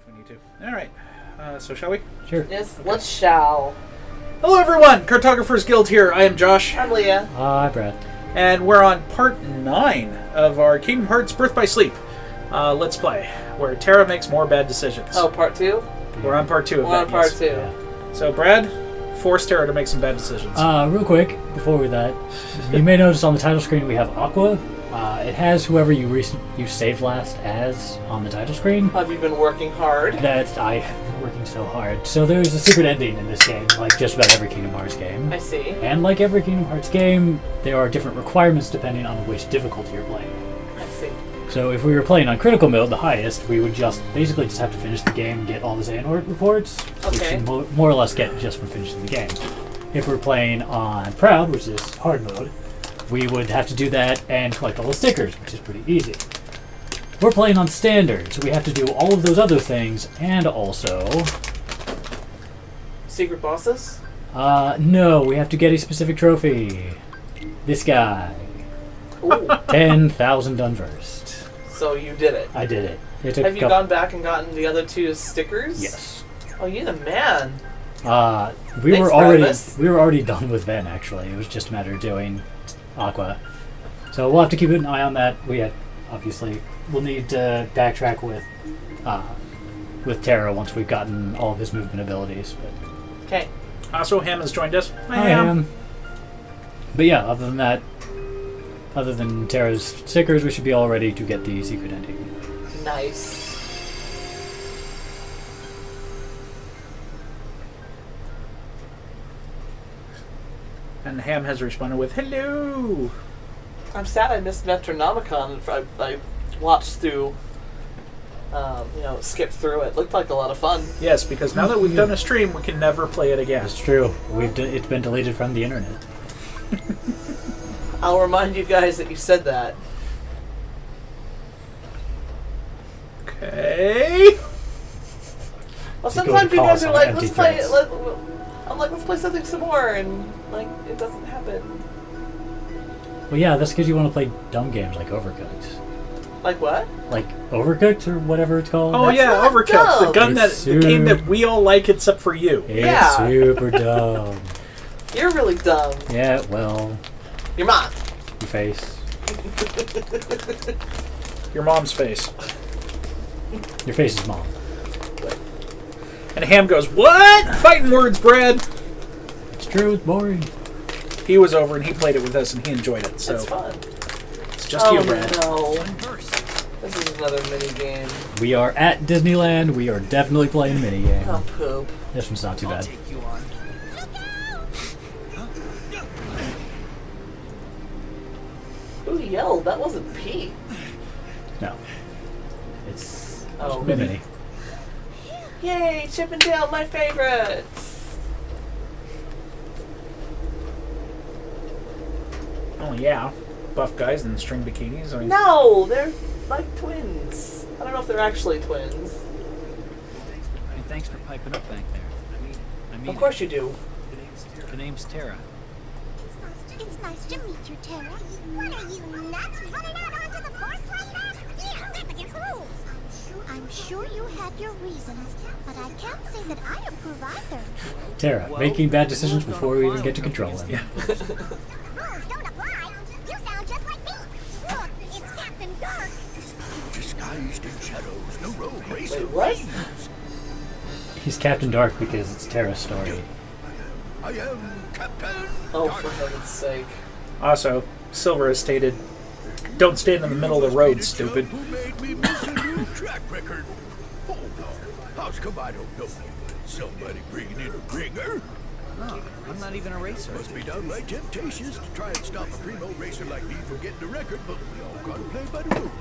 if we need to. All right. So shall we? Sure. Yes, let's shall. Hello, everyone. Cartographers Guild here. I am Josh. I'm Leah. Hi, Brad. And we're on part 9 of our Kingdom Hearts Birth by Sleep Let's Play, where Terra makes more bad decisions. Oh, part 2? We're on part 2 of We're that, on part yes. 2. Yeah. So, Brad, force Terra to make some bad decisions. Real quick, before we that, you may notice on the title screen we have Aqua. It has whoever you saved last as on the title screen. Have you been working hard? I've been working so hard. So there's a secret ending in this game, like just about every Kingdom Hearts game. I see. And like every Kingdom Hearts game, there are different requirements depending on which difficulty you're playing. I see. So if we were playing on critical mode, the highest, we would basically just have to finish the game and get all the Xehanort reports, which Okay. you more or less get just from finishing the game. If we're playing on Proud, which is hard mode, we would have to do that and collect all the stickers, which is pretty easy. We're playing on Standard, so we have to do all of those other things, and also... Secret bosses? No, we have to get a specific trophy. This guy. Ooh. 10,000 unversed. So you did it. I did it. It took Have a you couple- gone back and gotten the other 2 stickers? Yes. Oh, you're the man. We Thanks, were Travis. already done with Ven, actually. It was just a matter of doing Aqua. So we'll have to keep an eye on that. We'll need to backtrack with Terra once we've gotten all of his movement abilities. But Okay. Also, Ham has joined us. I am. But yeah, other than that, other than Terra's stickers, we should be all ready to get the secret ending. Nice. And Ham has responded with, hello! I'm sad I missed Metronomicon. I watched through, skipped through it. Looked like a lot of fun. Yes, because now that we've done a stream, we can never play it again. It's true. It's been deleted from the internet. I'll remind you guys that you said that. Okay. Well, Just go sometimes to you call guys us are on like, empty let's play. threads. I'm like, let's play something some more, and like, it doesn't happen. Well, yeah, that's because you want to play dumb games like Overcooked. Like what? Like Overcooked or whatever it's called. Oh That's yeah, not Overkill. dumb. The game that we all like except for you. It's Yeah. super dumb. You're really dumb. Yeah, well, Your mom. your face. Your mom's face. Your face is mom. And Ham goes, what? Fighting words, Brad. It's true, it's boring. He was over and he played it with us and he enjoyed it. So It's fun. it's just you, Brad. No. This is another mini game. We are at Disneyland. We are definitely playing a minigame. Oh, poop. This one's not too bad. Who yelled? That wasn't Pete. No. It's Oh, Mini. Yay, Chip and Dale, my favorites. Oh yeah. Buff guys in string bikinis. I mean, No, they're like twins. I don't know if they're actually twins. Hey, thanks for piping up back there. I mean, Of course you do. the name's Terra. It's nice to meet you, Terra. What are you, nuts? Running out onto the course like that? Yeah, that's against the rules. I'm sure you had your reasons, but I can't say that I approve either. Terra, making bad decisions before we even get to control them. Yeah. Rules don't apply. You sound just like me. Look, it's Captain Dark. Disguised in shadows, no road Wait, racer. what? He's Captain Dark because it's Terra's story. I am Captain Oh, Dark. for heaven's sake. Also, Silver has stated, don't stand in the middle of the road, stupid. Who made me miss a new track record? Hold on. How's come I don't know? Somebody bringing in a ringer? Oh, I'm not even a racer. Must be downright temptations to try and stop a primo racer like me from getting a record, but we all gotta play by the rules.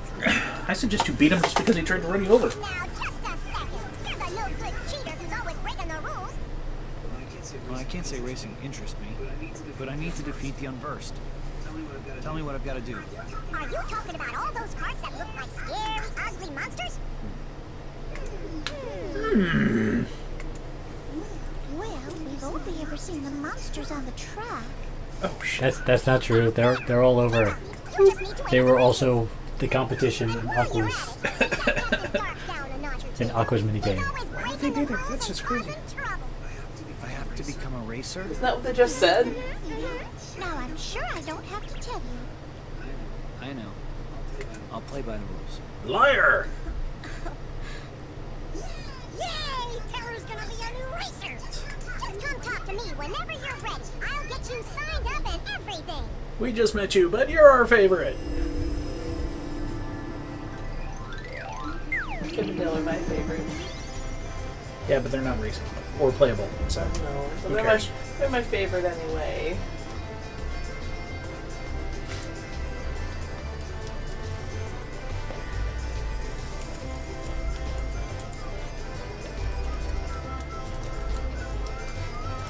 I suggest you beat him just because he tried to run you over. Now, just a second. There's a no-good cheater who's always breaking the rules. Well, I can't say racing interests me, but I need to defeat the unversed. Tell me what I've got to do. Are you talking about all those carts that look like scary, ugly monsters? Well, we've only ever seen the monsters on the track. Oh shit. That's not true. They're all over. You just need to They were also the competition in Aqua's. Dark down a notch or It's an Aqua's minigame. Why would they do that? That's just crazy. I have to become a racer? Isn't that what they just said? Now I'm sure I don't have to tell you. I know. I'll play by the rules. Liar! Yay! Terra's gonna be a new racer! Just come talk to me whenever you're ready. I'll get you signed up and everything. We just met you, but you're our favorite. Chip and Dale are my favorite. Yeah, but they're not racing or playable. So No, Who but cares? they're my favorite anyway.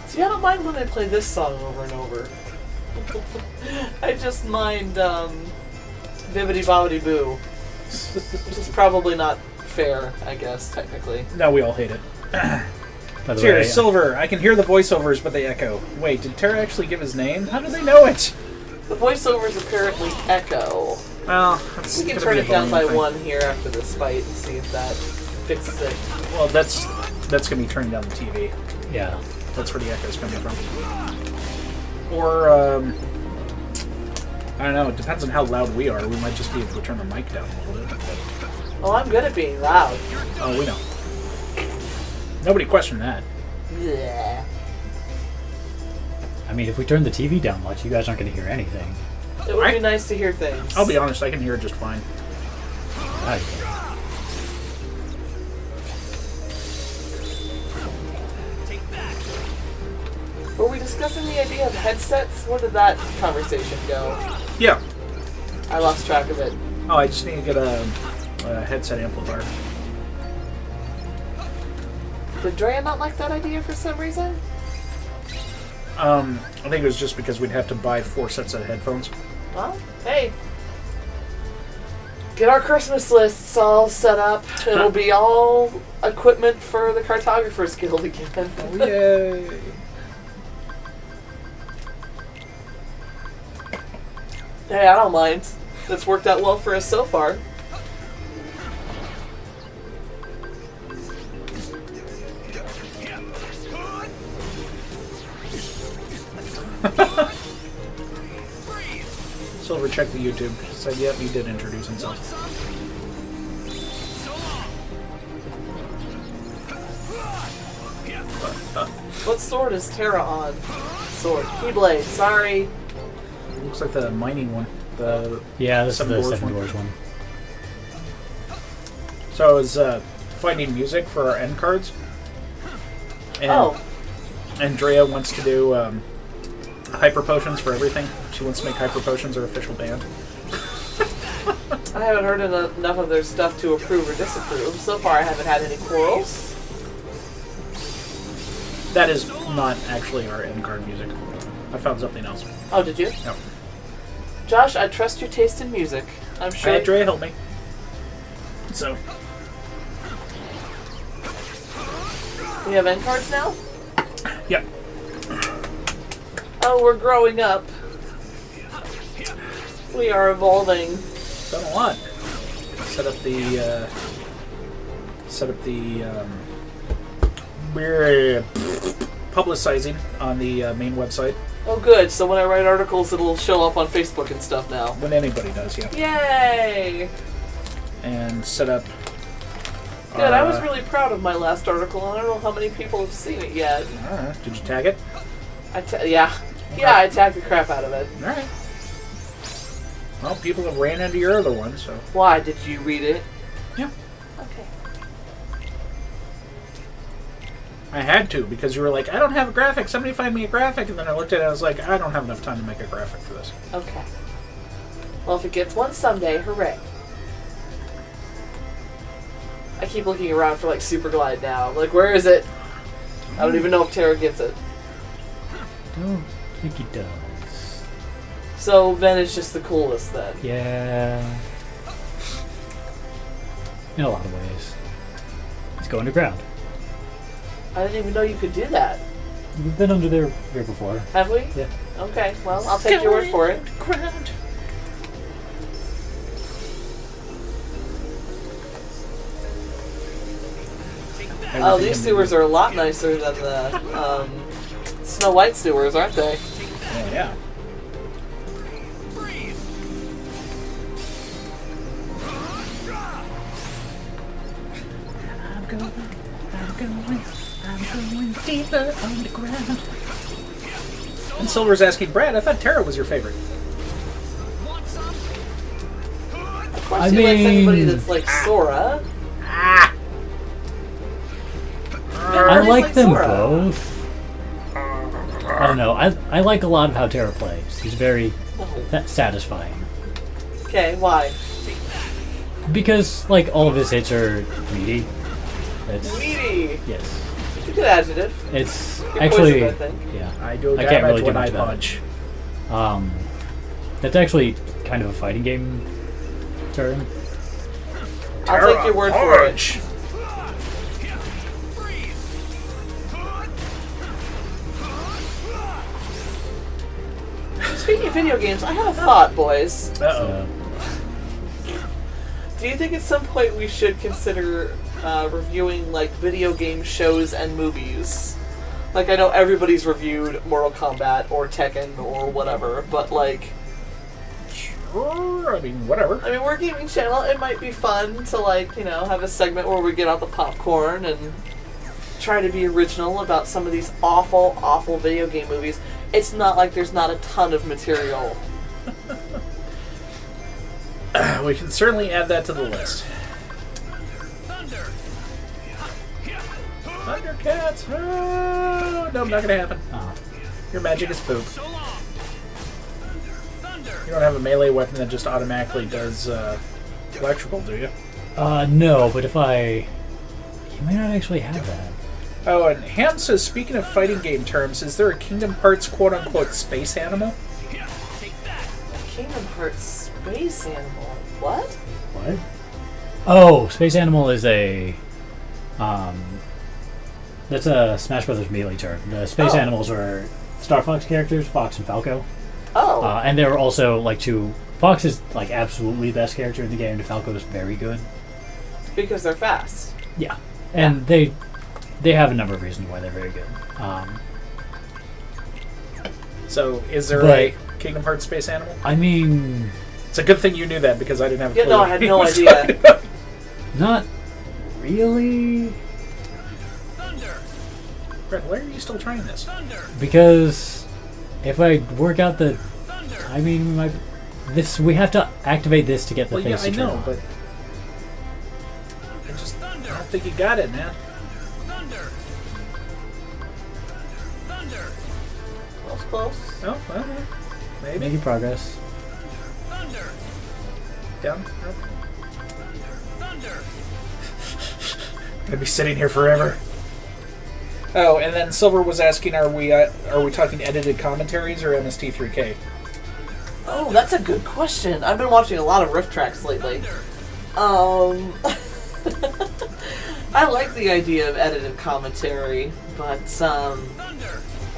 See, I don't mind when they play this song over and over. I just mind Bibbidi Bobbidi Boo, which is probably not fair, I guess, technically. no, we all hate it. By the Here, way, Silver. I can hear the voiceovers, but they echo. Wait, did Terra actually give his name? How do they know it? The voiceovers apparently echo. Well, that's We can gonna turn be a it down by volume thing. 1 here after this fight and see if that fixes it. Well, that's gonna be turning down the TV. yeah. That's where the echo's coming from. Or I don't know. It depends on how loud we are. We might just be able to turn the mic down a little bit. Oh, I'm good at being loud. Oh, we know. Nobody questioned that. Yeah. I mean, if we turn the TV down much, you guys aren't going to hear anything. It would be nice to hear things. I'll be honest. I can hear it just fine. I- Were we discussing the idea of headsets? Where did that conversation go? Yeah. I lost track of it. Oh, I just need to get a headset amplifier. Did Drea not like that idea for some reason? I think it was just because we'd have to buy 4 sets of headphones. Well, hey. Get our Christmas lists all set up. It'll be all equipment for the Cartographers Guild again. Yay! Hey, I don't mind. That's worked out well for us so far. Silver checked the YouTube. Said, yep, he did introduce himself. What sword is Terra on? Sword. Keyblade. Sorry. Looks like the mining one. The yeah, this is Seven the Dwarfs Seven one. Dwarfs one. So I was finding music for our end cards. And Oh. Andrea wants to do hyper potions for everything. She wants to make hyper potions her official band. I haven't heard enough of their stuff to approve or disapprove. So far, I haven't had any quarrels. That is not actually our end card music. I found something else. Oh, did you? No. Josh, I trust your taste in music. I'm sure. Andrea helped me. So, We have end cards now? yep. Oh, we're growing up. We are evolving. Done a lot. Set up the we're publicizing on the main website Oh, good. So when I write articles, it'll show up on Facebook and stuff now. when anybody does, yeah. Yay! And set up. Good. I was really proud of my last article, and I don't know how many people have seen it yet. All right. Did you tag it? Yeah, I tagged the crap out of it. All right. Well, people have ran into your other one, so Why? Did you read it? yeah. Okay. I had to because you were like, I don't have a graphic. Somebody find me a graphic. And then I looked at it and I was like, I don't have enough time to make a graphic for this. Okay. Well, if it gets one someday, hooray. I keep looking around for, like, Super Glide now. Like, where is it? I don't even know if Terra gets it. Don't think he does. So, Ven is just the coolest, then. Yeah. In a lot of ways. Let's go underground. I didn't even know you could do that. We've been under there before. Have we? Yeah. Okay, well, I'll take your word for it. Ground. Oh, these sewers are a lot nicer than the Snow White sewers, aren't they? Oh, yeah. I'm going deeper underground. And Silver's asking, Brad, I thought Terra was your favorite. Of course, he likes anybody that's like Sora. I like them Sora. both. I don't know. I like a lot of how Terra plays. He's very satisfying. Okay, why? Because, like, all of his hits are meaty. Weedy. Yes. It's a good adjective. It's Good actually... choice, I think. Yeah. I do I can't really do when much I about punch. it. That's actually kind of a fighting game term. I'll take your word for it. Speaking of video games, I have a thought, boys. Uh-oh. Do you think at some point we should consider reviewing like video game shows and movies? Like, I know everybody's reviewed Mortal Kombat or Tekken or whatever, but like, Sure, I mean, whatever. I mean, we're a gaming channel. It might be fun to like, you know, have a segment where we get out the popcorn and try to be original about some of these awful, awful video game movies. It's not like there's not a ton of material. We can certainly add that to the list. Thundercats! Oh, no, not gonna happen. Your magic is poop. You don't have a melee weapon that just automatically does electrical, do you? No, but if I... You may not actually have that. Oh, and Ham says, speaking of fighting game terms, is there a Kingdom Hearts quote-unquote space animal? Kingdom Hearts space animal. What? What? Oh, Space Animal is a... That's a Smash Brothers Melee term. The Space Animals are Star Fox characters, Fox and Falco. Oh. And they're also, like, two... Fox is, like, absolutely the best character in the game, and Falco is very good. Because they're fast. Yeah. And they have a number of reasons why they're very good. So, is there But- a Kingdom Hearts space animal? I mean... It's a good thing you knew that, because I didn't have a clue. Yeah, no, I had no what he was idea. talking about. Not really... Brett, why are you still trying this? Because if I work out the timing, we have to activate this to get the Well, yeah, things I to turn know, on. but I don't think you got it, man. That was close. Oh, well, maybe. Making progress. Down. I'd be sitting here forever. Oh, and then Silver was asking, are we talking edited commentaries or MST3K? Oh, that's a good question. I've been watching a lot of riff tracks lately. I like the idea of edited commentary, but I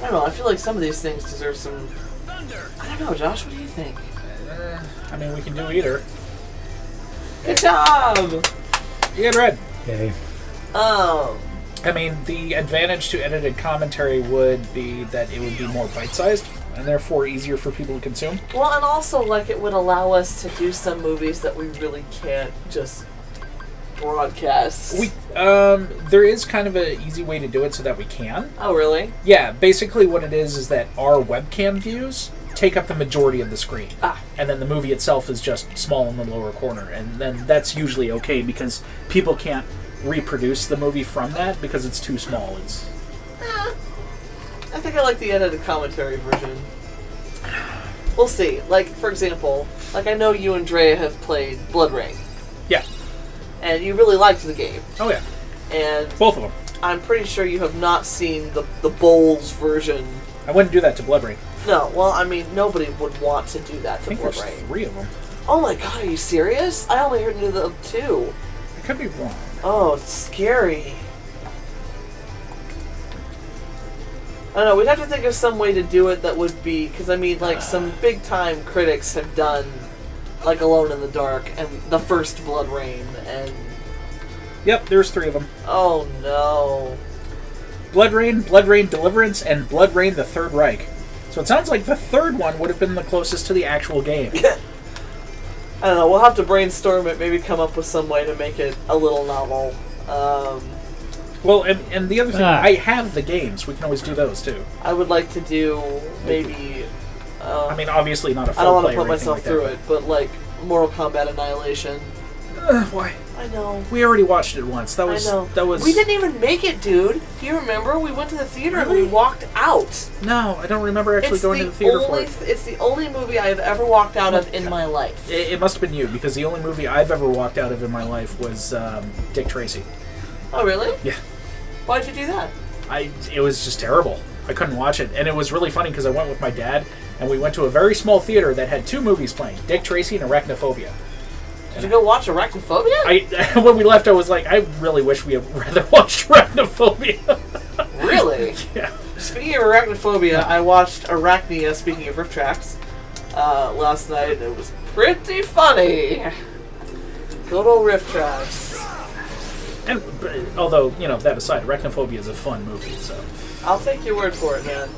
don't know. I feel like some of these things deserve some. I don't know, Josh. What do you think? I mean, we can do either. Good job. You get red. Okay. I mean, the advantage to edited commentary would be that it would be more bite-sized, and therefore easier for people to consume. Well, and also, like, it would allow us to do some movies that we really can't just broadcast. There is kind of an easy way to do it so that we can. Oh, really? Yeah, basically what it is that our webcam views take up the majority of the screen. And then the movie itself is just small in the lower corner. And then that's usually okay because people can't reproduce the movie from that because it's too small. I think I like the edited commentary version. We'll see. Like, for example, like I know you and Drea have played Blood Ring. Yeah. And you really liked the game. Oh, yeah. And Both of them. I'm pretty sure you have not seen the Bowls version. I wouldn't do that to Blood Ring. No, well, I mean, nobody would want to do that I to think Blood there's Ring. 3 of them. Oh my god, are you serious? I only heard of 2. I could be wrong. Oh, it's scary. I don't know, we'd have to think of some way to do it that would be, because I mean, like, some big time critics have done, like, Alone in the Dark and the first Blood Rain, and Yep, there's 3 of them. Oh no. Blood Rain, Deliverance, and Blood Rain the Third Reich. So it sounds like the third one would have been the closest to the actual game. I don't know, we'll have to brainstorm it, maybe come up with some way to make it a little novel. Well, and the other thing, I have the games. We can always do those, too. I would like to do, maybe... I mean, obviously not a full I don't want play to or put anything myself like through that, it, but like, Mortal Kombat Annihilation. Why? I know. We already watched it once. That was... I know. That was... We didn't even make it, dude. Do you remember? We went to the theater and we walked out. No, I don't remember actually going to the theater for it. It's the only movie I have ever walked out of in my life. It must have been you, because the only movie I've ever walked out of in my life was Dick Tracy. Oh, really? Yeah. Why'd you do that? It was just terrible. I couldn't watch it. And it was really funny because I went with my dad, and we went to a very small theater that had 2 movies playing, Dick Tracy and Arachnophobia. Did you go watch Arachnophobia? When we left, I was like, I really wish we had rather watched Arachnophobia. Really? Yeah. Speaking of Arachnophobia, I watched Arachnia, speaking of riff tracks, last night, and it was pretty funny. Good old riff tracks. And although, that aside, Arachnophobia is a fun movie, so... I'll take your word for it, man.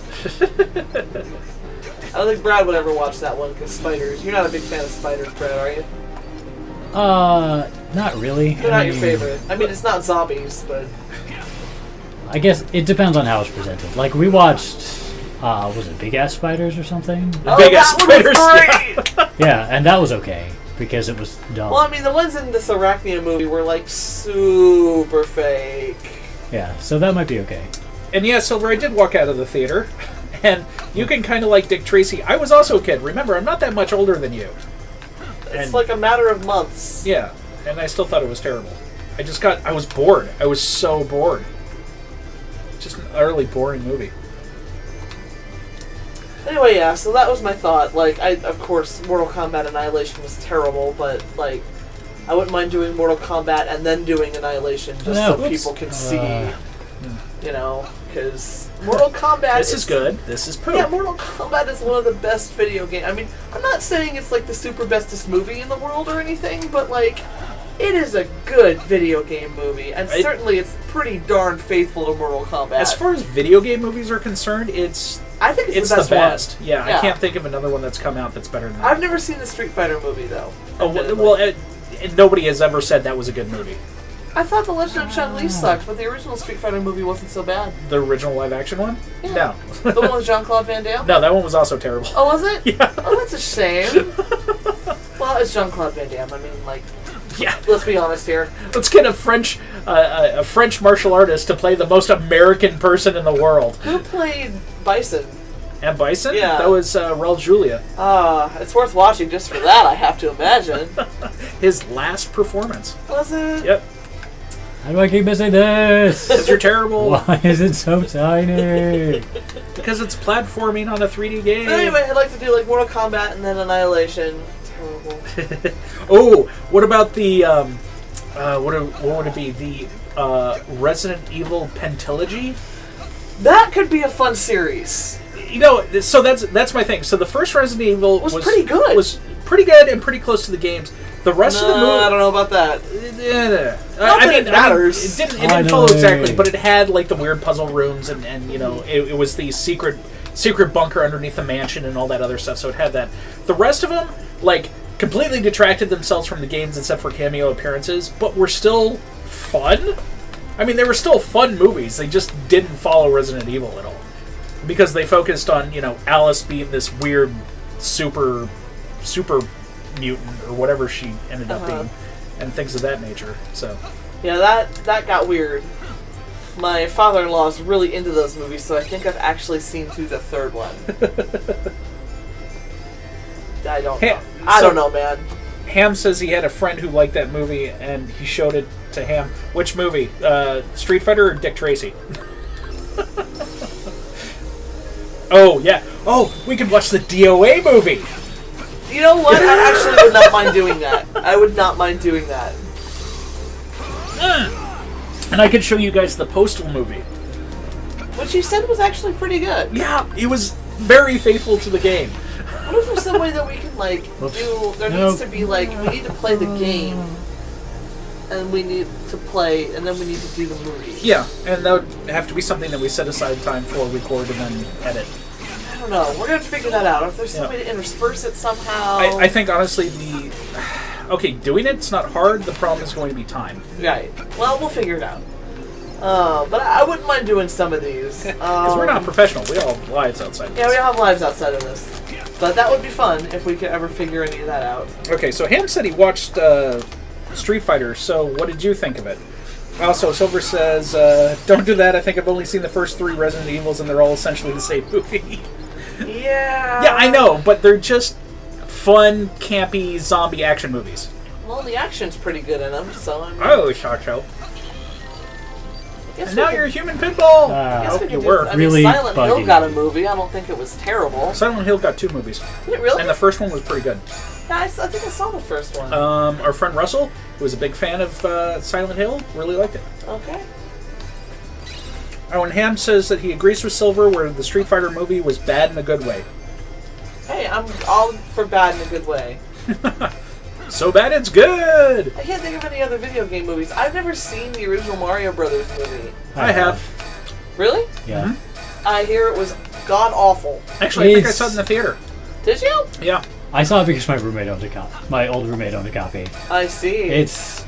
I don't think Brad would ever watch that one, because spiders. You're not a big fan of spiders, Brad, are you? Not really. They're not your favorite. I mean, it's not zombies, but... I guess it depends on how it's presented. Like, we watched, was it Big Ass Spiders or something? Big Ass Spiders, great! Yeah, and that was okay, because it was dumb. Well, I mean, the ones in this Arachnia movie were, like, super fake. Yeah, so that might be okay. And yeah, Silver, I did walk out of the theater, and you can kind of like Dick Tracy. I was also a kid. Remember, I'm not that much older than you. It's like a matter of months. Yeah, and I still thought it was terrible. I was bored. I was so bored. Just an utterly boring movie. Anyway, yeah, so that was my thought. Like, of course, Mortal Kombat Annihilation was terrible, but, like, I wouldn't mind doing Mortal Kombat and then doing Annihilation just so people can see, because Mortal Kombat This is good. This is poop. Yeah, Mortal Kombat is one of the best video games. I mean, I'm not saying it's, like, the super bestest movie in the world or anything, but, like, it is a good video game movie, and certainly it's pretty darn faithful to Mortal Kombat. As far as video game movies are concerned, I think it's the best. One. Yeah, I can't think of another one that's come out that's better than that. I've never seen the Street Fighter movie, though. Oh, nobody has ever said that was a good movie. I thought The Legend of Chun-Li sucked, but the original Street Fighter movie wasn't so bad. The original live-action one? Yeah. No. The one with Jean-Claude Van Damme? No, that one was also terrible. Oh, was it? Yeah. Oh, that's a shame. Well, it's Jean-Claude Van Damme. I mean, like... Yeah. Let's be honest here. Let's get a French martial artist to play the most American person in the world. Who played Bison? And Bison? Yeah. That was Raul Julia. It's worth watching just for that, I have to imagine. His last performance. Was it? Yep. How do I keep missing this? Because you're terrible. Why is it so tiny? Because it's platforming on a 3D game. But anyway, I'd like to do like Mortal Kombat and then Annihilation. Terrible. Oh, what about the what would it be? The Resident Evil Pentilogy? That could be a fun series. So that's my thing. So the first Resident Evil was pretty good. Was pretty good and pretty close to the games. The rest of the movie, I don't know about that. it matters. It didn't follow exactly, but it had like the weird puzzle rooms and it was the secret bunker underneath the mansion and all that other stuff. So it had that. The rest of them like completely detracted themselves from the games except for cameo appearances, but were still fun. I mean, they were still fun movies. They just didn't follow Resident Evil at all because they focused on Alice being this weird super mutant or whatever she ended up being and things of that nature. So yeah, that got weird. My father-in-law is really into those movies, so I think I've actually seen through the third one. I don't know. I don't know, man. Ham says he had a friend who liked that movie and he showed it to Ham. Which movie? Street Fighter or Dick Tracy? Oh yeah. Oh, we could watch the DOA movie. You know what? I actually would not mind doing that. I would not mind doing that. And I could show you guys the Postal movie. Which you said was actually pretty good. Yeah, it was very faithful to the game. What if there's some way that we can, like, do... There needs to be, like, we need to play the game. and we need to play, and then we need to do the movie. Yeah, and that would have to be something that we set aside time for, record, and then edit. I don't know. We're going to figure that out. If there's some way to intersperse it somehow. I think, honestly, okay, doing it's not hard. The problem is going to be time. Right. Well, we'll figure it out. But I wouldn't mind doing some of these. Because we're not professional. We all have lives outside of this. Yeah, we all have lives outside of this. But that would be fun if we could ever figure any of that out. Okay, so Ham said he watched Street Fighter, so what did you think of it? Also, Silver says, don't do that. I think I've only seen the first 3 Resident Evils, and they're all essentially the same movie. Yeah. Yeah, I know, but they're just fun, campy, zombie action movies. Well, the action's pretty good in them, so I'm... Oh, Chacho. Guess And we now could- you're a human pinball! I guess we could you do- were. I mean, Really Silent Hill buggy. got a movie. I don't think it was terrible. Silent Hill got 2 movies. Did it really? And the first one was pretty good. Yeah, I think I saw the first one. Our friend Russell, who was a big fan of Silent Hill, really liked it. Okay. Oh, and Ham says that he agrees with Silver where the Street Fighter movie was bad in a good way. Hey, I'm all for bad in a good way. So bad it's good! I can't think of any other video game movies. I've never seen the original Mario Brothers movie. I have. Really? Yeah. I hear it was god awful. Actually, I think I It's- saw it in the theater. Did you? Yeah. I saw it because my roommate owned a copy. My old roommate owned a copy. I see. It's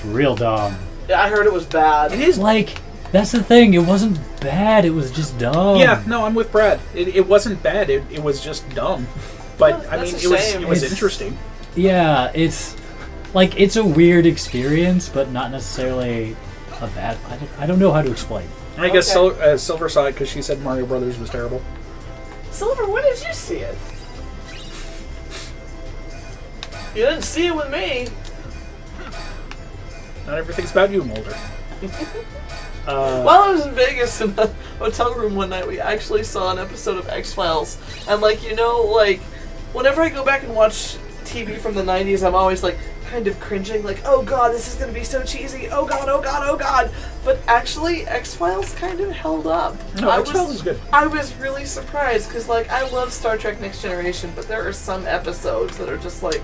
real dumb. Yeah, I heard it was bad. It is. Like, that's the thing. It wasn't bad. It was just dumb. Yeah, no, I'm with Brad. It wasn't bad. It was just dumb. But, Well, I mean, that's it a was shame. it was It's- interesting. Yeah, it's a weird experience, but not necessarily a bad. I don't know how to explain. I guess Okay. Silver saw it because she said Mario Brothers was terrible. Silver, when did you see it? You didn't see it with me. Not everything's about you, Mulder. While I was in Vegas in the hotel room one night, we actually saw an episode of X-Files. And, like, whenever I go back and watch TV from the 90s, I'm always, like, kind of cringing, like, oh god, this is going to be so cheesy, oh god, oh god, oh god. But actually, X-Files kind of held up. No, X-Files is good. I was really surprised, because, like, I love Star Trek Next Generation, but there are some episodes that are just like...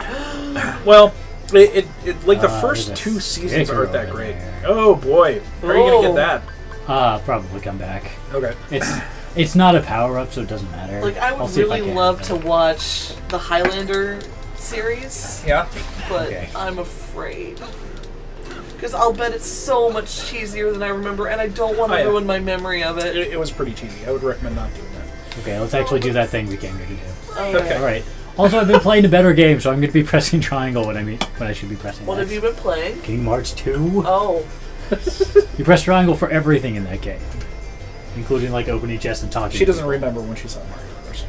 Well, it like the first there's a 2 seasons sticker aren't that over great. there. Oh boy, where are you gonna Oh. get that? Probably come back. Okay. It's not a power up, so it doesn't matter. Like, I I'll would see if I really can, love but- to watch the Highlander series. Yeah. But Okay. I'm afraid. Because I'll bet it's so much cheesier than I remember, and I don't want to Oh, yeah. ruin my memory of it. It was pretty cheesy. I would recommend not doing that. Okay, let's actually do that thing we came here to do. Okay. All right. Also, I've been playing a better game, so I'm going to be pressing triangle when I should be pressing. What next. have you been playing? Kingdom Hearts 2. Oh, You press triangle for everything in that game, including like opening chests and talking. She doesn't remember when she saw Mario Brothers.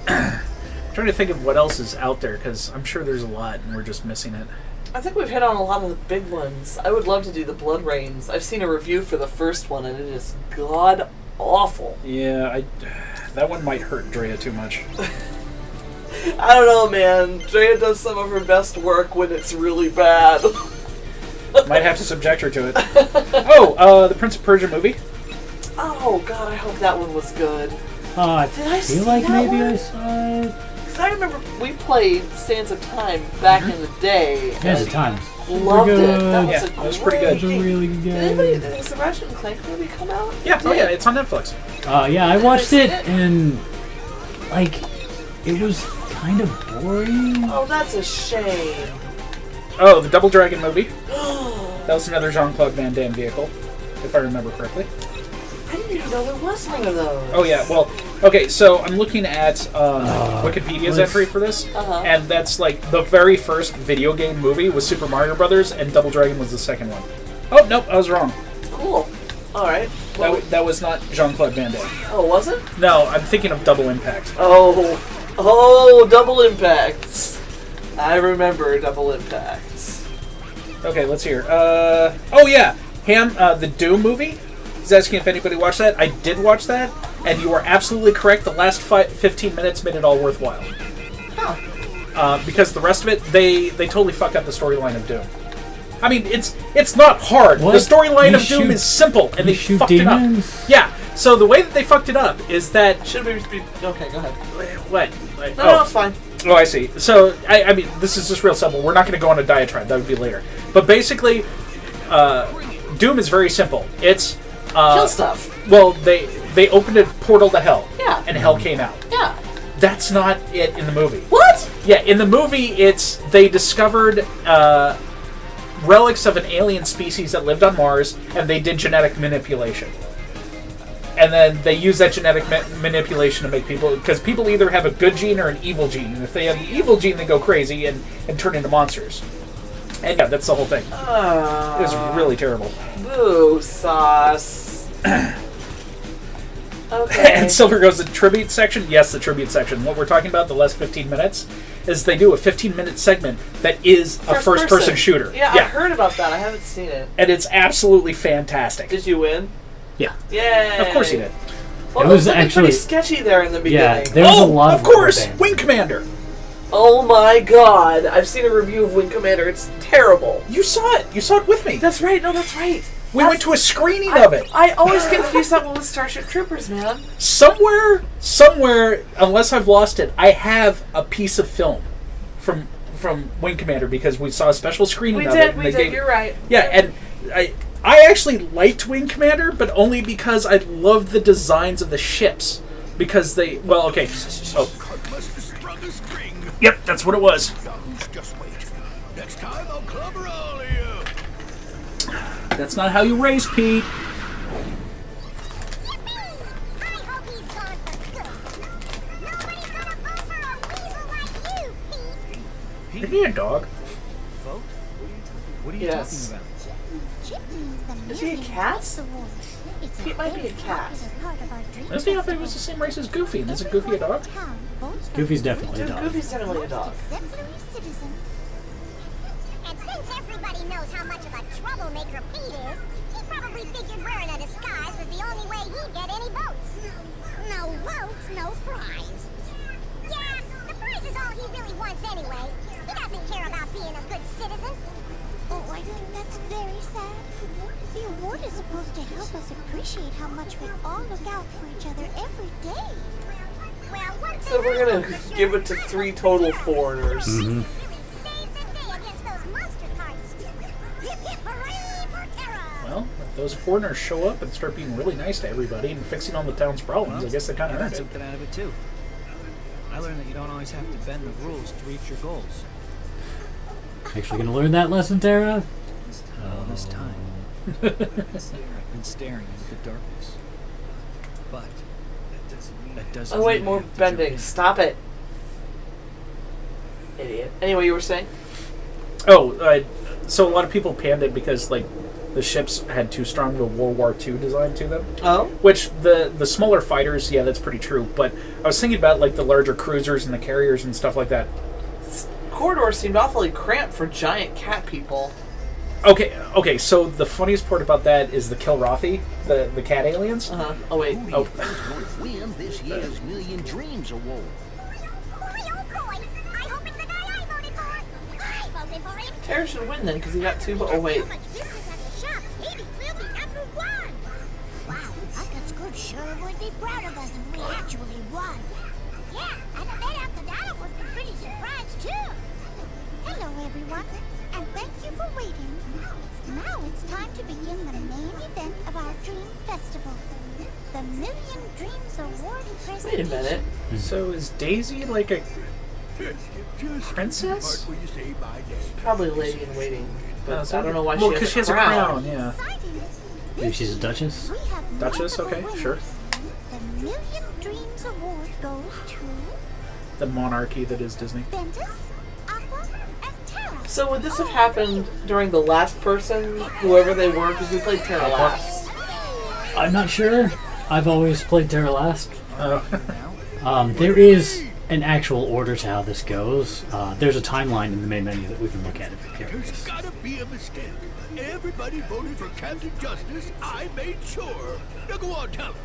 I'm trying to think of what else is out there because I'm sure there's a lot and we're just missing it. I think we've hit on a lot of the big ones. I would love to do the Blood Rains. I've seen a review for the first one, and it is god awful. Yeah, that one might hurt Drea too much. I don't know, man. Drea does some of her best work when it's really bad. Might have to subject her to it. Oh, the Prince of Persia movie. Oh god, I hope that one was good. I Did I see feel like that maybe I one? saw it. Because I remember we played Sands of Time back in the day. There's and a time. Loved it. That was Yeah, a that was pretty good. great It was a game. really good Did anybody, game. has the Ratchet and Clank movie come out? Yeah, It oh yeah, did. it's on Netflix. Yeah, I watched seen it it? and like it was kind of boring. Oh, that's a shame. Oh, the Double Dragon movie. That was another Jean-Claude Van Damme vehicle, if I remember correctly. I didn't even know there was one of those. Oh yeah, well, okay, so I'm looking at Wikipedia's let's- entry for this, Uh-huh. and that's like the very first video game movie was Super Mario Brothers, and Double Dragon was the second one. Oh nope, I was wrong. Cool. Alright. Well, That was not Jean-Claude Van Damme. oh, was it? No, I'm thinking of Double Impact. Oh, Double Impacts. I remember Double Impacts. Okay, let's hear. Oh yeah, the Doom movie. He's asking if anybody watched that. I did watch that, and you are absolutely correct. The last 15 minutes made it all worthwhile. Because the rest of it, they totally fucked up the storyline of Doom. I mean, it's not hard. What? The storyline You of Doom shoot- is simple, and you they shoot fucked demons? it up. Yeah. So the way that they fucked it up is that Should we be... Okay, go ahead. what? Like, No, it's fine. Oh, I see. So, I mean, this is just real simple. We're not going to go on a diatribe. That would be later. But basically, Doom is very simple. It's... Kill stuff. Well, they opened a portal to hell. Yeah. And hell came out. Yeah. That's not it in the movie. What? Yeah, in the movie, they discovered relics of an alien species that lived on Mars, and they did genetic manipulation. And then they use that genetic manipulation to make people... Because people either have a good gene or an evil gene. And if they have the evil gene, they go crazy and turn into monsters. And yeah, that's the whole thing. It's really terrible. Boo sauce. Okay. And Silver goes, the tribute section? Yes, the tribute section. What we're talking about, the last 15 minutes, is they do a 15-minute segment that is a first-person shooter. Yeah, I heard about that. I haven't seen it. And it's absolutely fantastic. Did you win? Yeah. Yay! Of course you did. Well, It was looking actually pretty sketchy there in the beginning. Yeah, there was a lot of course! rubber Wing bands. Commander! Oh my god! I've seen a review of Wing Commander. It's terrible. You saw it! You saw it with me! That's right. No, that's right. We went to a screening of it! I always confuse that one with Starship Troopers, man. Somewhere, unless I've lost it, I have a piece of film from Wing Commander because we saw a special screening of it. We did. You're right. Yeah, and I actually liked Wing Commander, but only because I loved the designs of the ships. Because they... Well, okay. Oh. Yep, that's what it was. Just wait. Next time I'll clobber all of you. That's not how you race, Pete. I hope he's gone for good. Nobody's gonna vote for a weasel like you, Pete. Isn't he a dog? Vote? What are you Yes. talking about? Chip means the Is he a Million cat? Dreams Award. It's He might be a very cat. popular part of our dream Let's see if it festival. was the same race as Goofy. And is it Goofy a dog? Town votes for Goofy's the definitely a Dude, dog. Goofy's definitely a dog. exemplary citizen. And since everybody knows how much of a troublemaker Pete is, he probably figured wearing a disguise was the only way he'd get any votes. No votes, no prize. Yeah, the prize is all he really wants anyway. He doesn't care about being a good citizen. Oh, I think that's very sad. The award is supposed to help us appreciate how much we all look out for each other every day. Well, what So we're gonna give it to 3 total foreigners. Mm-hmm. save the day against those monster cards. Hip hip hooray for Terra! Well, if those foreigners show up and start being really nice to everybody and fixing all the town's problems, I guess they kind I of learned earned it. something out of it too. I learned that you don't always have to bend the rules to reach your goals. Actually gonna learn that lesson, Terra? All this time, I've been staring into the darkness. But that doesn't. Oh wait, mean I more have to bending. jump in. Stop it. Idiot. Anyway, you were saying? Oh, so a lot of people panned it because, like, the ships had too strong of a World War II design to them. Oh? Which, the smaller fighters, yeah, that's pretty true. But I was thinking about, like, the larger cruisers and the carriers and stuff like that. Corridor seemed awfully cramped for giant cat people. Okay, so the funniest part about that is the Kilrathi, the cat aliens. Uh-huh. Oh wait. Oh, Who's going to win this year's Million Dreams Award? Boy, oh boy! I hope it's the guy I voted for! I voted for him! Terra should win then, because he got 2, but oh wait. So much business at the shop. Maybe we'll be number 1! Wow, Uncas sure would be proud of us if we actually won. Yeah, and I bet Uncle Donald would be pretty surprised too. Hello everyone, and thank you for waiting. Now it's time to begin the main event of our Dream Festival. The Million Dreams Award presentation. Wait a minute. so is Daisy like a Just princess? part where you say my name. Probably a lady in waiting. But I don't know why well, she has because a crown. yeah. Exciting. Maybe she's a duchess? We have Duchess, multiple okay, winners. sure. The Million Dreams Award goes to The monarchy that is Disney. Ventus, Aqua, and Terra. So would this have happened during the last person, whoever they were, because we played Terra last? I'm not sure. I've always played Terra last. Oh. There is an actual order to how this goes. There's a timeline in the main menu that we can look at if you're There's curious. gotta be a mistake. Everybody voted for Captain Justice. I made sure. Now go on, tell her.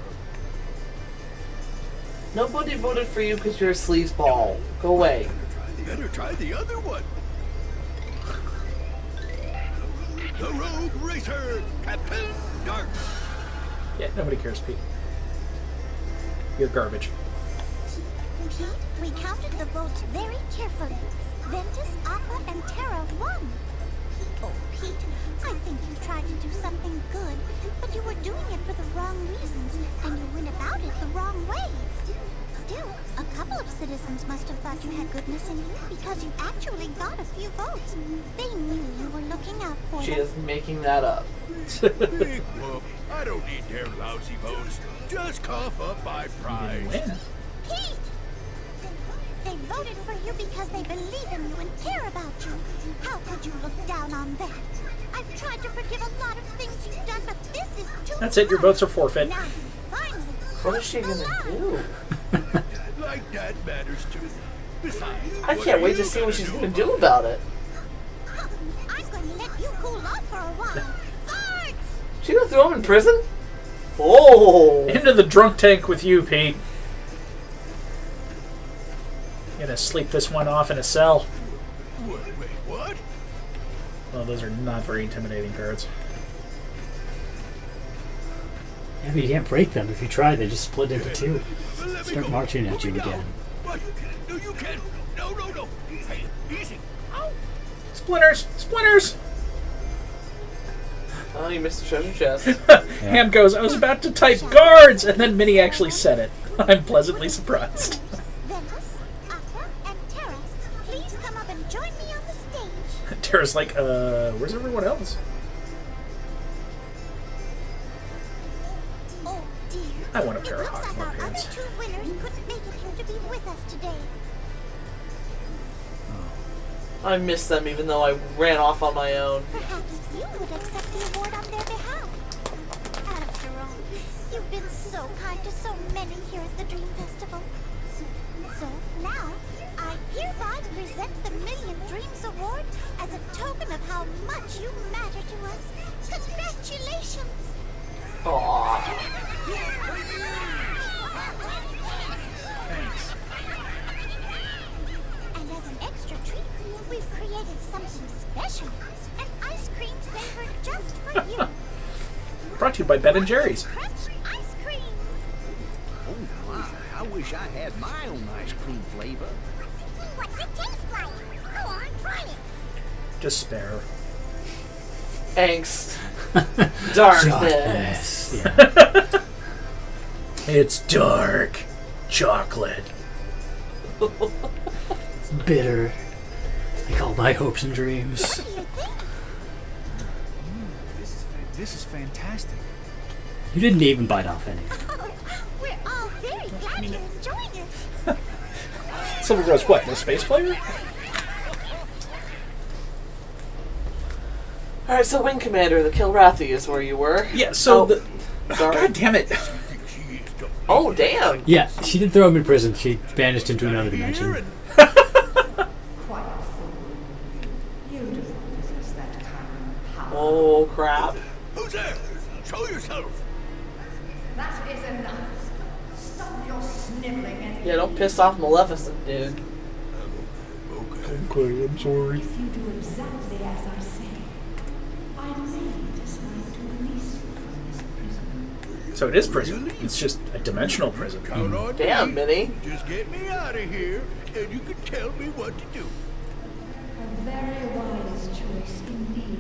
Nobody voted for you because you're a sleazeball. Go away. Better try the other one. The Rogue Racer, Captain Dark. Yeah, nobody cares, Pete. You're garbage. Pete, we counted the votes very carefully. Ventus, Aqua, and Terra won. Oh, Pete, I think you tried to do something good, but you were doing it for the wrong reasons, and you went about it the wrong way. Still, a couple of citizens must have thought you had goodness in you because you actually got a few votes. They knew you were looking out for She them. is making that up. Big whoop. I don't need their lousy votes. Just cough up my prize. Win. Pete! They voted for you because they believe in you and care about you. How could you look down on that? I've tried to forgive a lot of things you've done, but this is too That's it. Your votes are forfeit. Now, finally, What is she gonna do? Like that matters too. Besides, I can't wait to see what she's gonna do about it. I'm going to let you cool off for a while. Guards! She gonna throw him in prison? Oh! Into the drunk tank with you, Pete. Gonna sleep this one off in a cell. Wait, what? Well, those are not very intimidating cards. Yeah, but you can't break them. If you try, they just split into two. Let me Start go. marching at you Put me again. down. What? No, you can't. No. Hey, easy. Ow. Splinters! Splinters! Oh, you missed the treasure chest. Ham goes, I was about to type guards! And then Minnie actually said it. I'm pleasantly surprised. Ventus, Aqua, and Terra, please come up and join me on the stage. Tara's like, where's everyone else? Oh dear. I want a It pair of looks hockey like our pants. other two winners couldn't make it here to be with us today. I missed them even though I ran off on my own. Perhaps you would accept the award on their behalf. After all, you've been so kind to so many here at the Dream Festival. So now, I hereby present the Million Dreams Award as a token of how much you matter to us. Congratulations! Aww. Thanks. And as an extra treat, we've created something special. An ice cream flavored just for you. Brought to you by Ben & Jerry's. Crunch ice cream. Oh my, I wish I had my own ice cream flavor. What's it taste like? Go on, try it. Despair. Angst. Darkness. Yeah. It's dark. Chocolate. It's bitter. Like all my hopes and dreams. What do you think? This is fantastic. You didn't even bite off any. Oh, we're all very glad you're enjoying it. Silver Rose, what? No space flavor? Alright, so Wing Commander, the Kilrathi is where you were. Yeah, so Oh, sorry. God damn it. Oh, damn. Yeah, she didn't throw him in prison. She banished him to another dimension. Oh, crap. Who's there? Show yourself. That is enough. Stop your sniveling and Yeah, don't piss off Maleficent, dude. Okay, I'm sorry. if you do exactly as I say, I may decide to release you from this prison. So it is prison. It's just a dimensional prison. Count on Damn, me. Minnie. Just get me out of here, and you can tell me what to do. A very wise choice indeed.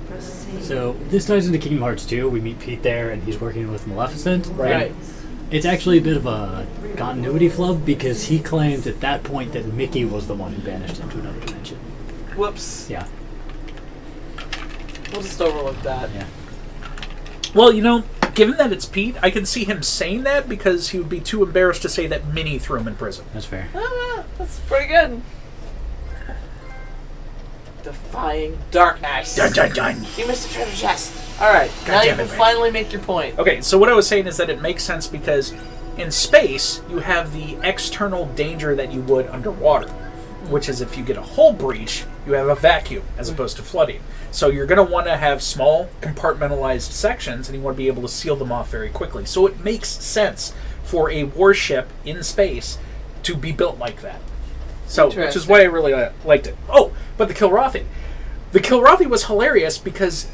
Proceed. So this ties into Kingdom Hearts 2. We meet Pete there, and he's working with Maleficent. Right. And it's actually a bit of a continuity flub because he claims at that point that Mickey was the one who banished him to another dimension. Whoops. Yeah, We'll just overlook that. yeah. Well, you know, given that it's Pete, I can see him saying that because he would be too embarrassed to say that Minnie threw him in prison. That's fair. Ah, that's pretty good. Defying darkness. Dun dun dun. You missed the treasure chest. Alright, now you damn can it, man. finally make your point. Okay, so what I was saying is that it makes sense because in space, you have the external danger that you would underwater, which is if you get a hull breach, you have a vacuum as opposed to flooding. So you're going to want to have small compartmentalized sections and you want to be able to seal them off very quickly. So it makes sense for a warship in space to be built like that. So, which is Interesting. why I really liked it. Oh, but the Kilrathi. The Kilrathi was hilarious because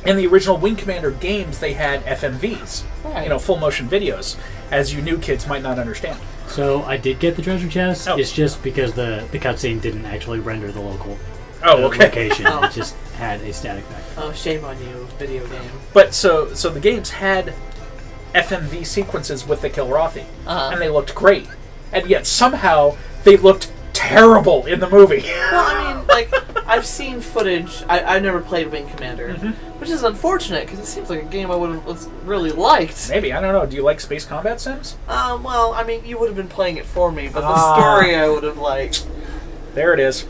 In the original Wing Commander games, they had FMVs, Right. full motion videos, as you new kids might not understand. So I did get the treasure chest. Oh. It's just because the cutscene didn't actually render the local Okay. location. Oh. It just had a static background. Oh, shame on you, video game. But so the games had FMV sequences with the Kilrathi, Uh-huh. and they looked great, and yet somehow they looked terrible in the movie. Well, I mean, like, I've seen footage. I've never played Wing Commander, which is unfortunate because it seems like a game I would have really liked. Maybe, I don't know. Do you like space combat sims? Well, I mean, you would have been playing it for me, but the Ah. story I would have liked. There it is.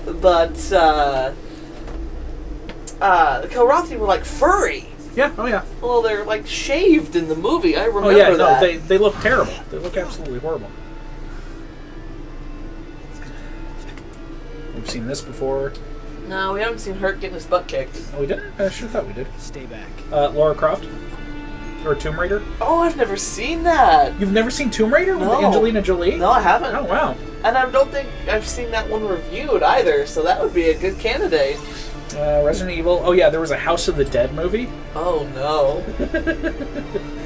But the Kilrathi were like furry. Yeah. Oh yeah. Well, they're like shaved in the movie. I remember Oh yeah. No, that. they look terrible. They look absolutely horrible. We've seen this before. No, we haven't seen Hurt getting his butt kicked. Oh, we didn't? I sure thought we did. Stay back. Laura Croft? Or Tomb Raider? Oh, I've never seen that. You've never seen Tomb Raider with No. Angelina Jolie? No, I haven't. Oh, wow. And I don't think I've seen that one reviewed either, so that would be a good candidate. Resident Evil. Oh, yeah, there was a House of the Dead movie. Oh no.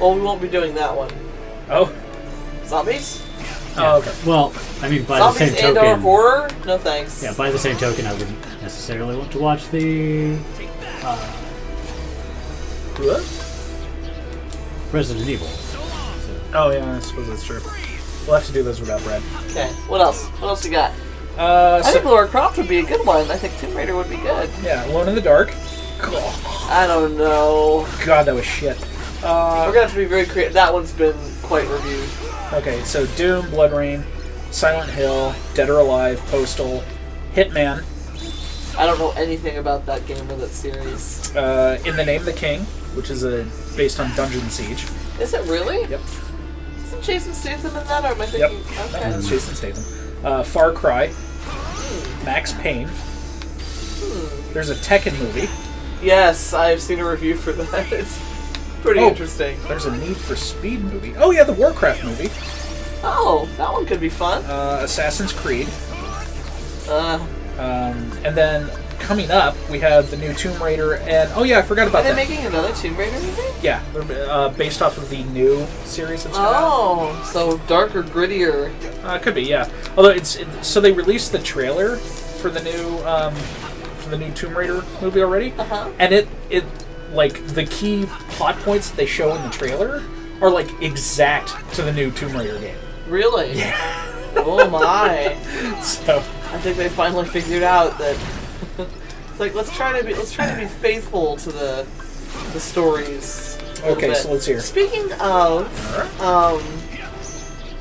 Well, we won't be doing that one. Oh. Zombies? Oh, okay. Well, I mean, by Zombies the same and or token, horror? No thanks. yeah, by the same token, I wouldn't necessarily want to watch the What? Resident Evil. Oh, yeah, I suppose that's true. We'll have to do those without Brad. Okay, what else? What else you got? I think So, Lara Croft would be a good one. I think Tomb Raider would be good. yeah, Alone in the Dark. I don't know. God, that was shit. We're gonna have to be very creative. That one's been quite reviewed. Okay, so Doom, Blood Rain, Silent Hill, Dead or Alive, Postal, Hitman, I don't know anything about that game or that series. In the Name of the King, which is based on Dungeon Siege. Is it really? Yep. Isn't Jason Statham in that, or am I Yep. thinking? And Okay. it's Jason Statham. Far Cry, Max Payne. There's a Tekken movie. Yes, I've seen a review for that. It's pretty Oh. interesting. There's a Need for Speed movie. Oh yeah, the Warcraft movie. Oh, that one could be fun. Assassin's Creed. Uh, And then coming up, we have the new Tomb Raider. And oh yeah, I forgot are about they that. making another Tomb Raider movie? Yeah, they're based off of the new series that's coming out. Oh, so darker, grittier. Could be, yeah. Although so they released the trailer for the new Tomb Raider movie already, and it like the key plot points that they show in the trailer are like exact to the new Tomb Raider game. Really? Oh my! So I think they finally figured out that it's like let's try to be faithful to the stories. a little okay, bit. so let's hear. Speaking of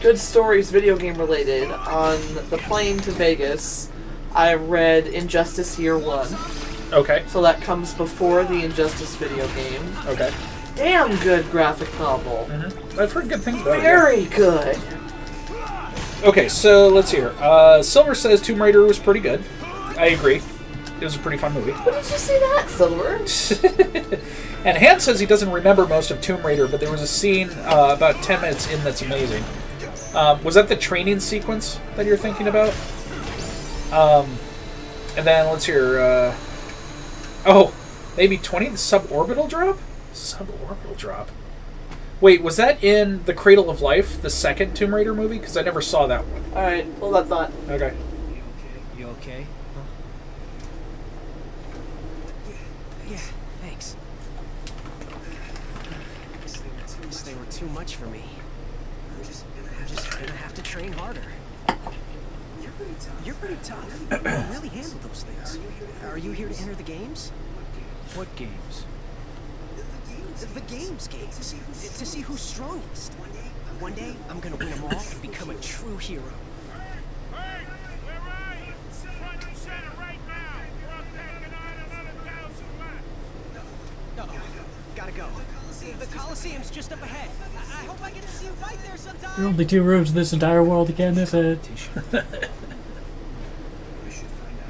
good stories, video game related, on the plane to Vegas, I read Injustice Year One. Okay, So that comes before the Injustice video game. okay. Damn good graphic novel. I've heard good things about it. Very good. Okay, so let's hear. Silver says Tomb Raider was pretty good. I agree. It was a pretty fun movie. Where did you see that, Silver? And Han says he doesn't remember most of Tomb Raider, but there was a scene about 10 minutes in that's amazing. Was that the training sequence that you're thinking about? And then let's hear. Maybe 20, the suborbital drop? Suborbital drop. Wait, was that in The Cradle of Life, the second Tomb Raider movie? Because I never saw that one. Alright, hold that thought. Okay. You okay? Yeah, thanks. They were too much for me. I'm just gonna have to train harder. You're pretty tough. You can really handle those things. Are you here to enter the games? What games? The games. To see who's strongest. One day, I'm gonna win them all and become a true hero. Hey, where are you? Front and center right now. We're taking on another 1,000 left. Gotta go. The Coliseum's just up ahead. I hope I get to see you fight there sometime. There are only 2 rooms in this entire world. You can't miss it. I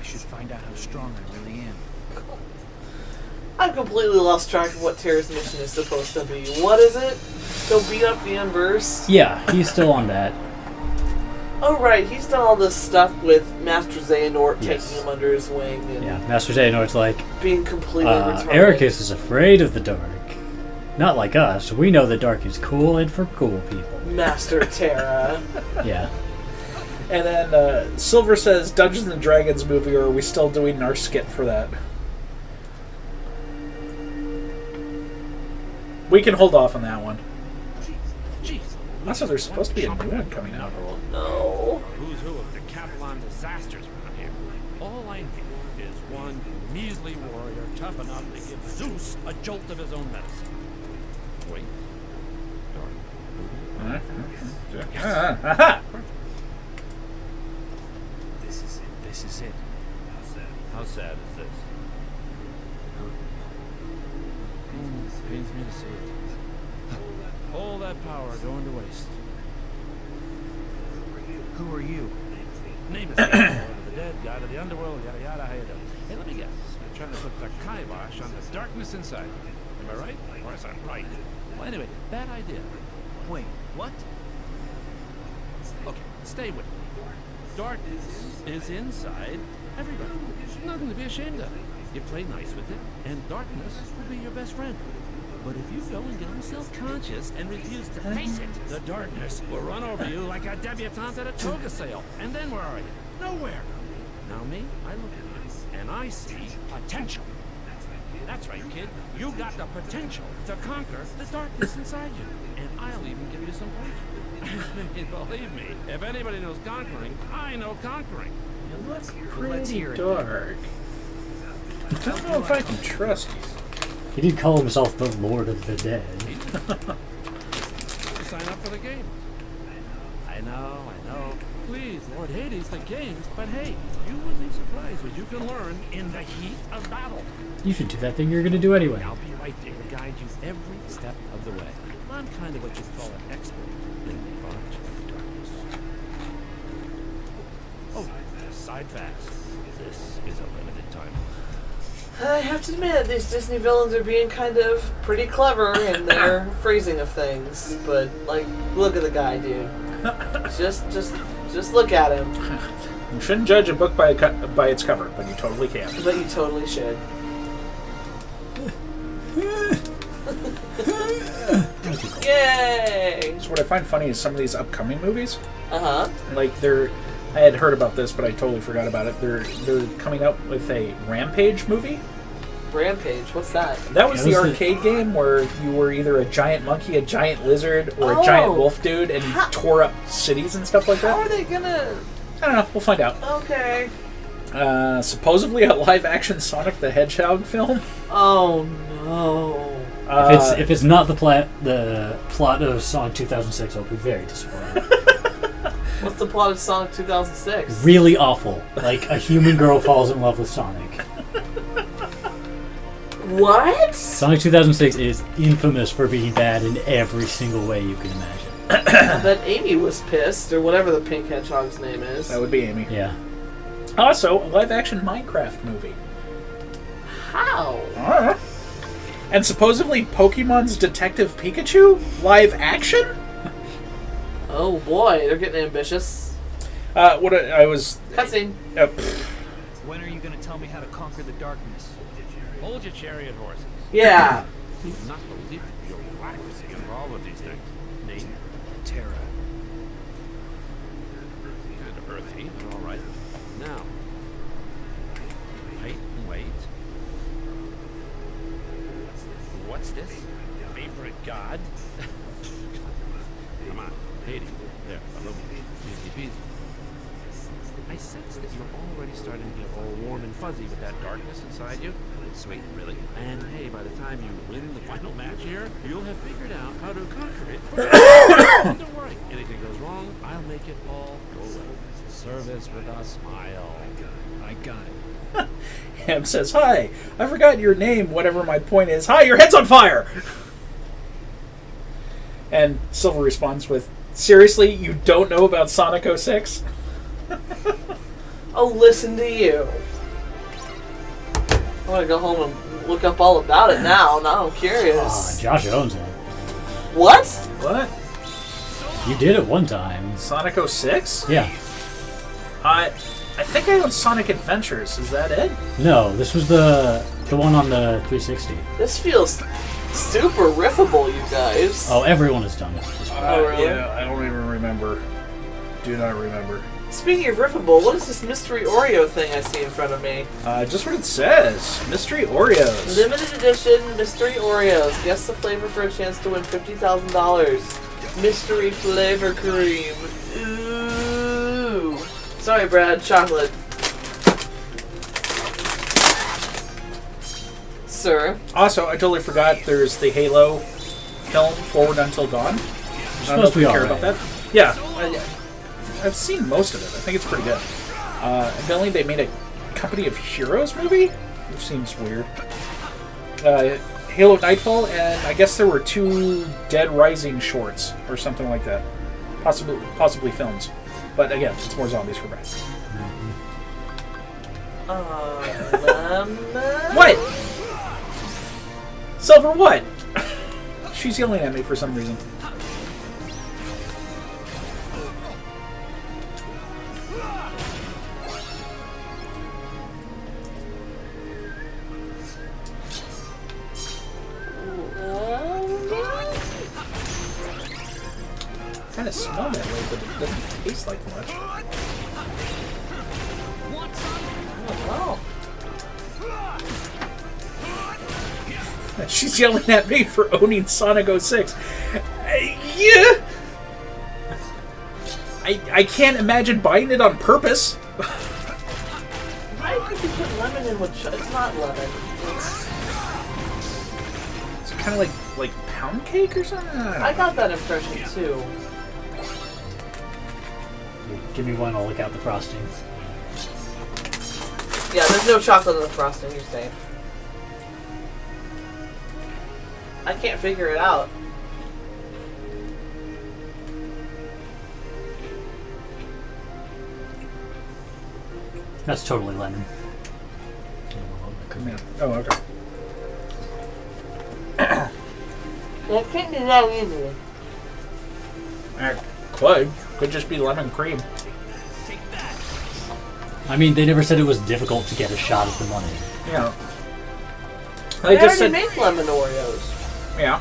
should find out how strong I really am. I've completely lost track of what Terra's mission is supposed to be. What is it? Go beat up the Unverse? Yeah, he's still on that. Oh, right. He's done all this stuff with Master Xehanort Yes. taking him under his wing and Yeah, Master Xehanort's like, being completely retarded. Ericus is afraid of the dark. Not like us. We know the dark is cool and for cool people. Master Terra. Yeah. And then Silver says, Dungeons and Dragons movie, or are we still doing our skit for that? We can hold off on that one. Jeez. Also, there's supposed to be a new one coming out. No. Who's who of the Decathlon disasters around here. All I need is one measly warrior tough enough to give Zeus a jolt of his own medicine. Wait. Aha! This is it. This is it. How sad is this? Pains me to see it. All that power going to waste. Who are you? Name is Lord of the dead, god of the underworld, yada yada, how you doing? Hey, let me guess. You're trying to put the kibosh on the darkness inside. Am I right? Of course I'm right. Well, anyway, bad idea. Wait, what? Okay, stay with me. Darkness is inside everybody. Nothing to be ashamed of. You play nice with it, and darkness will be your best friend. But if you go and get all self-conscious and refuse to face it, the darkness will run over you like a debutante at a toga sale. And then where are you? Nowhere. Now me, I look at you, and I see potential. That's right, kid. You got the potential to conquer the darkness inside you. And I'll even give you some pointers. Believe me, if anybody knows conquering, I know conquering. It looks Let's hear pretty it. dark. I don't know if I can trust you. He did call himself the Lord of the Dead. Sign up for the game. I know. Please, Lord Hades, the games. But hey, you would be surprised what you can learn in the heat of battle. You should do that thing you're going to do anyway. I'll be right there to guide you every step of the way. I'm kind of what you call an expert in the art of darkness. Oh, side facts. This is a limited time. I have to admit, these Disney villains are being kind of pretty clever in their phrasing of things. But, like, look at the guy, dude. Just look at him. You shouldn't judge a book by its cover, but you totally can. But you totally should. Yay! So what I find funny is some of these upcoming movies, Uh-huh. like I had heard about this, but I totally forgot about it. They're coming out with a Rampage movie. Rampage, what's that? That was Yeah, the it was arcade game where you were either a giant monkey, a giant lizard, or a Oh. giant wolf dude, and you tore up cities and stuff like How that. are they gonna... I don't know. We'll find out. Okay. Supposedly a live-action Sonic the Hedgehog film. Oh, no. If it's not the plot of Sonic 2006, I'll be very disappointed. What's the plot of Sonic 2006? Really awful. Like a human girl falls in love with Sonic. What? Sonic 2006 is infamous for being bad in every single way you can imagine. I bet Amy was pissed, or whatever the pink hedgehog's name is. That would be Amy. Yeah. Also, a live-action Minecraft movie. How? And supposedly Pokemon's Detective Pikachu live action. Oh boy, they're getting ambitious. Cutscene. When are you going to tell me how to conquer the darkness? Hold your chariot horses. Yeah. You do not believe the bureaucracy involved with these things. Name? Terra. Good earthy, but all right. Now, height and weight. What's this? Favorite god? Come on, Hades. There, easy peasy. I sense that you're already starting to get all warm and fuzzy with that darkness inside you. It's sweet, really. And hey, by the time you win the final match here, you'll have figured out how to conquer it. And don't worry, anything goes wrong, I'll make it all go away. Service with a smile. I got it. Ham says, "Hi, I forgot your name, whatever my point is. Hi, your head's on fire!" And Silver responds with, "Seriously, you don't know about Sonic 06? Oh, listen to you. I want to go home and look up all about it now. Now I'm curious. Josh owns it. What? What? You did it one time. Sonic 06? Yeah. I think I own Sonic Adventures. Is that it? No, this was the one on the 360. This feels super riffable, you guys. Oh, everyone has done it. Oh, really? Yeah, I don't even remember. Do not remember. Speaking of riffable, what is this mystery Oreo thing I see in front of me? Just what it says. Mystery Oreos. Limited edition mystery Oreos. Guess the flavor for a chance to win $50,000. Mystery flavor cream. Ooh. Sorry, Brad. Chocolate. Sir. Also, I totally forgot there's the Halo film, Forward Until Dawn. I don't know if you care about that. Yeah. I've seen most of it. I think it's pretty good. Evidently, they made a Company of Heroes movie, which seems weird. Halo Nightfall, and I guess there were 2 Dead Rising shorts or something like that. Possibly films. But again, it's more zombies for Brad. What? Silver, what? She's yelling at me for some reason. Kind of smell that way, but it doesn't taste like much. Oh, She's yelling at me for owning Sonic 06. Yeah. I can't imagine buying it on purpose. why did you put lemon in with it's not lemon. It's kind of like pound cake or something? I got that impression too. Give me one, I'll look out the frosting. Yeah, there's no chocolate in the frosting, you're saying. I can't figure it out. That's totally lemon. Oh, okay. Well, it can't be that easy. Could just be lemon cream. I mean, they never said it was difficult to get a shot at the money. Yeah. They just already said, make lemon Oreos. yeah.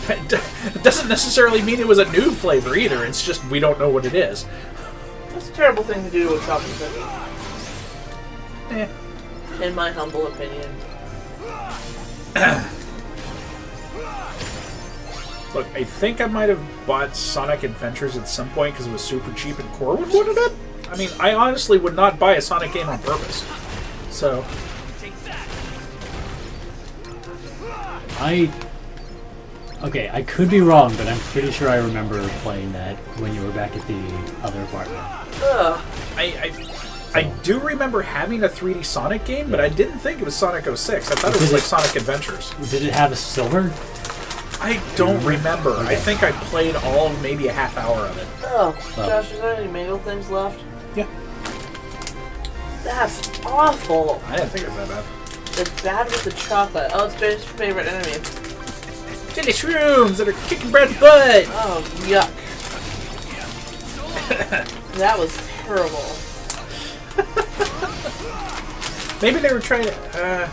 It doesn't necessarily mean it was a new flavor either. It's just we don't know what it is. That's a terrible thing to do with chocolate cookie. In my humble opinion. Look, I think I might have bought Sonic Adventures at some point because it was super cheap and Corwin wanted it. I mean, I honestly would not buy a Sonic game on purpose. So... Okay, I could be wrong, but I'm pretty sure I remember playing that when you were back at the other apartment. I do remember having a 3D Sonic game, but I didn't think it was Sonic 06. I thought it was like Sonic Adventures. Did it have a silver? I don't remember. Okay. I think I played all of maybe a half hour of it. Oh, Josh, is there any mango things left? Yeah. That's awful. I didn't think it was that bad. It's bad with the chocolate. Oh, it's Jay's favorite enemy. Jelly shrooms that are kicking Brad's butt! Oh, yuck. That was terrible. Maybe they were trying to.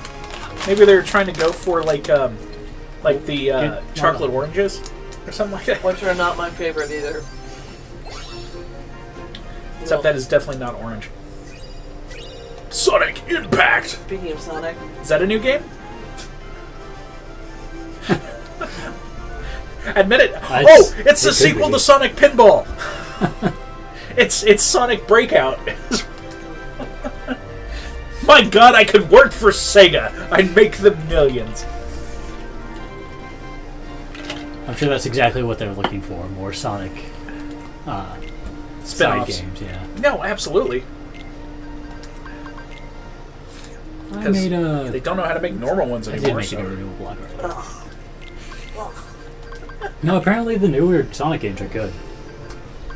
Maybe they were trying to go for like the chocolate oranges or something like that. Which are not my favorite either. Except that is definitely not orange. Sonic Impact. Speaking of Sonic, Is that a new game? Admit it. Oh, it's the sequel to Sonic Pinball. It's Sonic Breakout. My God, I could work for Sega. I'd make them millions. I'm sure that's exactly what they're looking for. More Sonic side Spin-offs. games, yeah. No, absolutely. I made a... They don't know how to make normal ones I did anymore. make a So. renewal block. No, apparently the newer Sonic games are good.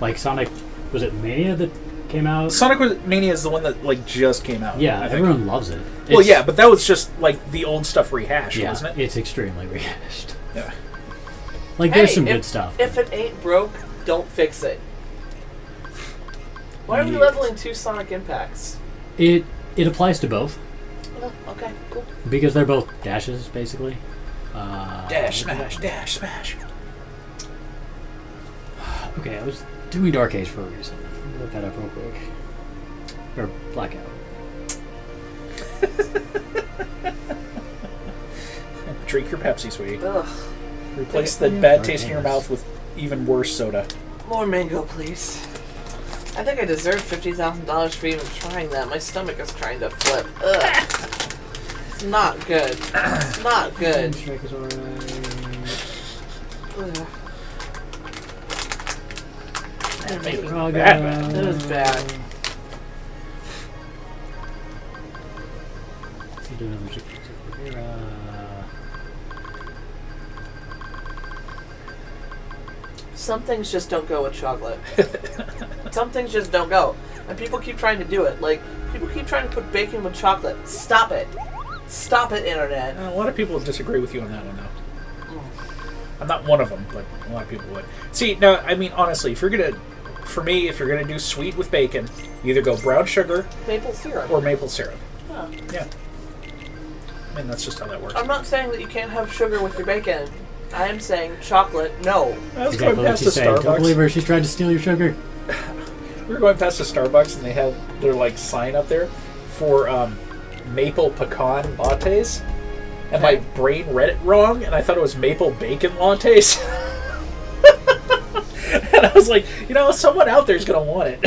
Like Sonic... Was it Mania that came out? Sonic Mania is the one that just came out. Yeah, I think. everyone loves it. Well, yeah, but that was just like the old stuff rehashed, yeah, wasn't it? it's extremely rehashed. Yeah. Like, there's some good stuff. If it ain't broke, don't fix it. Why are we leveling 2 Sonic Impacts? It applies to both. Oh, okay, cool. Because they're both dashes, basically. Dash, smash, dash, smash. Okay, I was doing Dark Age for a reason. Look that up real quick. Or Blackout. Drink your Pepsi, sweetie. Ugh. Replace the bad taste in your mouth with even worse soda. More mango, please. I think I deserve $50,000 for even trying that. My stomach is trying to flip. Ugh. It's not good. It's not good. Ugh. They're making bad. It is bad. Some things just don't go with chocolate. Some things just don't go. And people keep trying to do it. Like, people keep trying to put bacon with chocolate. Stop it. Stop it, Internet. A lot of people disagree with you on that one, though. I'm not one of them, but a lot of people would. See, now, I mean, honestly, if you're gonna do sweet with bacon, you either go brown sugar, Maple syrup. or maple syrup. Oh. Yeah. I mean, that's just how that works. I'm not saying that you can't have sugar with your bacon. I am saying chocolate, no. I was Exactly going what past you the say. Don't believe Starbucks. her. She's trying to steal your sugar. We were going past the Starbucks, and they had their like sign up there for maple pecan lattes, and my brain read it wrong, and I thought it was maple bacon lattes. And I was like, someone out there's gonna want it.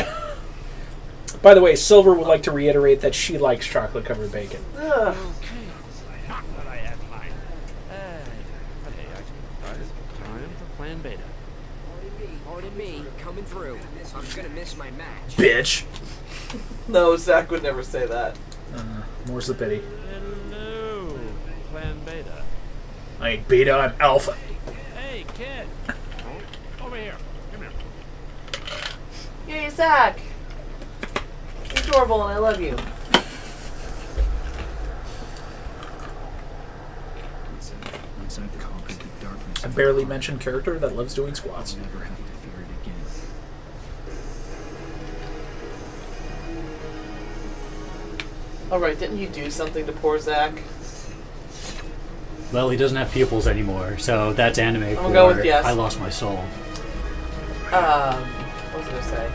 By the way, Silver would like to reiterate that she likes chocolate covered bacon. Ugh. But I had mine. Okay, guys, time for Plan Beta. Pardon me, coming through. I'm gonna miss my match. Bitch. No, Zach would never say that. More's the pity. Hello, Plan Beta. I ain't beta, I'm alpha. Hey, kid. Over here. Come here. Yay, Zach! You're adorable and I love you. Once I've conquered the darkness, A barely mentioned character that loves doing squats. I'll never have to fear it again. Alright, didn't you do something to poor Zach? Well, he doesn't have pupils anymore, so that's anime for go with yes. I lost my soul. What was I gonna say?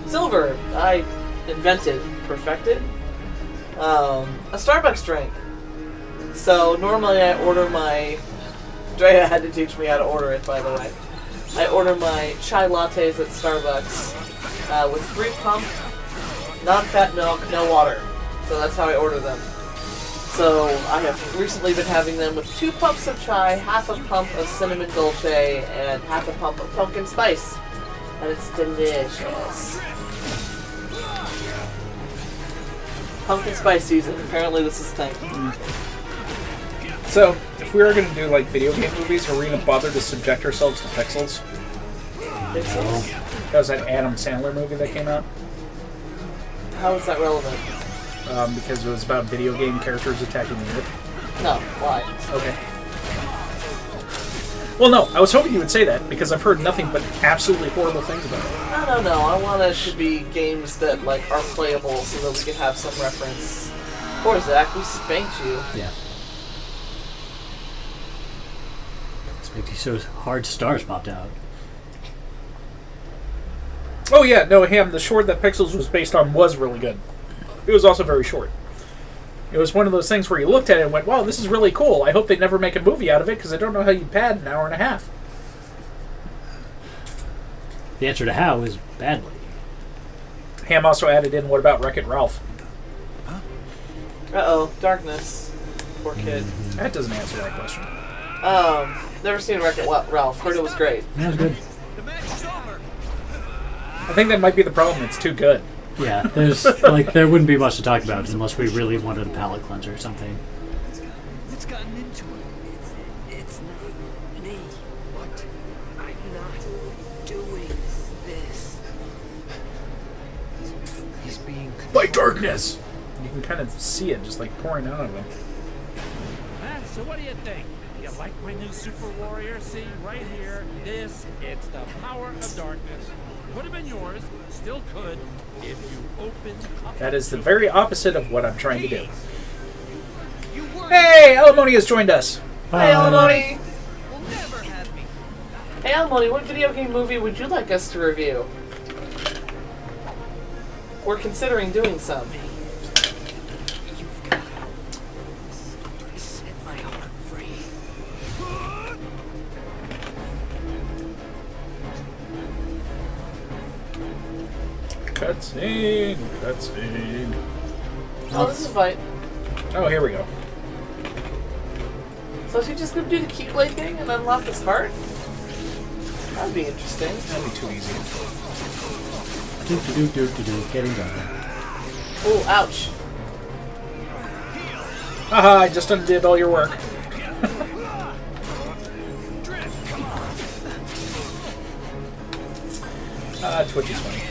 Silver, I perfected, a Starbucks drink. So normally I order my... Drea had to teach me how to order it, by the way. I order my chai lattes at Starbucks with 3 pump, non-fat milk, no water. So that's how I order them. So I have recently been having them with 2 pumps of chai, half a pump of cinnamon dolce, and half a pump of pumpkin spice. And it's delicious. Pumpkin spice season. Apparently this is a thing. So, if we are going to do like video game movies, are we going to bother to subject ourselves to Pixels? Pixels? That was that Adam Sandler movie that came out. How is that relevant? Because it was about video game characters attacking the Earth. No, why? Okay. Well, no, I was hoping you would say that, because I've heard nothing but absolutely horrible things about it. I don't know. I want it to be games that like are playable so that we can have some reference. Poor Zach, we spanked you. Yeah. Spanked you so hard stars popped out. Oh yeah, no, Ham, the short that Pixels was based on was really good. It was also very short. It was one of those things where you looked at it and went, wow, this is really cool. I hope they never make a movie out of it, because I don't know how you pad an hour and a half. The answer to how is badly. Ham also added in, what about Wreck-It Ralph? Uh-oh, darkness. Poor kid. That doesn't answer that question. Never seen Wreck-It Ralph. Heard it was great. That was good. I think that might be the problem. It's too good. Yeah, there's like there wouldn't be much to talk about unless we really wanted a palate cleanser or something. It's gotten into it. It's not me. What? I'm not doing this. He's being By darkness! You can kind of see it just like pouring out of him. That's So what do you think? You like my new Super Warrior? See, right here, it's the power of darkness. Would have been yours, still could, if you opened up. That is the very opposite of what I'm trying to do. Hey, Alimony has joined us. Hey, Alimony! Will never have me. Hey, Alimony, what video game movie would you like us to review? We're considering doing some. You've got to set my heart free. Cutscene, cutscene. Oh, this is a fight. Oh, here we go. So is he just gonna do the Keyblade thing and unlock his heart? That'd be interesting. That'd be too easy. Getting done. Oh, ouch. Haha, I just undid all your work. Twitch is funny.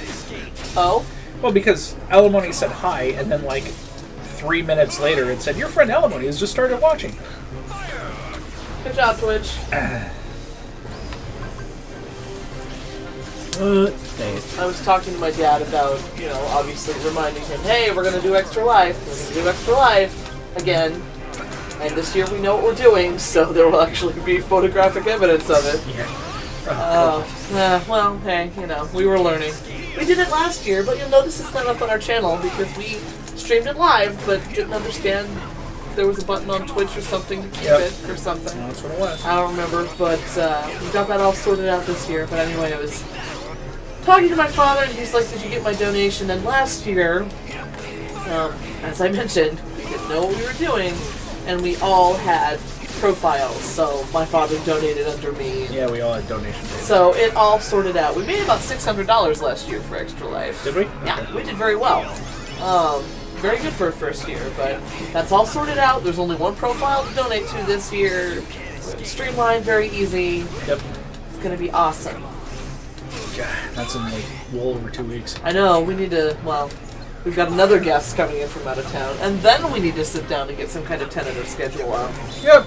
Oh? Well, because Alimony said hi, and then like 3 minutes later it said, your friend Alimony has just started watching. Good job, Twitch. I was talking to my dad about, you know, obviously reminding him, hey, we're going to do Extra Life. We're going to do Extra Life again. And this year we know what we're doing, so there will actually be photographic evidence of it. Yeah. Well, hey, you know, we were learning. We did it last year, but you'll notice it's not up on our channel because we streamed it live, but didn't understand there was a button on Twitch or something to keep it or something. That's what it was. I don't remember, but we got that all sorted out this year. But anyway, I was talking to my father, and he's like, did you get my donation? And last year, as I mentioned, we didn't know what we were doing, and we all had profiles, so my father donated under me. Yeah, we all had donations. So it all sorted out. We made about $600 last year for Extra Life. Did we? Yeah, Okay. we did very well. Very good for a first year, but that's all sorted out. There's only one profile to donate to this year. Streamlined, very easy. Yep. It's gonna be awesome. God, that's in like well over 2 weeks. I know, we need to, well, we've got another guest coming in from out of town, and then we need to sit down and get some kind of tentative schedule out. Yep.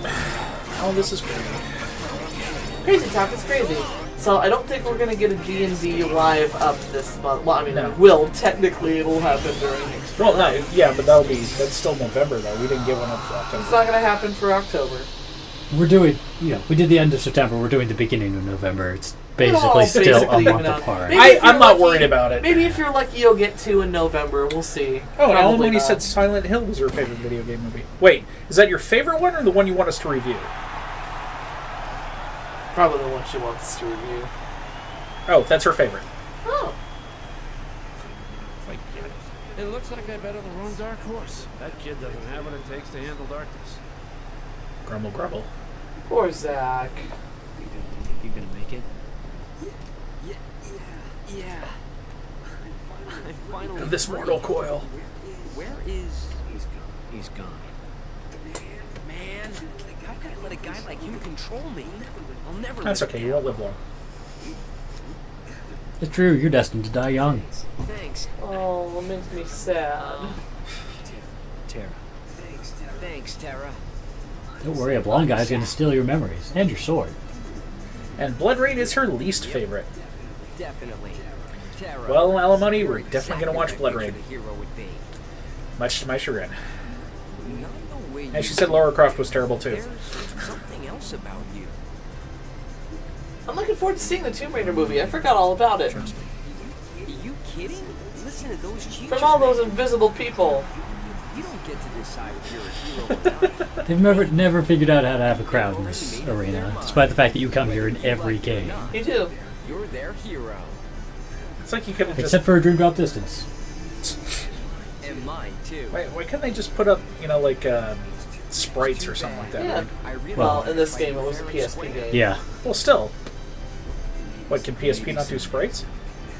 Oh, this is crazy. Crazy talk, it's crazy. So I don't think we're going to get a D&D live up this month. Well, I mean, No. it will. Technically, it'll happen during Extra Well, no, Life. yeah, but that's still November though. We didn't get one up for It's October. not going to happen for October. We're doing, we did the end of September. We're doing the beginning of November. It's basically all still basically a month even out. apart. Maybe if I'm you're not lucky- worried about it. Maybe if you're lucky, you'll get 2 in November. We'll see. Oh, and Probably Alimony not. said Silent Hill was her favorite video game movie. Wait, is that your favorite one or the one you want us to review? Probably the one she wants us to review. Oh, that's her favorite. Oh. Like, it looks like I bet on the wrong dark horse. That kid doesn't have what it takes to handle darkness. Grumble, grumble. Poor Zach. You gonna make it? Yeah. I finally. This mortal coil. Where is? He's gone. Man, how can I let a guy like him control me? I'll never. That's let okay. him You won't live long. It's true. You're destined to die young. Thanks. Oh, it makes me sad. Terra. Thanks, Terra. Don't worry, a blonde guy's going to steal your memories and your sword. And Blood Rain is her least favorite. Definitely. Terra. Well, Alimony, we're You're definitely going to watch exactly Blood what I Rain. pictured a hero would be. Much to my chagrin. Not the way And you she said Lara Croft was terrible too. There's something else about you. I'm looking forward to seeing the Tomb Raider movie. I forgot all about it. Are you kidding? Listen to those cheaters. From all those invisible people. You don't get to decide if you're a hero or not. They've never figured out how to have a crowd in this arena, despite the fact that you come here in every game. You do. You're their hero. It's like you could have just... Except for a Dream Drop Distance. And mine, too. Why couldn't they just put up, like, sprites or something like that? Yeah. Right? I really Well, in this game, it was a PSP game. Yeah. Well, still. What, can PSP not do sprites?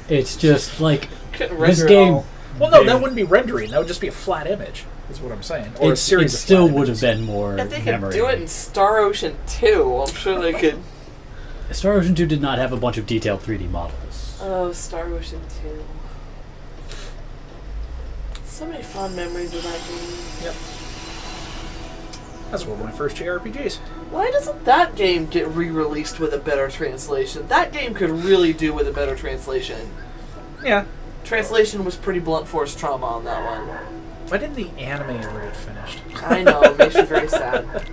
It's just like Couldn't this render it game. all. Well, no, that wouldn't be rendering. That would just be a flat image, is what I'm saying. Or a It series of still flat would have images. been more If they could memory. do it in Star Ocean 2, I'm sure they could. Star Ocean 2 did not have a bunch of detailed 3D models. Oh, Star Ocean 2. So many fond memories of that game. Yep. That's one of my first JRPGs. Why doesn't that game get re-released with a better translation? That game could really do with a better translation. Yeah. Translation was pretty blunt force trauma on that one. Why didn't the anime ever get finished? I know, it makes you very sad.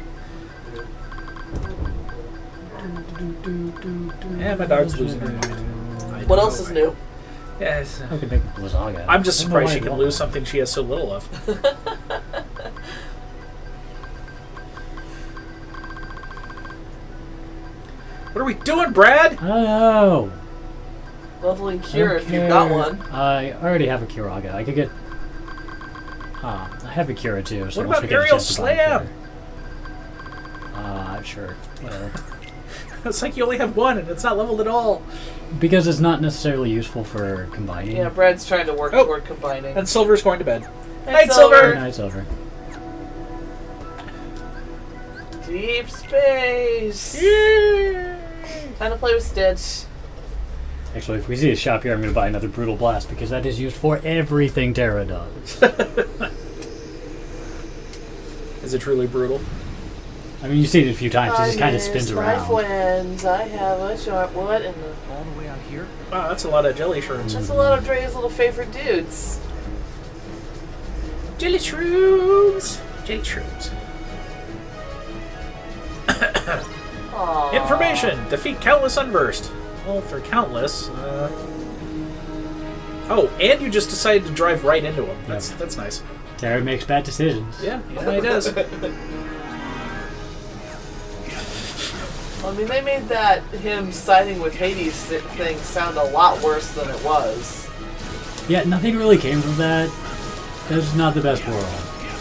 Yeah, my dog's losing her mind. What else is new? Yes. I could make a lasagna. I'm just I don't know surprised why she I can don't. lose something she has so little of. What are we doing, Brad? I don't know. Leveling cure if you've got one. I already have a Kiraga. I could get. I have a Kira too. So What once about we get a Aerial chance to buy a Slam? Kira- Sure. Whatever. It's like you only have one and it's not leveled at all. Because it's not necessarily useful for combining. Yeah, Brad's trying to work toward combining. And Silver's going to bed. Hey, Night, Silver! Silver! Night, Silver. Deep space! Time to play with Stitch. Actually, if we see a shop here, I'm going to buy another Brutal Blast because that is used for everything Terra does. Is it truly brutal? I mean, you've seen it a few times. It just kind of spins My around. friends, I have a short wood and All the way out here? Wow, that's a lot of jelly shrooms. that's a lot of Dre's little favorite dudes. Jelly shrooms! Jelly shrooms. Aww. Information! Defeat countless unversed. Well, if they're countless, Oh, and you just decided to drive right into them. That's nice. Terra makes bad decisions. Yeah, he does. I mean, they made that him siding with Hades thing sound a lot worse than it was. Yeah, nothing really came from that. That's not the best world.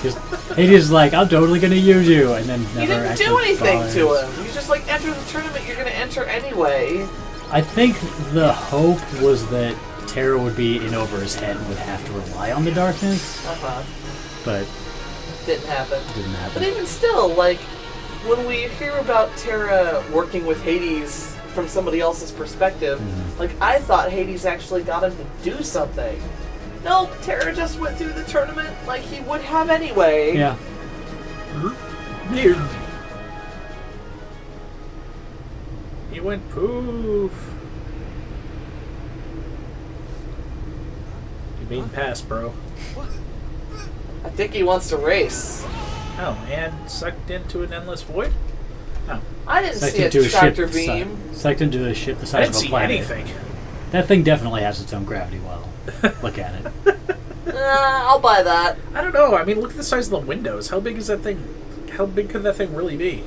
Just Hades is like, I'm totally going to use you, and then never You didn't actually do anything bothers. to him. You just like enter the tournament you're going to enter anyway. I think the hope was that Terra would be in over his head and would have to rely on the darkness, but Didn't happen. didn't happen. But even still, like, when we hear about Terra working with Hades from somebody else's perspective, like, I thought Hades actually got him to do something. No, Terra just went through the tournament like he would have anyway. Yeah. Weird. He went poof. You're being passed, bro. I think he wants to race. Oh, and sucked into an endless void? Oh. I didn't Sucked see a into tractor ship beam. Sucked into a ship the I size didn't of a see planet. anything. That thing definitely has its own gravity well. Look at it. I'll buy that. I don't know. I mean, look at the size of the windows. How big is that thing? How big could that thing really be?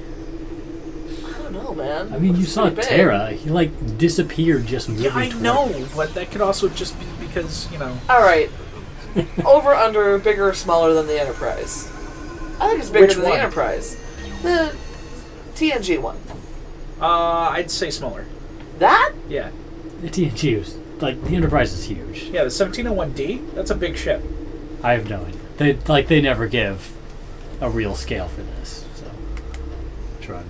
I don't know, man. I mean, you It's saw pretty big. Terra. He, like, disappeared just moving Yeah, I toward know, it. but that could also just be because, you know... Alright. Over, under, bigger, smaller than the Enterprise. I think it's bigger Which than one? the Enterprise. The TNG one. I'd say smaller. That? Yeah. The TNG was, like, the Enterprise is huge. Yeah, the 1701D, that's a big ship. I have no idea. They never give a real scale for this, so... Shrug.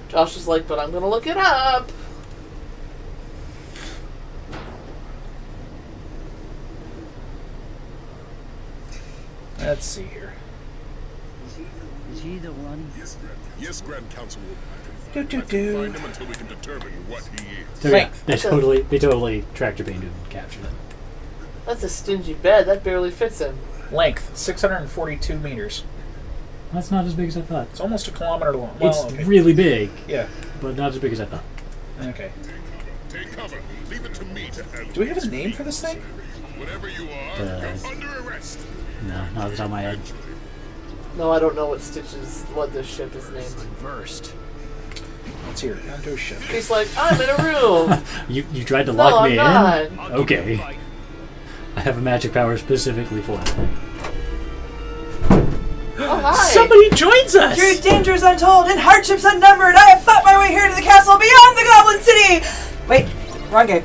Josh is like, but I'm gonna look it up. Let's see here. Is he the one? Yes, Grand Councilwoman. Do. Find him until we can determine what he is. So yeah, they totally tractor beamed him and captured him. That's a stingy bed. That barely fits him. Length, 642 meters. That's not as big as I thought. It's almost a kilometer long. Well, It's okay. really big, Yeah. but not as big as I thought. Okay. Take cover. Leave it to me to handle. Do we have a name for this thing? Whatever you are, you're under arrest. No, not off the top of my head. No, I don't know what this ship is named. First. Let's hear it. Onto a ship. He's like, I'm in a room. You tried to No, lock me I'm in? not. Okay. I have a magic power specifically for it. Oh, hi. Somebody joins us! Through dangers untold and hardships unnumbered, I have fought my way here to the castle beyond the Goblin City! Wait, wrong game.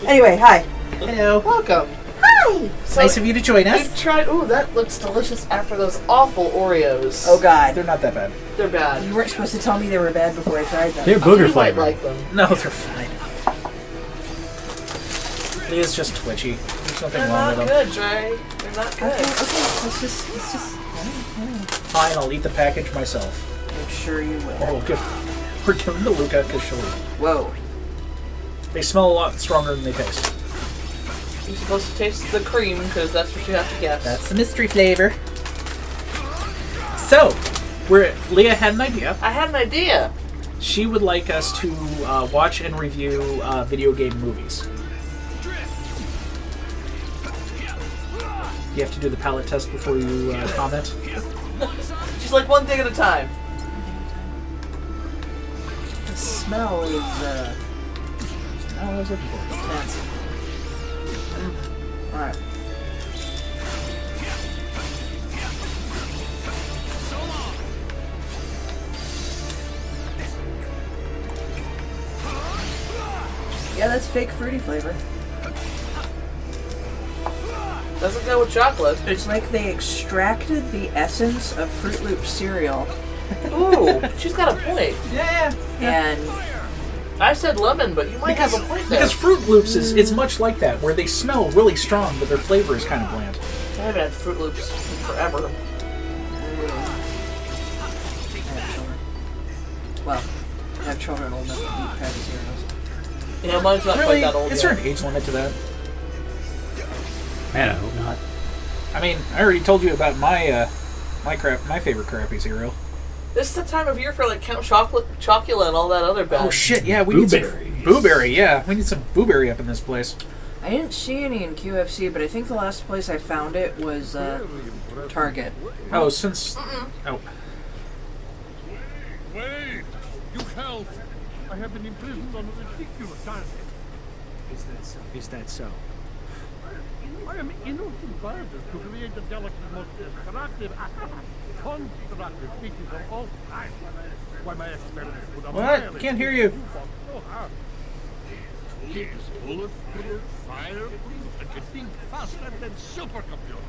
Anyway, hi. Hello. Welcome. Hi! So Nice of you to join us. I tried. Ooh, that looks delicious after those awful Oreos. Oh god. They're not that bad. They're bad. You weren't supposed to tell me they were bad before I tried them. They're booger You might flavored. like them. No, they're fine. He is just twitchy. There's nothing They're wrong not with them. good, Dre. They're not good. Okay, let's just. Fine, I'll eat the package myself. I'm sure you will. Or we're giving to Luca because she'll eat. Whoa. They smell a lot stronger than they taste. You're supposed to taste the cream because that's what you have to guess. That's the mystery flavor. So, Leah had an idea. I had an idea. She would like us to watch and review video game movies. You have to do the palate test before you comment. She's like one thing at a time. The smell is, I was looking for it. intense. Alright. Yeah, that's fake fruity flavor. Doesn't go with chocolate. It's like they extracted the essence of Fruit Loop cereal. Ooh, she's got a point. Yeah. And I said lemon, but you might have a point there. Because Fruit Loops is much like that, where they smell really strong, but their flavor is kind of bland. I haven't had Fruit Loops in forever. well, I have children old enough to eat crappy cereals. Yeah, mine's not Really? quite that old Is yet. there an age limit to that? Man, I hope not. I mean, I already told you about my favorite crappy cereal. This is the time of year for like Count Chocula and all that other bad. Oh shit! Yeah, we need some Booberry. Yeah, we need some Booberry up in this place. I didn't see any in QFC, but I think the last place I found it was Target. Oh, since Wait! You help! I have been imprisoned on a ridiculous target. Is that so? I am innocent birders to create the galaxy's most destructive, constructive species of all time. Why my experiments would have What? Can't hear you. so hard. He is bulletproof, fireproof, and can think faster than supercomputer.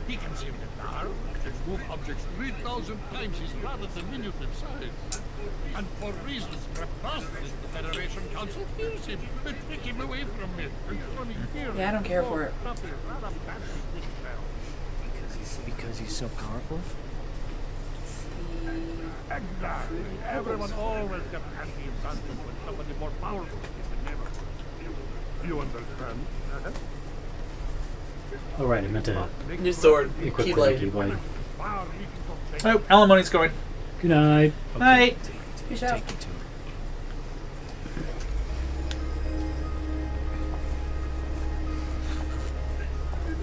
He can see in the dark and move objects 3,000 times his rather minute in size. And for reasons preposterous, the Federation Council fears him and take him away from me. Yeah, I don't care for it. Because he's so powerful? Exactly. Everyone always gets anti-advantage when somebody more powerful is the neighbor. You understand? Oh, right, I meant to New sword, equip Keyblade. the Keyblade. Oh, alimony's going. Good night. Night. Peace out.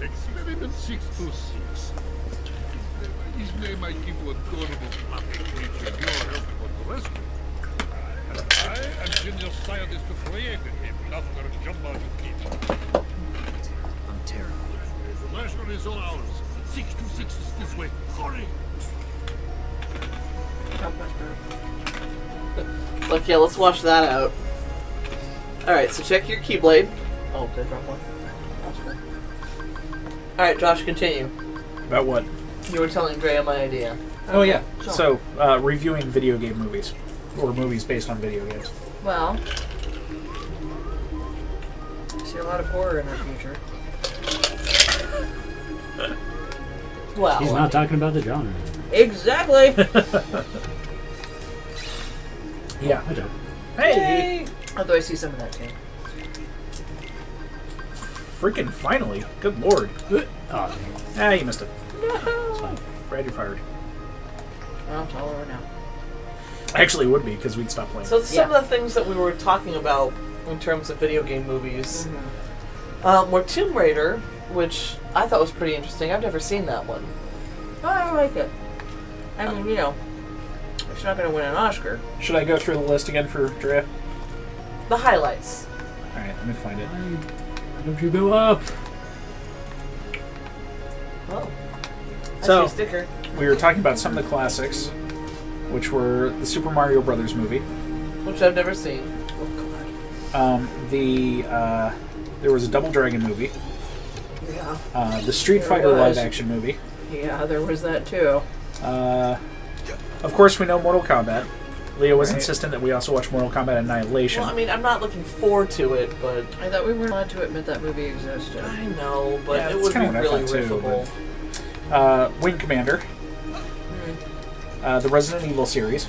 Experiment 626. His name might give you adorable fluffy creature you're helping on the rescue. And I am junior scientist who created him, Dr. Jumbo Kid. I'm Terra. The master is all ours. 626 is this way. Hurry! Like, yeah, let's wash that out. Alright, so check your Keyblade. Oh, did I drop one? Alright, Josh, continue. About what? You were telling Drea my idea. Oh yeah. Sure. So, reviewing video game movies. Or movies based on video games. Well, I see a lot of horror in our future. Well, He's not talking about the genre. Exactly. Yeah. I don't. Hey! Although I see some of that too. Freaking finally. Good lord. Oh, Ah, you missed it. it's fine. Brad, you're fired. Well, it's all over now. Actually, it would be, because we'd stop playing. so some of the things that we were talking about in terms of video game movies were Tomb Raider, which I thought was pretty interesting. I've never seen that one. Oh, I like it. I mean, you know, it's not going to win an Oscar. Should I go through the list again for Drea? The highlights. Alright, let me find it. Why don't you go up? Oh. I So- see a sticker. We were talking about some of the classics, which were the Super Mario Brothers movie. Which I've never seen. There was a Double Dragon movie. Yeah. The Street There Fighter was. live-action movie. Yeah, there was that too. Of course, we know Mortal Kombat. Leo was Right. insistent that we also watch Mortal Kombat Annihilation. Well, I mean, I'm not looking forward to it, but I thought we weren't allowed to admit that movie existed. I know, but Yeah, it that's would be kinda what I really thought too, riffable. Wing Commander. The Resident Evil series.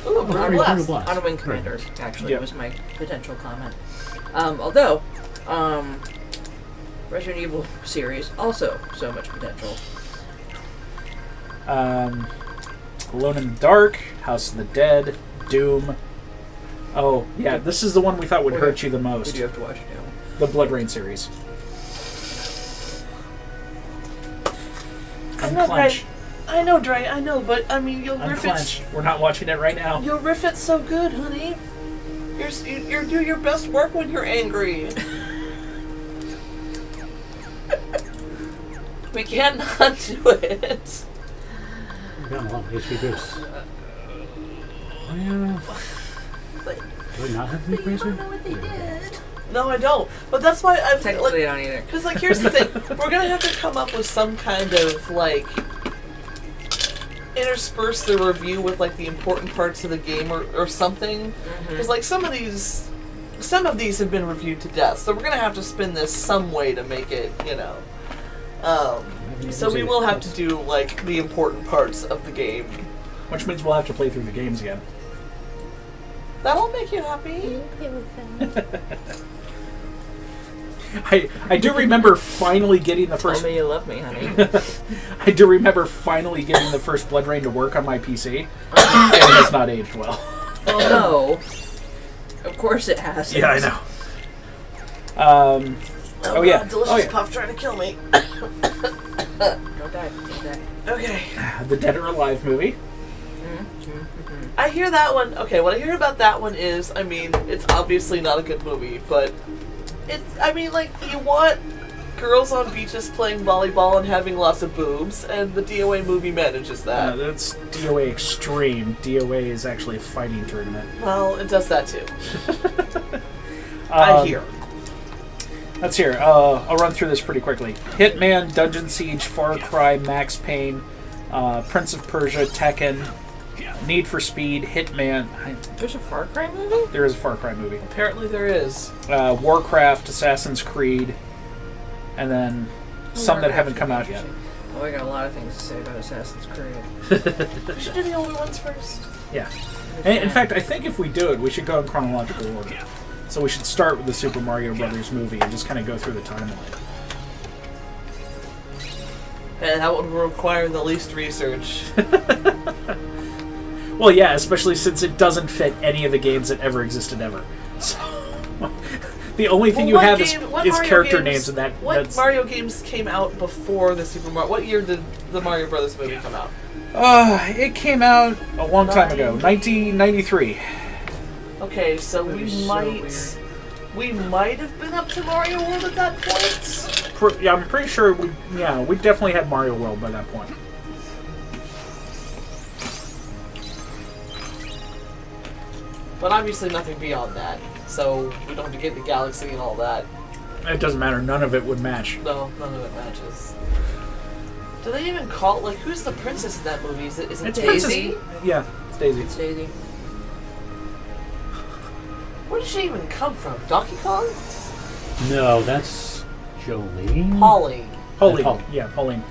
Ooh, Brutal Blast. On a Wing Commander, actually, Yep. was my potential comment. Although, Resident Evil series, also so much potential. Alone in the Dark, House of the Dead, Doom. Oh, yeah, this is the one we thought would hurt you the We most. do have to watch it now. The Blood Rain series. I know, Unclench. Dre. I know, Dre. I know, but I mean, you'll riff it. Unclench. We're not watching it right now. You'll riff it so good, honey. You do your best work when you're angry. We can't not do it. We've got a lot of HP boosts. Oh, yeah. Do I not have the razor? No, I don't. But that's why I've Technically, I don't either. Because like, here's the thing: we're gonna have to come up with some kind of like intersperse the review with like the important parts of the game or something. Because like some of these have been reviewed to death, so we're gonna have to spin this some way to make it, you know. So we will have to do like the important parts of the game. Which means we'll have to play through the games again. That'll make you happy. I do remember finally getting the first. Tell me you love me, honey. I do remember finally getting the first Blood Rain to work on my PC, and it has not aged well. Oh no! Of course it has. Yeah, I know. Oh yeah. God, delicious Oh, yeah. puff trying to kill me. Don't die. Don't die. Okay. The Dead or Alive movie. I hear that one. Okay, what I hear about that one is, I mean, it's obviously not a good movie, but it's, I mean, like, you want girls on beaches playing volleyball and having lots of boobs, and the DOA movie manages that. That's DOA Extreme. DOA is actually a fighting tournament. Well, it does that too. I hear. Let's hear. I'll run through this pretty quickly. Hitman, Dungeon Siege, Far Cry, Max Payne, Prince of Persia, Tekken, Need for Speed, Hitman. There's a Far Cry movie? There is a Far Cry movie. Apparently there is. Warcraft, Assassin's Creed, and then some that haven't come out yet. Oh, I got a lot of things to say about Assassin's Creed. We should do the older ones first. Yeah. And in fact, I think if we do it, we should go in chronological order. So we should start with the Super Mario Brothers movie and just kind of go through the timeline. And that would require the least research. Well, yeah, especially since it doesn't fit any of the games that ever existed ever. So the only thing you have is character names, and that. What Mario games came out before the Super Mario? What year did the Mario Brothers movie come out? It came out a long time ago, 1993. Okay, so we might have been up to Mario World at that point. Yeah, I'm pretty sure we definitely had Mario World by that point. But obviously nothing beyond that, so we don't have to get the Galaxy and all that. It doesn't matter. None of it would match. No, none of it matches. Do they even call, like, who's the princess in that movie? Is it It's Daisy? Yeah, it's Daisy. It's Daisy. Where did she even come from? Donkey Kong? No, that's Jolene. Pauline. Pauline.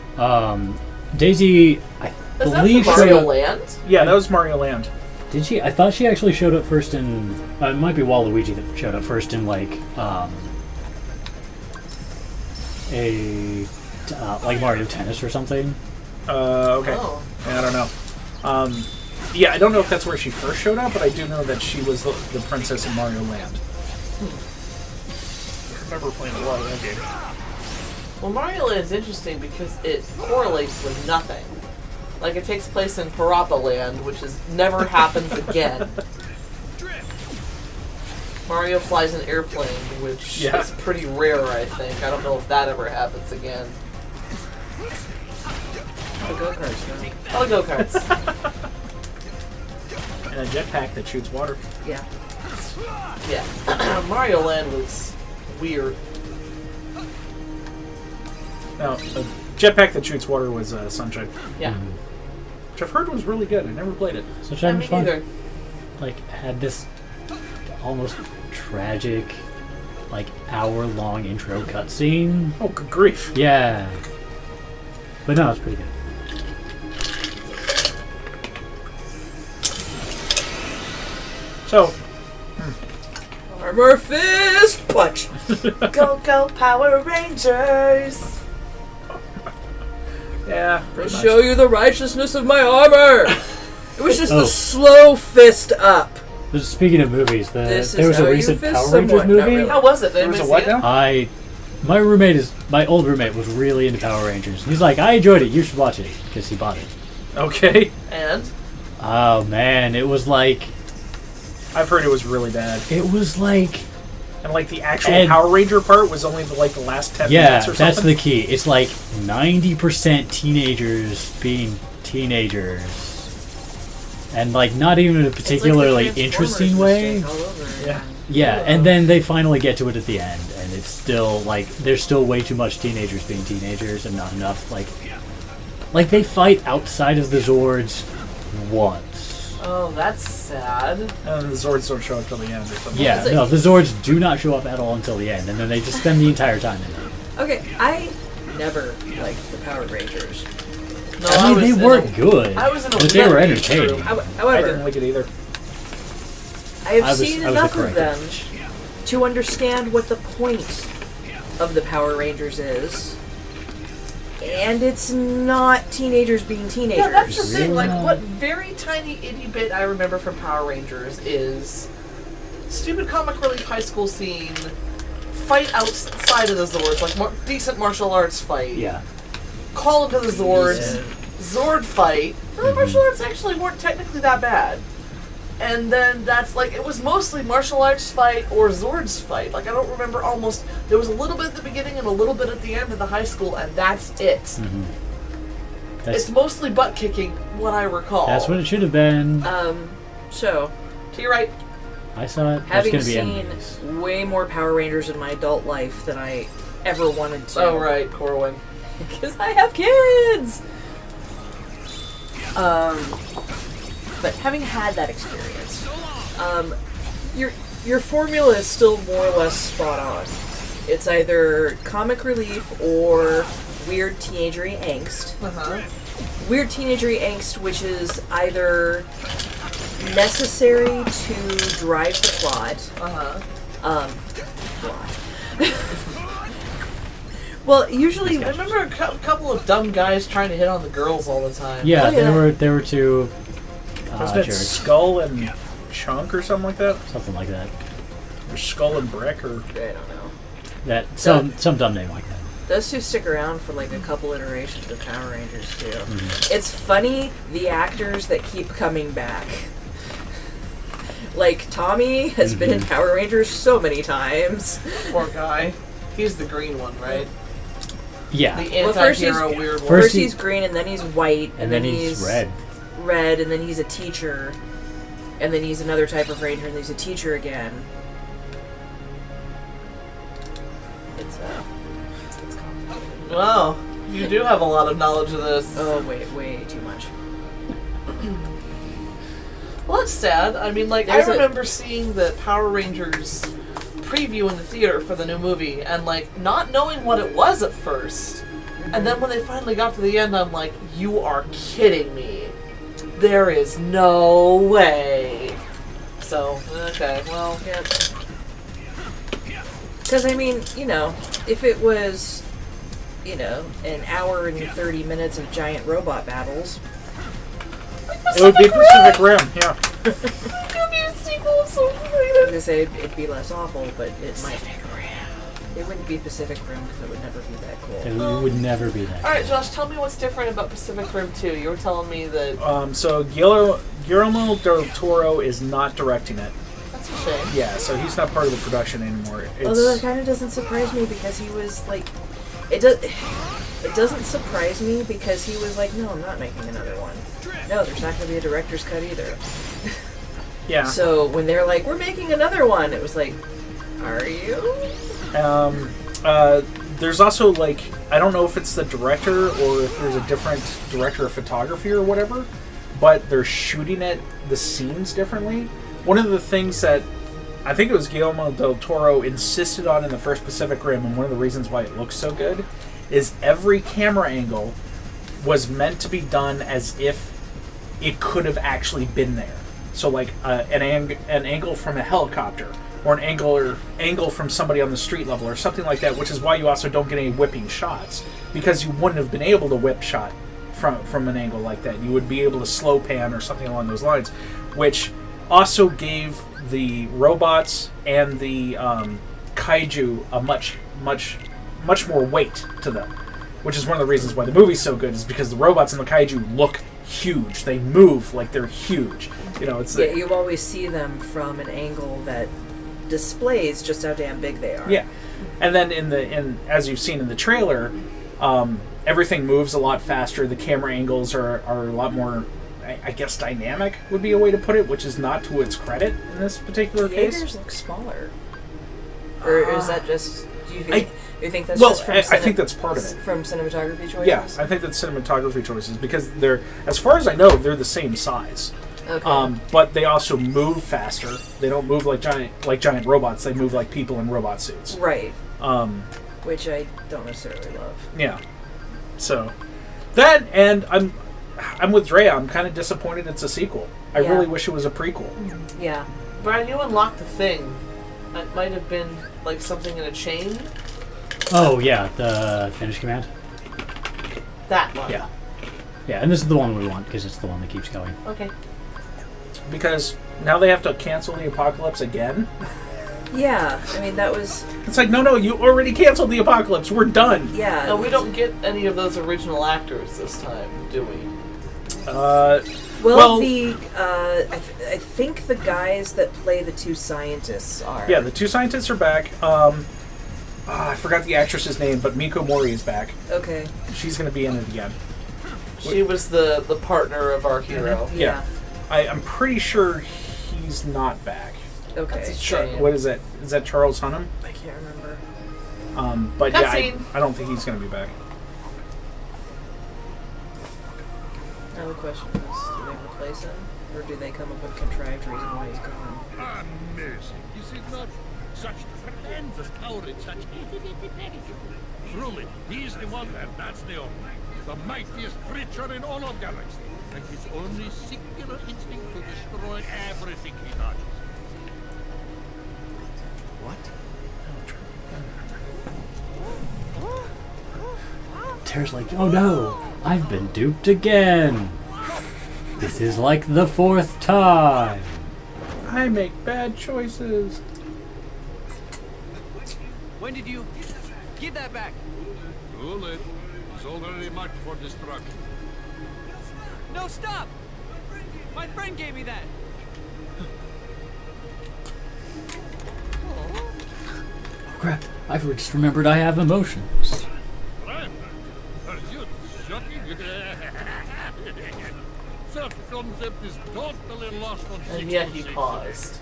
Daisy, I believe that Mario Land? Yeah, that was Mario Land. Did she? I thought she actually showed up first in. It might be Waluigi that showed up first in like like Mario Tennis or something. Okay. Oh. Yeah, I don't know. Yeah, I don't know if that's where she first showed up, but I do know that she was the princess in Mario Land. I remember playing a lot of that game. Well, Mario Land is interesting because it correlates with nothing. Like, it takes place in Parappa Land, which never happens again. Mario flies an airplane, which is pretty rare, I think. I don't know if that ever happens again. The go-karts, though. Oh, the go-karts. And a jetpack that shoots water. Yeah. Yeah. Mario Land was weird. No, a jetpack that shoots water was Sunshine. Yeah. which I've heard was really good. I never played it. So trying me to fun. neither. Like had this almost tragic, like hour-long intro cutscene. Oh, good grief! Yeah, but no, it's pretty good. So, Armor fist punch. Go Power Rangers! yeah. To pretty much. show you the righteousness of my armor. It was just Oh. the slow fist up. Speaking of movies, there This was is a how you recent fist Power someone. Rangers Not movie. really. How was it? Did There was a anybody what see it? now? My old roommate was really into Power Rangers. He's like, I enjoyed it. You should watch it because he bought it. Okay. And? Oh man, it was like I've heard it was really bad. it was like And like the actual And- Power Ranger part was only like the last 10 yeah, minutes or something. that's the key. It's like 90% teenagers being teenagers, and like not even in a particularly interesting way. Yeah. Yeah, and then they finally get to it at the end, and it's still like there's still way too much teenagers being teenagers, and not enough like they fight outside of the Zords once. Oh, that's sad. And the Zords don't show up till the end or something. Yeah, no, the Zords do not show up at all until the end, and then they just spend the entire time in it. Okay, I never liked the Power Rangers. No, I mean, they weren't good, I was in a but they were weird entertaining. group. I didn't However, like it either. I have I was seen the enough of correct them age. to understand what the point of the Power Rangers is. And it's not teenagers being teenagers. Yeah, that's the thing. Like, Yeah. what very tiny itty bit I remember from Power Rangers is stupid comic relief high school scene, fight outside of the Zords, like decent martial arts fight. Yeah. Call into the Zords, Zord fight. The martial arts actually weren't technically that bad. And then that's like, it was mostly martial arts fight or Zords fight. Like, I don't remember almost, there was a little bit at the beginning and a little bit at the end of the high school, and that's it. Mm-hmm. It's mostly butt kicking, what I recall. That's what it should have been. So, To your right. I saw it. There's having going to be seen enemies. way more Power Rangers in my adult life than I ever wanted to. Oh, right, Corwin. Because I have kids! But having had that experience, your formula is still more or less spot on. It's either comic relief or weird teenagery angst. Uh-huh. Weird teenagery angst, which is either necessary to drive the plot. Well, usually I remember a couple of dumb guys trying to hit on the girls all the time. Yeah, Oh, yeah. there were two Wasn't it jerks. Skull and Chunk or something like that? Something like that. Or Skull and Brick or... I don't know. That some dumb name like that. Those two stick around for like a couple iterations of Power Rangers too. Mm-hmm. It's funny the actors that keep coming back. Like Tommy has been in Power Rangers so many times. Poor guy. He's the green one, right? Yeah. The Well, first anti-hero he's- weird one. First he's green, and then he's white, and then he's red. Red, and then he's a teacher, and then he's another type of ranger, and then he's a teacher again. It's complicated. Wow. You do have a lot of knowledge of this. Oh, way too much. Well, that's sad. I mean, like, There's I remember seeing the Power Rangers preview in the theater for the new movie, and, like, not knowing what it was at first. And then when they finally got to the end, I'm like, you are kidding me. There is no way. So, okay, well. Yeah. Because, I mean, you know, if it was, you know, an hour and 30 minutes of giant robot battles. It would be Pacific Rim, yeah. It could be a sequel, I'm so I was excited. gonna say it'd be less awful, but it might. It wouldn't be Pacific Rim because it would never be that cool. It would never be that. Alright, Josh, tell me what's different about Pacific Rim 2. You were telling me that... So Guillermo del Toro is not directing it. That's a shame. Yeah, so he's not part of the production anymore. Although that kind of doesn't surprise me because he was like, it doesn't surprise me because he was like, no, I'm not making another one. No, there's not going to be a director's cut either. Yeah. So when they're like, we're making another one, it was like, are you? There's also, like, I don't know if it's the director or if there's a different director of photography or whatever, but they're shooting the scenes differently. One of the things that I think it was Guillermo del Toro insisted on in the first Pacific Rim, and one of the reasons why it looks so good, is every camera angle was meant to be done as if it could have actually been there. So like an angle from a helicopter, or an angle from somebody on the street level, or something like that, which is why you also don't get any whipping shots, because you wouldn't have been able to whip shot from an angle like that. You would be able to slow pan or something along those lines, which also gave the robots and the kaiju a much more weight to them, which is one of the reasons why the movie's so good, is because the robots and the kaiju look huge. They move like they're huge. You know, it's you always see them from an angle that displays just how damn big they are. Yeah, and then as you've seen in the trailer, everything moves a lot faster. The camera angles are a lot more, I guess, dynamic would be a way to put it, which is not to its credit in this particular case. Jaegers look smaller, or is that just? Do you think? You think that's well, just from I think that's part of it. From cinematography choices? Yeah, I think that's cinematography choices, because they're, as far as I know, they're the same size. Okay. But they also move faster. They don't move like giant robots. They move like people in robot suits. Right. Which I don't necessarily love. Yeah. So that, and I'm with Drea. I'm kind of disappointed it's a sequel. I really wish it was a prequel. Yeah. Brian, you unlocked the thing. It might have been like something in a chain. Oh yeah, the finish command. That one. Yeah. Yeah, and this is the one we want because it's the one that keeps going. Okay. Because now they have to cancel the apocalypse again. Yeah, I mean that was. It's like no, you already canceled the apocalypse. We're done. Yeah. No, we don't get any of those original actors this time, do we? Well, I think the guys that play the two scientists are. Yeah, the two scientists are back. I forgot the actress's name, but Miko Mori is back. Okay. She's going to be in it again. She was the partner of our hero. Yeah. I'm pretty sure he's not back. Okay. That's a shame. What is that? Is that Charles Hunnam? I can't remember. But yeah, Cutscene. I don't think he's going to be back. Now the question is, do they replace him? Or do they come up with a contrived reason why he's gone? Amazing, is it not? Such tremendous power in such itty-bitty. Truly, he's the one, and that's the only. The mightiest creature in all of galaxy. And his only singular instinct to destroy everything he touches. What? Terra's like, oh no, I've been duped again. This is like the 4th time. I make bad choices. When did you give that back? Too late. He's already marked for destruction. No, stop! My friend gave me that. Oh crap, I've just remembered I have emotions. Friend, are you shocking? Such concept is totally lost on And yet he paused.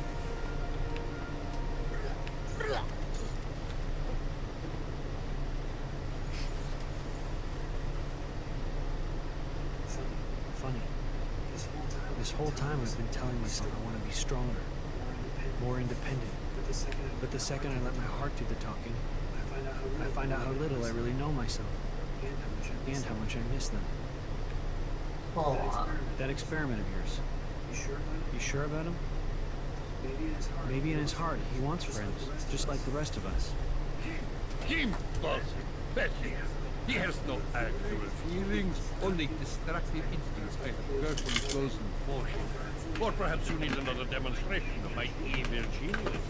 Funny. This whole time I've been telling myself I want to be stronger, more independent. But the second I let my heart do the talking, I find out how little I really know myself, and how much I miss them. Aww. That experiment of yours. You sure about him? Maybe in his heart he wants friends, just like the rest of us. Him does. Betty. He has no actual feelings, only destructive instincts I have carefully chosen for him. Or perhaps you need another demonstration of my evil genius.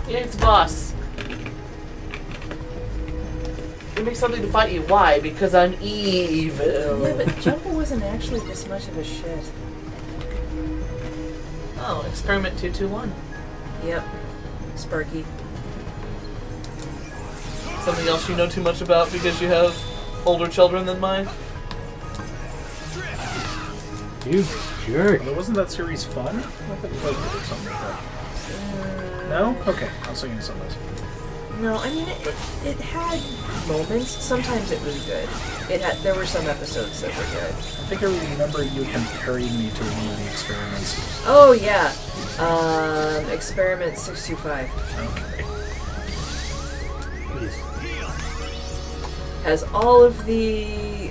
Yeah, it's boss. Give me something to fight you. Why? Because I'm evil. Yeah, but Jumbo wasn't actually this much of a shit. Oh, experiment 221. Yep. Sparky. Something else you know too much about because you have older children than mine? You jerk. Well, wasn't that series fun? I thought you played something like that. No? Okay, I was thinking something else. No, I mean it had moments. Sometimes it was good. There were some episodes that were good. I think I remember you comparing me to one of the experiments. Oh yeah, Experiment 625. Okay. Has all of the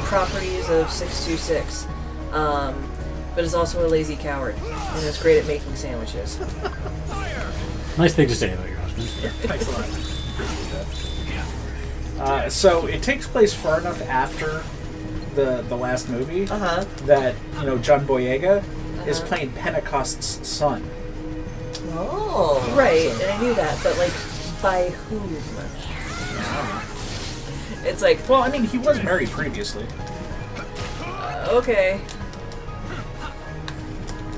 properties of 626, but is also a lazy coward and is great at making sandwiches. Nice thing to say about your husband. Thanks a lot. Appreciate that. So it takes place far enough after the last movie that John Boyega is playing Pentecost's son. Oh, right, and I knew that, but like, by whom? It's like, well, I mean, he was married previously. Okay.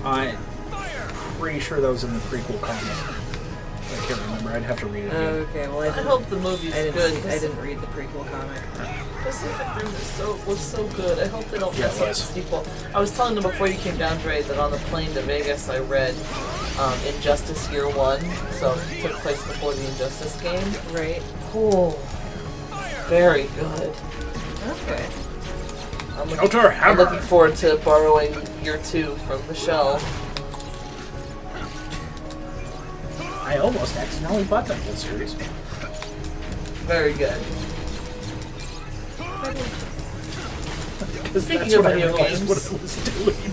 I'm pretty sure that was in the prequel comic. I can't remember. I'd have to read it again. Okay, well, I hope the movie's good. I didn't read the prequel comic. Pacific Rim was so good. I hope they don't mess up the sequel. I was telling them before you came down, Dre, that on the plane to Vegas I read Injustice Year 1, so it took place before the Injustice game. Right. Cool. Very good. Okay. I'm looking forward to borrowing Year 2 from the shelf. I almost accidentally bought that whole series. Very good. Speaking of video games, what it was doing.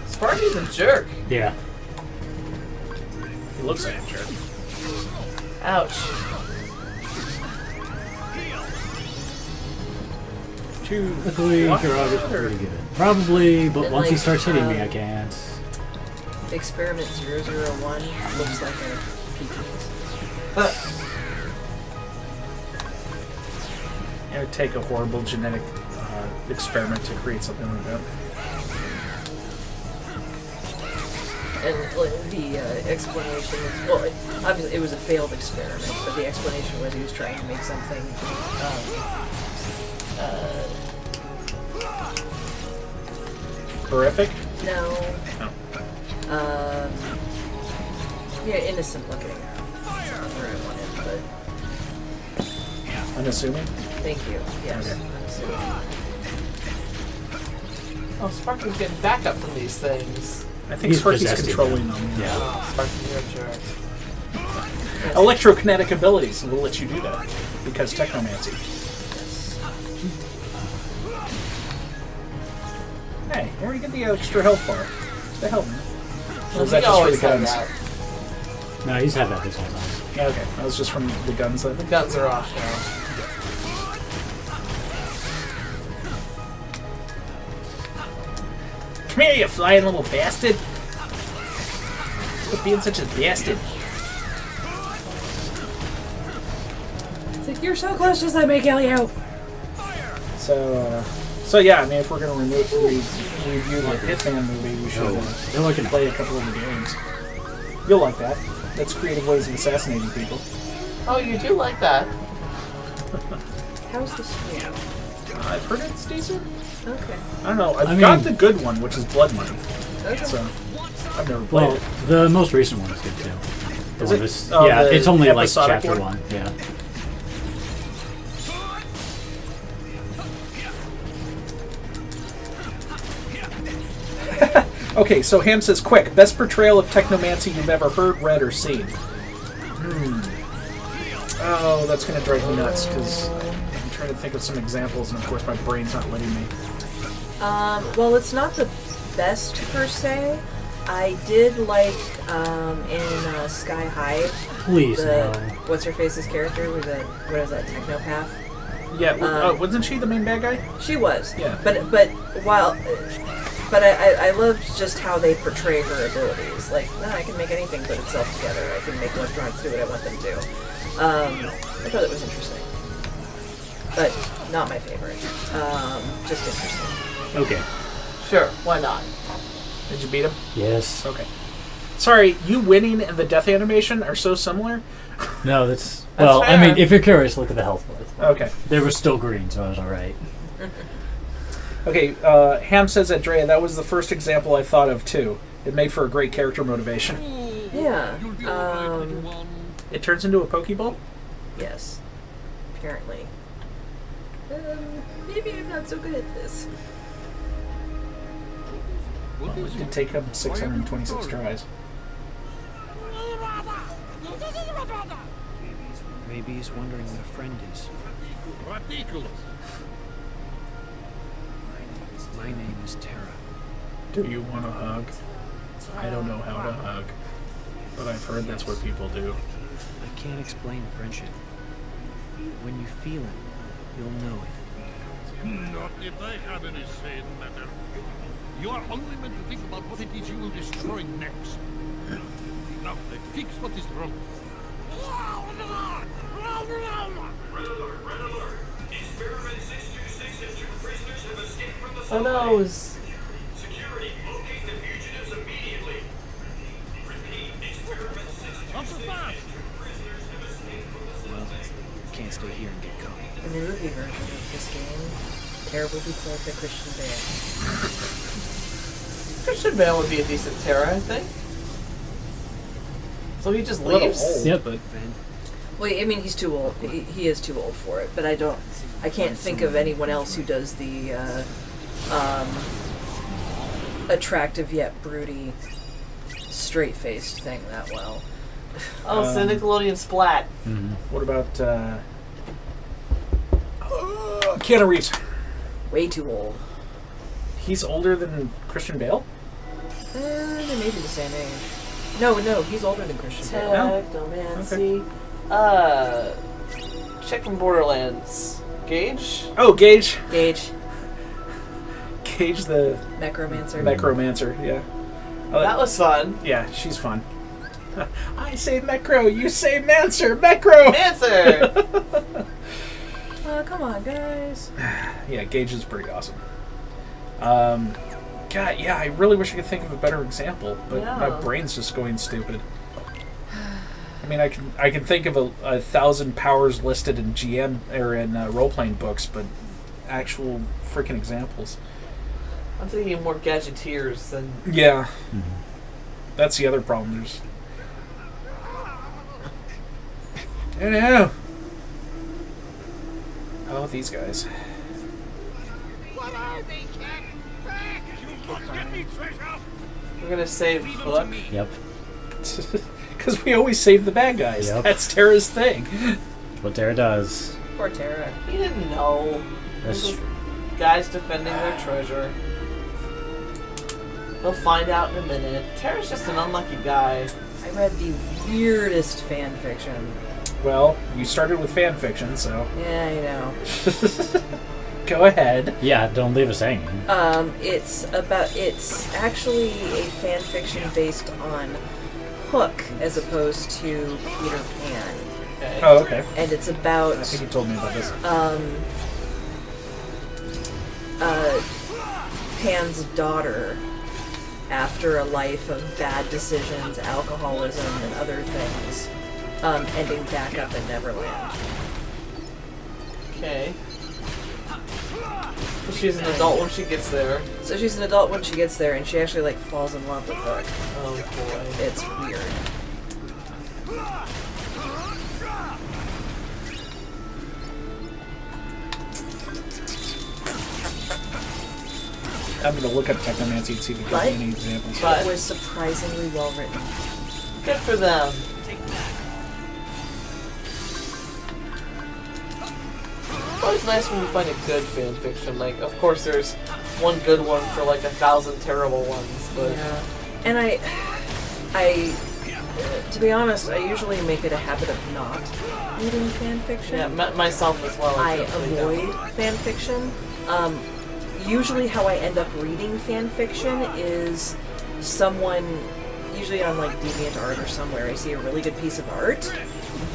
Sparky's a jerk. Yeah. He looks like a jerk. Ouch. Luckily, Garage is pretty good. Probably, but once he starts hitting me, I can't. Experiment 001 looks like a PTs. It would take a horrible genetic experiment to create something like that. And the explanation was, well, obviously it was a failed experiment, but the explanation was he was trying to make something horrific? No. No. Yeah, innocent looking. That's not where I wanted, but Unassuming? thank you. Yes. Okay. Unassuming. Oh, Sparky's getting backup from these things. I think Sparky's controlling them. Yeah. Oh, Sparky, you're a jerk. Electrokinetic abilities will let you do that because technomancy. Hey, where do you get the extra health bar? What the hell, man? Or was that just for the guns? No, he's had that this whole time. Yeah, okay. That was just from the guns then. The guns are off now. Come here, you flying little bastard! Quit being such a bastard. It's like, you're so close, just let me kill you. So yeah, I mean, if we're gonna review the Hitman movie, we should play a couple of the games. You'll like that. That's creative ways of assassinating people. Oh, you do like that? How's this? Yeah. I've heard it's decent. Okay. I don't know. I've got the good one, which is Blood Money. Okay. So I've never played it. The most recent one is good too. Is one it? that's- Oh, yeah, the it's only like episodic chapter one? 1. Yeah. Okay, so Ham says, quick, best portrayal of technomancy you've ever heard, read, or seen. Oh, that's going to drive me nuts, because I'm trying to think of some examples, and of course my brain's not letting me. Well, it's not the best per se. I did like in Sky High. Please, no. What's her face's character? Was it what is that? Technopath. Yeah, wasn't she the main bad guy? She was. Yeah. But I loved just how they portray her abilities. Like, no, I can make anything put itself together. I can make electronics do what I want them to do. I thought it was interesting, but not my favorite. Just interesting. Okay. Sure, why not? Did you beat him? Yes. Okay. Sorry, you winning and the death animation are so similar? No, that's well, fair. I mean, if you're curious, look at the health bar. Okay. They were still green, so I was alright. Okay, Ham says that, Drea, that was the first example I thought of, too. It made for a great character motivation. Yeah. It turns into a Pokeball? Yes. Apparently. Maybe I'm not so good at this. Well, it did take him 626 tries. Maybe he's wondering what a friend is. Ridiculous. My name is Terra. Do you want a hug? I don't know how to hug, but I've heard that's what people do. I can't explain friendship. When you feel it, you'll know it. Not if I have any say in the matter. You are only meant to think about what it is you will destroy next. Now, fix what is wrong. Oh no! Security, locate the fugitives immediately. Repeat, experiment 626. Not so fast. Well, can't stay here and get caught. In the movie version of this game, Terra will be played by Christian Bale. Christian Bale would be a decent Terra, I think. So he just leaves. Yep, but Well, I mean, he's too old. He is too old for it. But I can't think of anyone else who does the attractive yet broody, straight-faced thing that well. Oh, it's the Nickelodeon Splat. What about Keanu Reeves? Way too old. He's older than Christian Bale? They may be the same age. No, he's older than Christian Bale. Technomancy. Chick from Borderlands. Gage? Oh, Gage. Gage. Gage the... Necromancer. Necromancer, yeah. That was fun. Yeah, she's fun. I say Necro, you say Mancer. Necro! Mancer! Come on, guys. Yeah, Gage is pretty awesome. God, yeah, I really wish I could think of a better example, but my brain's just going stupid. I mean, I can think of a 1,000 powers listed in GM or in role-playing books, but actual freaking examples. I'm thinking more gadgeteers than... Yeah. Mm-hmm. That's the other problem. There's... Anyhow. Oh, these guys. What are they, Cat? Back! You must get me treasure! We're gonna save Hook. Yep. Because we always save the bad guys. Yep. That's Terra's thing. That's what Terra does. Poor Terra. He didn't know. That's true. Guys defending their treasure. He'll find out in a minute. Terra's just an unlucky guy. I read the weirdest fan fiction. Well, you started with fan fiction, so... Yeah, I know. Go ahead. Yeah, don't leave us hanging. It's actually a fan fiction based on Hook as opposed to Peter Pan. Okay. Oh, okay. And it's about... I think you told me about this. Pan's daughter, after a life of bad decisions, alcoholism, and other things, ending back up in Neverland. Okay. So she's an adult when she gets there. So she's an adult when she gets there, and she actually, like, falls in love with Hook. Oh, boy. It's weird. I'm going to look up Technomancy and see if it gives me any examples. It was surprisingly well written. Good for them. It's always nice when you find a good fan fiction. Like, of course, there's one good one for like 1,000 terrible ones, but yeah. And I, to be honest, I usually make it a habit of not reading fan fiction. Yeah, myself as well. I avoid fan fiction. Usually, how I end up reading fan fiction is someone, usually on like DeviantArt or somewhere, I see a really good piece of art,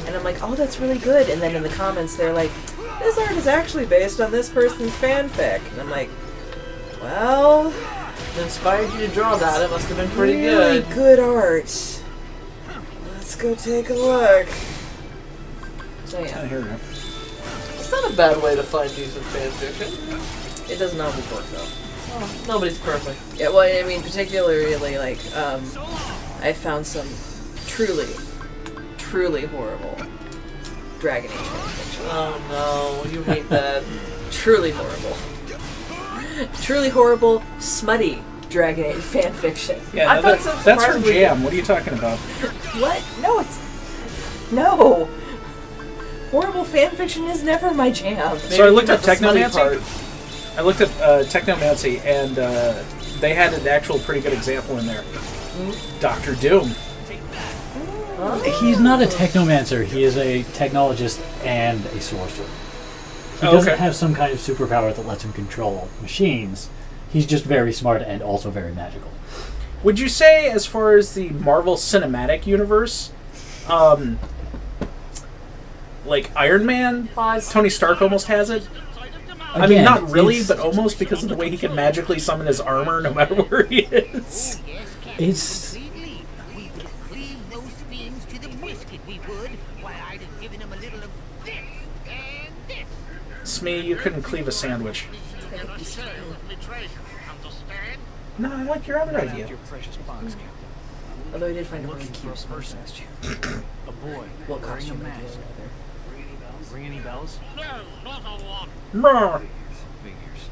and I'm like, oh, that's really good. And then in the comments, they're like, this art is actually based on this person's fanfic. And I'm like, well... It inspired you to draw that. It must have been pretty really good. Good art. Let's go take a look. So yeah. Here we go. It's not a bad way to find decent fan fiction. It doesn't always work though. Oh, nobody's perfect. Yeah, well, I mean, particularly, like, I found some truly, truly horrible Dragon Age fanfiction. Oh no, you hate that. Truly horrible. Truly horrible, smutty Dragon Age fanfiction. Yeah, I no, found some that's her surprisingly- jam. What are you talking about? What? No, it's... No! Horrible fanfiction is never my jam. So I looked at the smutty Technomancy. I looked at Technomancy, and they had an actual pretty good example in there. Dr. Doom. He's not a technomancer. He is a technologist and a sorcerer. He doesn't have some kind of superpower that lets him control machines. He's just very smart and also very magical. Would you say, as far as the Marvel Cinematic Universe, like Iron Man, Tony Stark almost has it? I mean, not really, but almost, because of the way he can magically summon his armor no matter where he is. It's... Smee, you couldn't cleave a sandwich. No, I like your other idea. Your precious box, Captain. Although I did find a really Looking for cute a person. costume. A boy. What wearing costume a I did, mask. rather. Ring any bells? No, not a lot. Brr. Figures.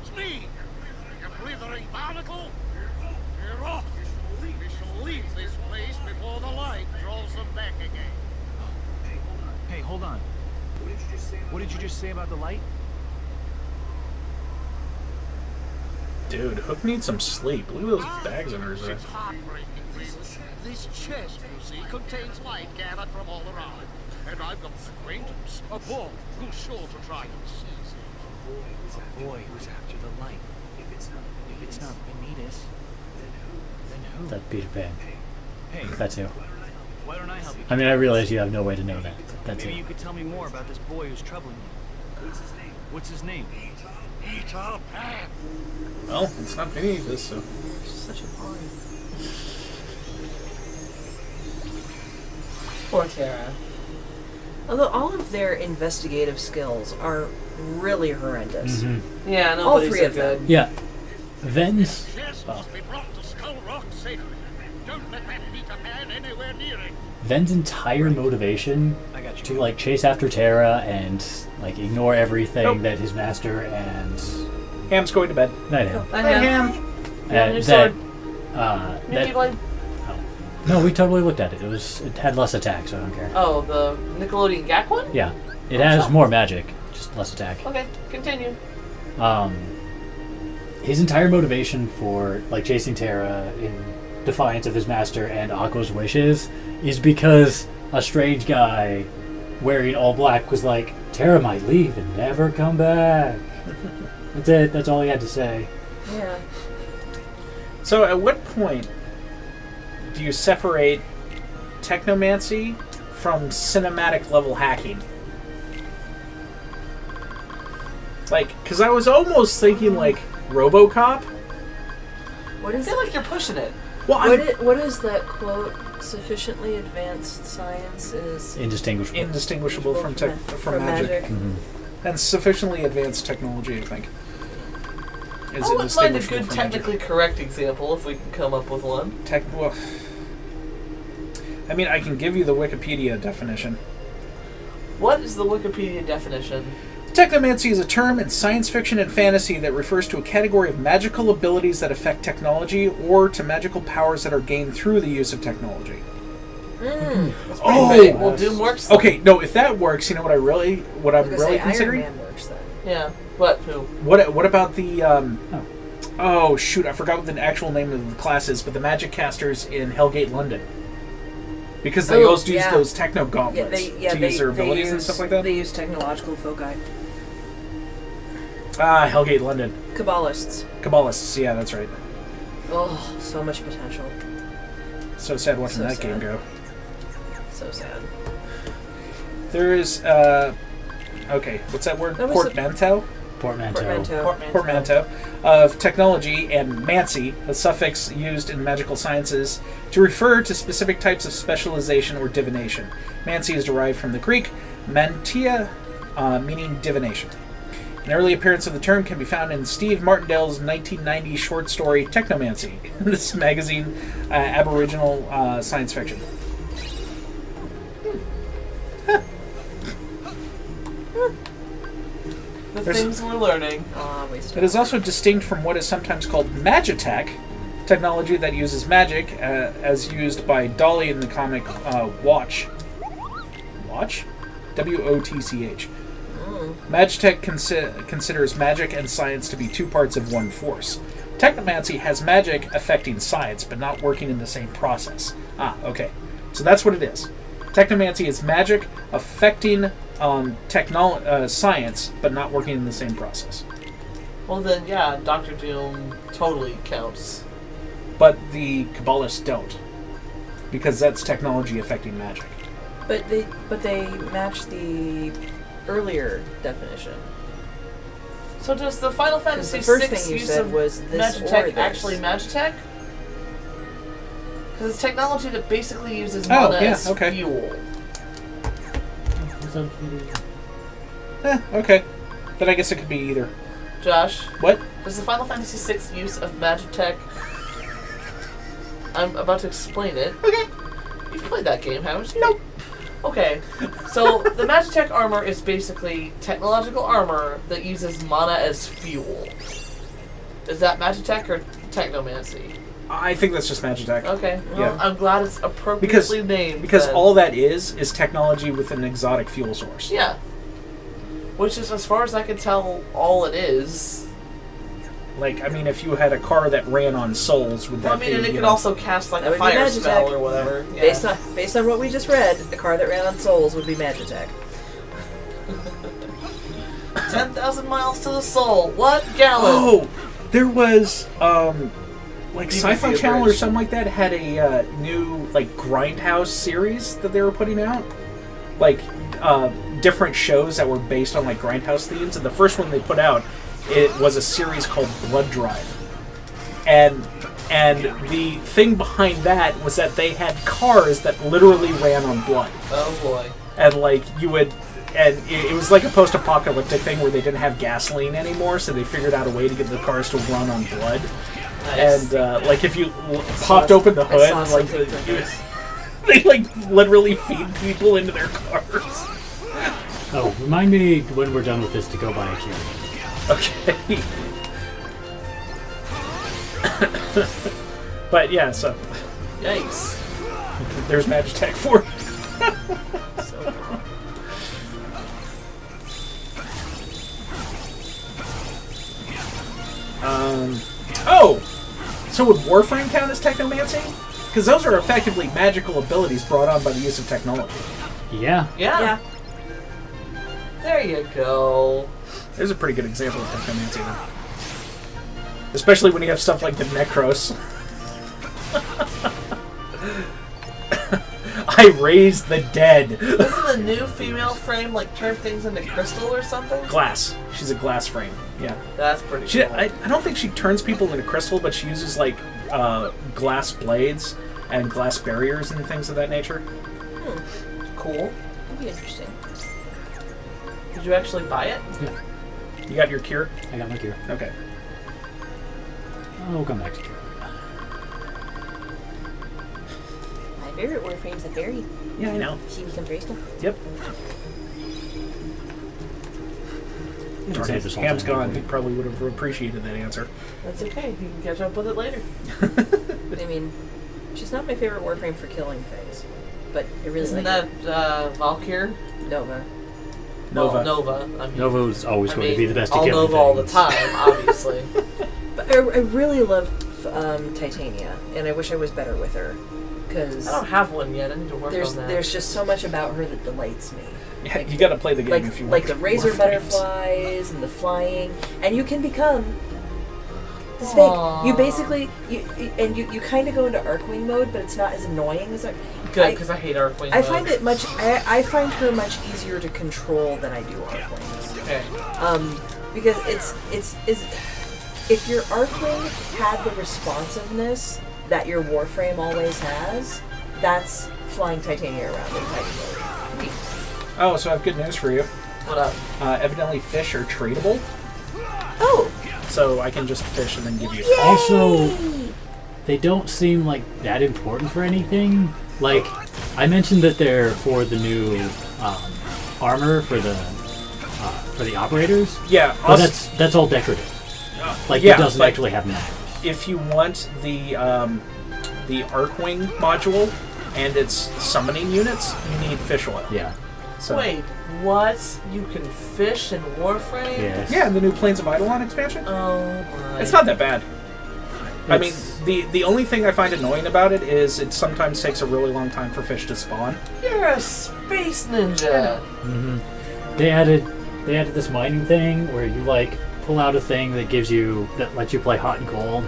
Speed! You blithering barnacle! You're off! We shall leave this place before the light draws them back again. Hey, hold on. What did you just say about the light? Dude, Hook needs some sleep. Look at those bags in her It's head. heartbreaking, Remus. This chest, you see, contains light gathered from all around. And I've got an acquaintance, a boy, who's sure to try and seize it. A boy who's after the light. If it's not Benitez, then who? That's Peter Pan. Hey, That's who. why don't I help you? I mean, I realize you have no way to know that. That's Maybe it. you could tell me more about this boy who's troubling you. What's his name? Peter Pan! Well, it's not Benitez, so... Such a boy. Poor Terra. Although all of their investigative skills are really horrendous. Mm-hmm. Yeah, All nobody's three so of them. good. Yeah. Ven's... Chest must be brought to Skull Rock safely. Don't let that Peter Pan anywhere near it. Ven's entire motivation I got you. to like chase after Terra and like ignore everything that his master and Ham's going to bed. Night Ham. I have. And your that, sword. that Blade? no, we totally looked at it. It had less attack, so I don't care. Oh, the Nickelodeon Gak one? Yeah, it has more magic, just less attack. Okay, continue. His entire motivation for like chasing Terra in defiance of his master and Aqua's wishes is because a strange guy wearing all black was like, Terra might leave and never come back. That's it. That's all he had to say. Yeah. So at what point do you separate technomancy from cinematic level hacking? Like, because I was almost thinking like RoboCop. What I is feel like you're pushing it. Well, what is that quote? Sufficiently advanced science is Indistinguishable. Indistinguishable from from magic. Mm-hmm. And sufficiently advanced technology, I think. Is I wouldn't mind a indistinguishable good from technically correct example if we can come up with one. Well, I mean, I can give you the Wikipedia definition. What is the Wikipedia definition? Technomancy is a term in science fiction and fantasy that refers to a category of magical abilities that affect technology or to magical powers that are gained through the use of technology. Oh, well, Doom works. Okay, no, if that works, you know what I'm really considering? Iron Man works then. Yeah. What? Who? What about the oh shoot, I forgot what the actual name of the class is, but the magic casters in Hellgate London. Because they always use those techno gauntlets to use their abilities and stuff like that. They use technological foci. Ah, Hellgate London. Kabbalists, yeah, that's right. Oh, so much potential. So sad watching So that sad. game go. So sad. There is, okay, what's that word? That was Portmanteau? Portmanteau of technology, and mancy, a suffix used in magical sciences to refer to specific types of specialization or divination. Mancy is derived from the Greek mantia, meaning divination. An early appearance of the term can be found in Steve Martindale's 1990 short story Technomancy. This magazine, Aboriginal science fiction. The things we're learning. It is also distinct from what is sometimes called magitech, technology that uses magic, as used by Dolly in the comic Watch. Watch? W-O-T-C-H. Magitech considers magic and science to be two parts of one force. Technomancy has magic affecting science, but not working in the same process. Okay. So that's what it is. Technomancy is magic affecting science, but not working in the same process. Well then, yeah, Dr. Doom totally counts. But the Kabbalists don't, because that's technology affecting magic. But they match the earlier definition. So does the Final Fantasy the first VI thing you use said of was this or magitech this. actually magitech? Because it's technology that basically uses mana as fuel. Okay. Then I guess it could be either. Josh? What? Does the Final Fantasy VI use of magitech... I'm about to explain it. Okay. You've played that game, haven't you? Nope. Okay. So, the magitech armor is basically technological armor that uses mana as fuel. Is that magitech or technomancy? I think that's just magitech. Okay. Well, Yeah. I'm glad it's appropriately named. Because then. all that is technology with an exotic fuel source. Yeah. Which is, as far as I can tell, all it is. Like, I mean, if you had a car that ran on souls, would that Well, I mean, and it could also cast like That a would be fire Magitech. spell or whatever. Yeah. Based on what we just read, a car that ran on souls would be Magitech. 10,000 miles to the soul. What gallon? Oh! There was, like, BBC Sci-Fi Channel or Abridged. something like that had a new, like, Grindhouse series that they were putting out. Like, different shows that were based on, like, Grindhouse themes. And the first one they put out, it was a series called Blood Drive. And the thing behind that was that they had cars that literally ran on blood. Oh boy. And like you would, and it was like a post-apocalyptic thing where they didn't have gasoline anymore, so they figured out a way to get the cars to run on blood. Nice. And like if you popped open the hood, like they like literally feed people into their cars. Oh, remind me when we're done with this to go buy a cube. Okay. But yeah, so Yikes. there's Magitech for you. So cool. Oh! So would Warframe count as technomancy? Because those are effectively magical abilities brought on by the use of technology. Yeah. Yeah. There you go. There's a pretty good example of technomancy, though. Especially when you have stuff like the Necros. I raise the dead. Doesn't the new female frame like turn things into crystal or something? Glass. She's a glass frame. Yeah. That's pretty She, cool. I don't think she turns people into crystal, but she uses like glass blades and glass barriers and things of that nature. Cool. That'd be interesting. Did you actually buy it? Yeah. You got your cure? I got my cure. Okay. We'll come back to cure. My favorite Warframe's a fairy. Yeah, I know. She becomes very small. Yep. Darn it, Cam's gone. He probably would have appreciated that answer. That's okay. You can catch up with it later. I mean, she's not my favorite Warframe for killing things, but I really Isn't like that Valkyr? Nova. Nova. Well, Nova. I mean, Nova's always going to be the best at I'll killing Nova all the things. time, obviously. But I really love Titania, and I wish I was better with her. Because I don't have one yet. I need to work on that. There's just so much about her that delights me. Yeah, you got to play the game if you want. Like the razor Warframes. butterflies and the flying, and you can become this big. You basically you kind of go into Arcwing mode, but it's not as annoying as Good, because I hate Arcwing. I find it much. I find her much easier to control than I do Arcwings. Okay. Because it's if your Arcwing had the responsiveness that your Warframe always has, that's flying Titania around in tiny mode. Oh, so I have good news for you. What up? Evidently, fish are tradable. Oh! So I can just fish and then give you. Also, they don't seem like that important for anything. Like, I mentioned that they're for the new armor for the operators. Yeah, but that's all decorative. Like, it doesn't actually have numbers. If you want the Arcwing module and its summoning units, you need fish oil. Yeah. So, wait, what? You can fish in Warframe? Yes. Yeah, the new Plains of Eidolon expansion. Oh my. It's not that bad. I mean, the only thing I find annoying about it is it sometimes takes a really long time for fish to spawn. You're a space ninja. Mm-hmm. They added this mining thing where you like pull out a thing that lets you play hot and cold,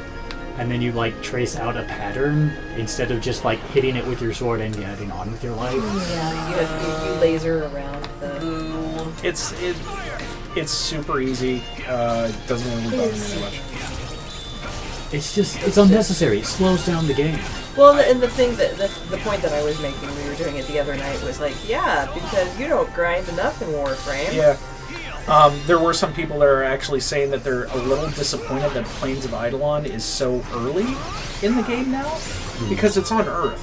and then you like trace out a pattern instead of just like hitting it with your sword and getting on with your life. Yeah, you laser around the. It's super easy. It doesn't really bother me too much. It's unnecessary. It slows down the game. Well, and the thing the point that I was making, we were doing it the other night, was like, yeah, because you don't grind enough in Warframe. Yeah. There were some people that are actually saying that they're a little disappointed that Plains of Eidolon is so early in the game now, because it's on Earth.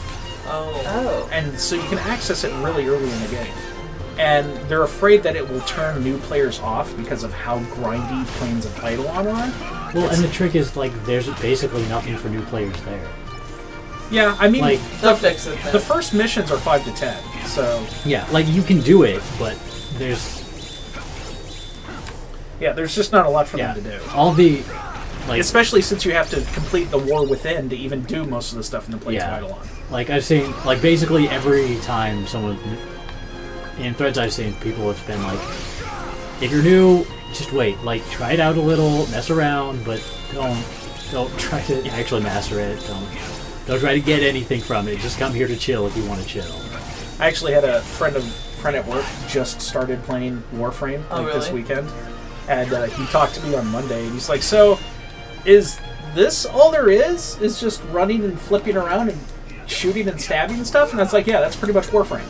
Oh. And so you can access it really early in the game. And they're afraid that it will turn new players off because of how grindy Plains of Eidolon are. Well, and the trick is, like, there's basically nothing for new players there. Yeah, I mean, like, they'll fix it then. The first missions are 5 to 10, so... Yeah, like, you can do it, but there's... Yeah, there's just not a lot for them to do. All the... Like, especially since you have to complete the War Within to even do most of the stuff in the Plains of Eidolon. Like, I've seen... Like, basically every time someone... In threads I've seen, people have been like, if you're new, just wait. Like, try it out a little, mess around, but don't try to actually master it. Don't try to get anything from it. Just come here to chill if you want to chill. I actually had a friend at work just started playing Warframe this weekend, and he talked to me on Monday, and he's like, "So, is this all there is? Is just running and flipping around and shooting and stabbing and stuff?" And I was like, "Yeah, that's pretty much Warframe.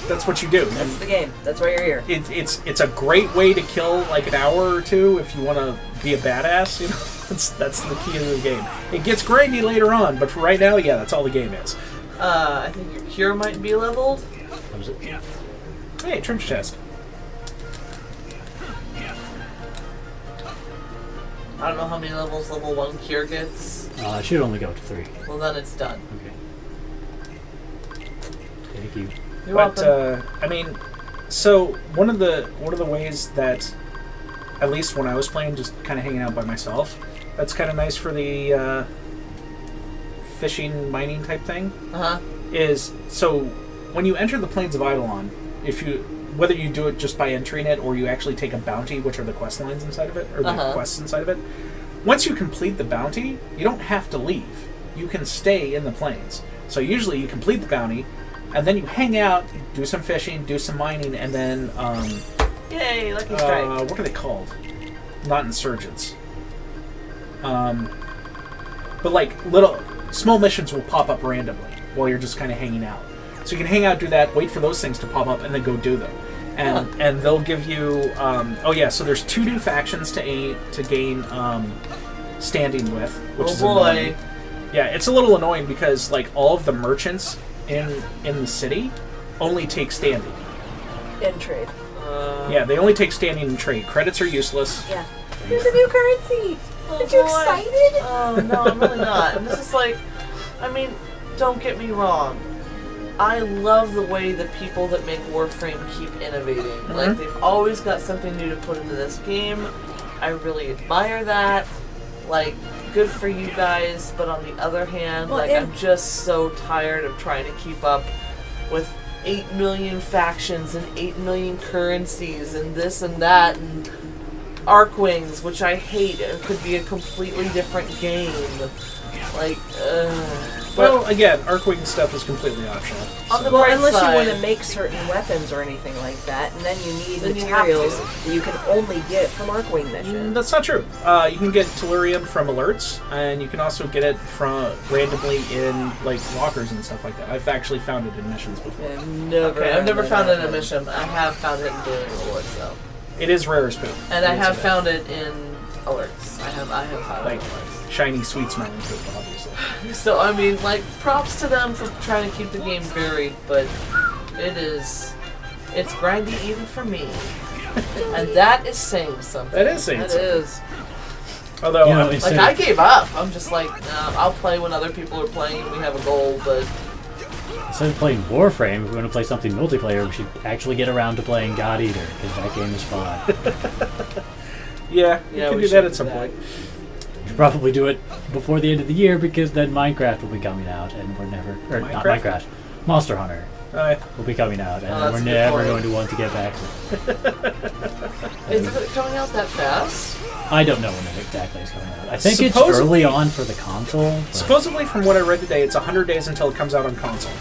That's what you do. That's the game. That's why you're here. It's a great way to kill like an hour or two if you want to be a badass. You know, that's the key of the game. It gets grindy later on, but for right now, yeah, that's all the game is." I think your cure might be leveled. Hey, trench chest. I don't know how many levels level 1 cure gets. I should only go to 3. Well, then it's done. Okay. Thank you. You're welcome. I mean, so one of the ways that, at least when I was playing, just kind of hanging out by myself, that's kind of nice for the fishing, mining type thing. Is so when you enter the Plains of Eidolon, whether you do it just by entering it or you actually take a bounty, which are the quest lines inside of it or the quests inside of it. Once you complete the bounty, you don't have to leave. You can stay in the plains. So usually you complete the bounty. And then you hang out, do some fishing, do some mining, and then... Yay, Lucky Strike. What are they called? Not insurgents. But like, small missions will pop up randomly while you're just kind of hanging out. So you can hang out, do that, wait for those things to pop up, and then go do them. And they'll give you... so there's 2 new factions to gain standing with, which is annoying. Yeah, it's a little annoying because like all of the merchants in the city only take standing. In trade. Yeah, they only take standing in trade. Credits are useless. Yeah. There's a new currency! Aren't you excited? Oh, no, I'm really not. And this is like, I mean, don't get me wrong. I love the way the people that make Warframe keep innovating. Mm-hmm. Like, they've always got something new to put into this game. I really admire that. Like, good for you guys, but on the other hand, I'm just so tired of trying to keep up with 8 million factions and 8 million currencies and this and that, and Arcwings, which I hate. It could be a completely different game. Like, well, again, Arcwing stuff is completely optional. On the Well, bright unless side, you want to make certain weapons or anything like that, and then you need Then you materials have that you can only get from Arcwing missions. That's not true. You can get tellurium from alerts, and you can also get it from randomly in like lockers and stuff like that. I've actually found it in missions before. I've never found it in a mission. I have found it in daily rewards though. It is rare as poop. And I have found it in alerts. I have found it like in alerts. shiny, sweet smelling poop, obviously. So I mean, like, props to them for trying to keep the game varied, but it's grindy even for me, and that is saying something. That is saying something. That is. Although, You know, Like, instead I of- gave up. I'm just like, nah, I'll play when other people are playing and we have a goal, but Instead of playing Warframe, if we want to play something multiplayer, we should actually get around to playing God Eater, because that game is fun. yeah, we can do that at some point. We should probably do it before the end of the year, because then Minecraft will be coming out, and we're never... Or not Minecraft? Minecraft. Monster Hunter will be coming out, and then we're never going to want to get back to it. is it coming out that fast? I don't know when it exactly is coming out. I think it's early on for the console. But Supposedly, from what I read today, it's 100 days until it comes out on console.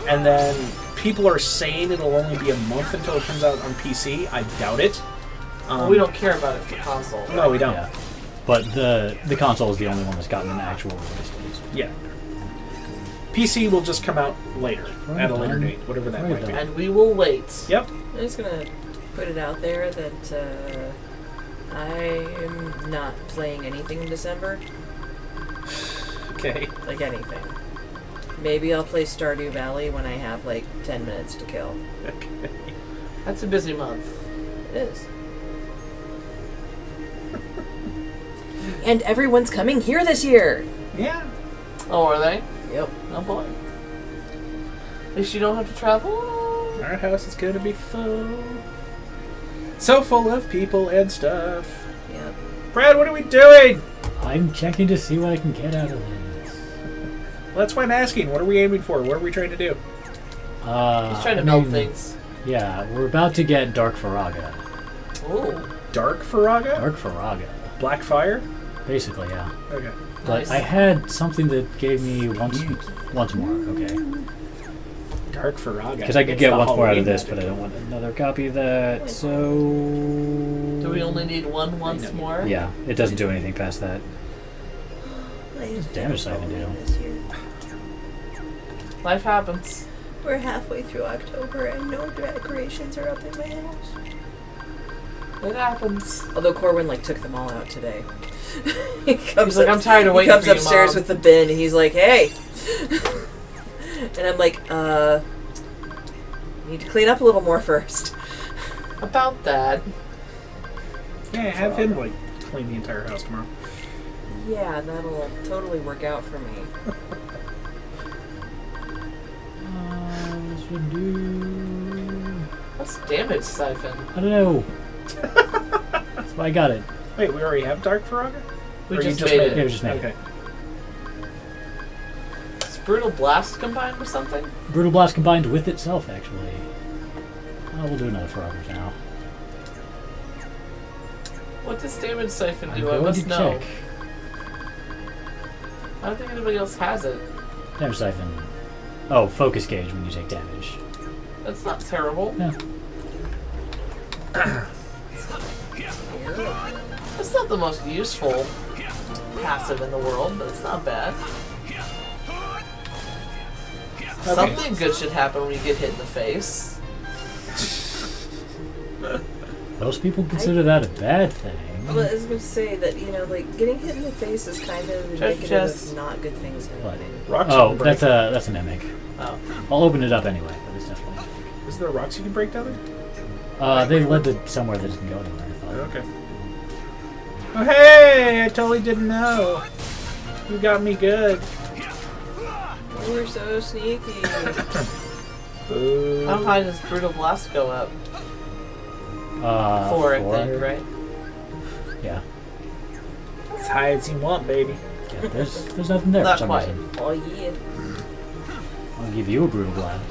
And then people are saying it'll only be a month until it comes out on PC. I doubt it. Well, we don't care about it for console. Right? No, we don't. Yeah. But the console is the only one that's gotten an actual release date. Yeah. PC will just come out later, at a later date, whatever that might be. And we will wait. Yep. I'm just gonna put it out there that I am not playing anything in December. Okay. Like anything. Maybe I'll play Stardew Valley when I have like 10 minutes to kill. Okay. That's a busy month. It is. And everyone's coming here this year. Yeah. Oh, are they? Yep. Oh boy. At least you don't have to travel. Our house is gonna be full. So full of people and stuff. Yep. Brad, what are we doing? I'm checking to see what I can get out of this. Well, that's why I'm asking. What are we aiming for? What are we trying to do? He's trying to melt things. Yeah, we're about to get Dark Faraga. Ooh. Dark Faraga? Dark Faraga. Black Fire? Basically, yeah. Okay. But Nice. I had something that gave me once more, okay. Dark Faraga. Because I could It's get the once more out of Halloween this, but I don't want another copy of that, so... Do we only need one once more? Yeah, it doesn't do anything past that. Damage siphon do. Life happens. We're halfway through October and no decorations are up in my house. It happens. Although Corwin took them all out today. He's like, I'm tired of waiting He comes for you, upstairs Mom. with the bin and he's like, hey. And I'm like, need to clean up a little more first. About that. Yeah, have him clean the entire house tomorrow. Yeah, that'll totally work out for me. What's damage siphon? I don't know. That's why I got it. Wait, we already have Dark Faraga? We Or you just made it. Yeah, we just made Okay. it. Is Brutal Blast combined with something? Brutal Blast combined with itself, actually. We'll do another Faraga now. What does damage siphon I'm do? I going must to know. check. I don't think anybody else has it. Damage siphon. Oh, focus gauge when you take damage. That's not terrible. Yeah. It's not the most useful passive in the world, but it's not bad. Something good should happen when you get hit in the face. Most people consider that a bad thing. Well, I was going to say that, getting hit in the face is kind of indicative Just- of not good things happening. Rocks you Oh, can break. that's an mimic. Oh. I'll open it up anyway, but it's definitely. Is there rocks you can break down there? They led to somewhere that didn't go anywhere. I thought. Okay. Oh, hey! I totally didn't know. You got me good. You were so sneaky. Boo. How high does Brutal Blast go up? 4, I think, right? Yeah. As high as you want, baby. Yeah, there's nothing there Not for some quite. reason. Oh, yeah. I'll give you a brutal blast.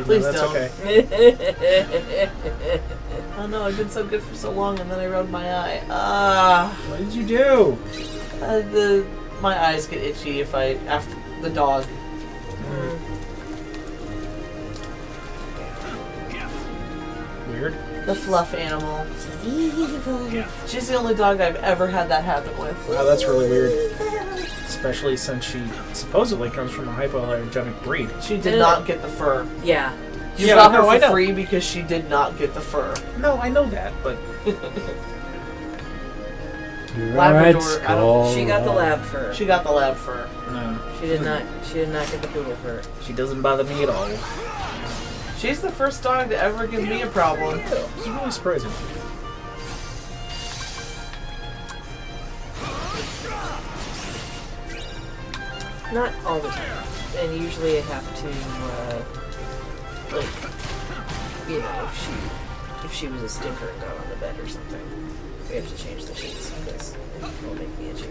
Please that's don't. okay. Oh no, I've been so good for so long, and then I rubbed my eye. What did you do? My eyes get itchy if after the dog. Weird. The fluff animal. She's the only dog I've ever had that happen with. Wow, that's really weird. Especially since she supposedly comes from a hypoallergenic breed. She did not get the fur. Yeah. You got her for free because she did not get the fur. No, I know that, but... Labrador, she got the lab fur. She got the lab fur. No. She did not get the poodle fur. She doesn't bother me at all. She's the first dog to ever give me a problem. It's really surprising. Not all the time. And usually I have to, if she was a stinker and got on the bed or something, we have to change the sheets because it will make me itchy.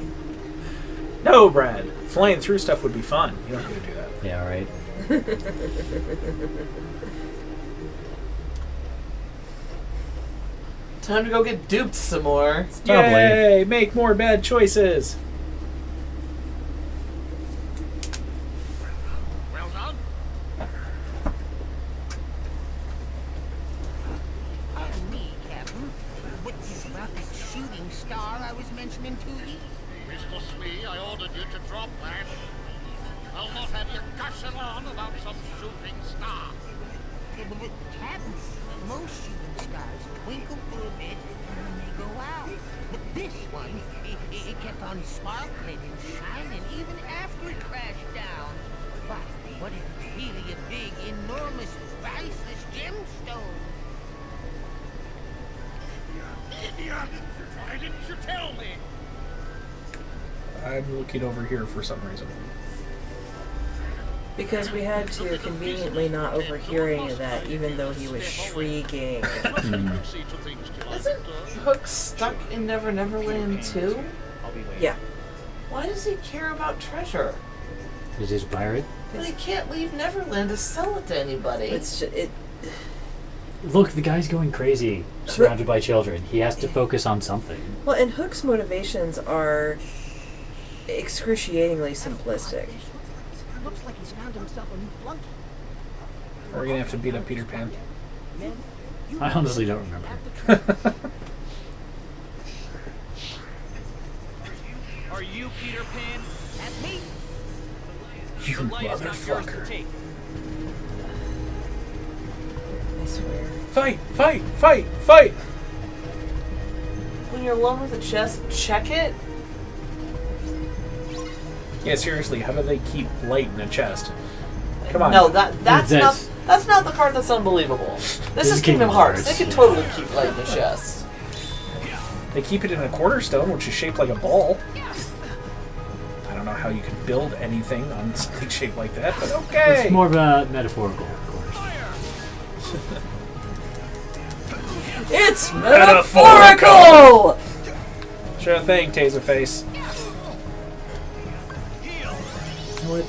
No, Brad. Flying through stuff would be fun. You don't need to do that. Yeah, right. Time to go get duped some more. Yay! Make more bad choices. Well done. Pardon me, Captain. What's about this shooting star I was mentioning to you? Mr. Smee, I ordered you to drop that. I'll not have you gushing on about some shooting star. But Captain, most shooting stars twinkle for a bit and then they go out. But this one, it kept on sparkling and shining even after it crashed down. But what if it's really a big, enormous, priceless gemstone? Idiot! Why didn't you tell me? I'm looking over here for some reason. Because we had to conveniently not overhear any of that, even though he was shrieking. Isn't Hook stuck in Never Never Land too? Yeah. Why does he care about treasure? Is he a pirate? But he can't leave Neverland to sell it to anybody. It's just, Look, the guy's going crazy, surrounded by children. He has to focus on something. Well, and Hook's motivations are excruciatingly simplistic. Looks like he's found himself a new flunky. We're gonna have to beat up Peter Pan. I honestly don't remember. Are you Peter Pan? That's me. You The light is not yours to motherfucker. take. I swear. Fight! Fight! Fight! Fight! When you're alone with a chest, check it. Yeah, seriously, how do they keep light in a chest? Come on. No, that's not the part that's unbelievable. This is Kingdom Hearts. They could totally keep light in the chest. They keep it in a cornerstone, which is shaped like a ball. I don't know how you could build anything on something shaped like that, but okay. It's more of a metaphorical, of course. It's metaphorical! Sure thing, Taserface. What?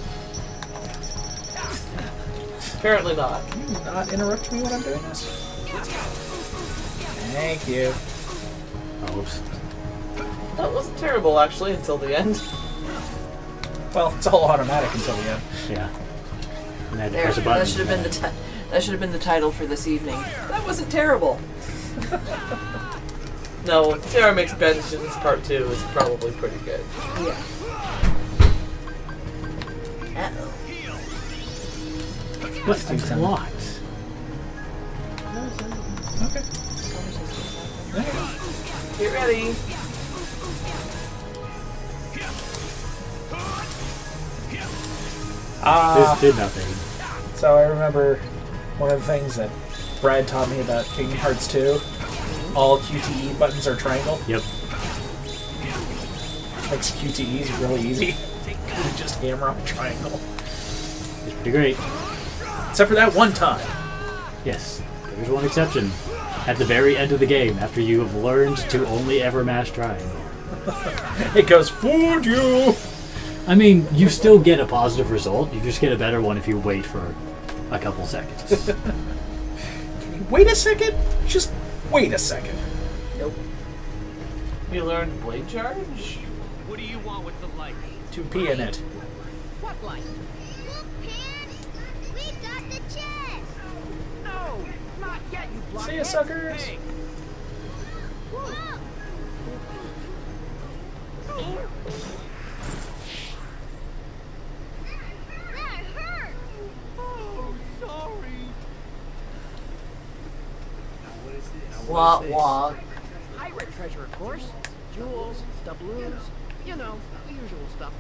Apparently not. Can you not interrupt me when I'm doing this? Thank you. Oops. That wasn't terrible, actually, until the end. Well, it's all automatic until the end. Yeah. And I had to There, press a button. that should have been the title for this evening. That wasn't terrible. No, Terra Makes Bad Decisions Part 2 is probably pretty good. Yeah. Uh-oh. But it's locked. Okay. Get ready. This did nothing. So I remember one of the things that Brad taught me about Kingdom Hearts 2. All QTE buttons are triangle. Yep. Makes QTEs really easy. You just hammer on a triangle. It's pretty great. Except for that one time. Yes. There's one exception. At the very end of the game, after you have learned to only ever mash triangle. It goes, fooled you! I mean, you still get a positive result. You just get a better one if you wait for a couple seconds. Wait a second. Just Wait a second. Nope. You learned blade charge? What do you want with the light? 2p in it. What light? We got the chest. No, not yet, you blockhead. See ya, suckers. Hey. That hurt. Oh, sorry. Wah wah. Pirate treasure, of course. Jewels, doubloons, you know, the usual stuff.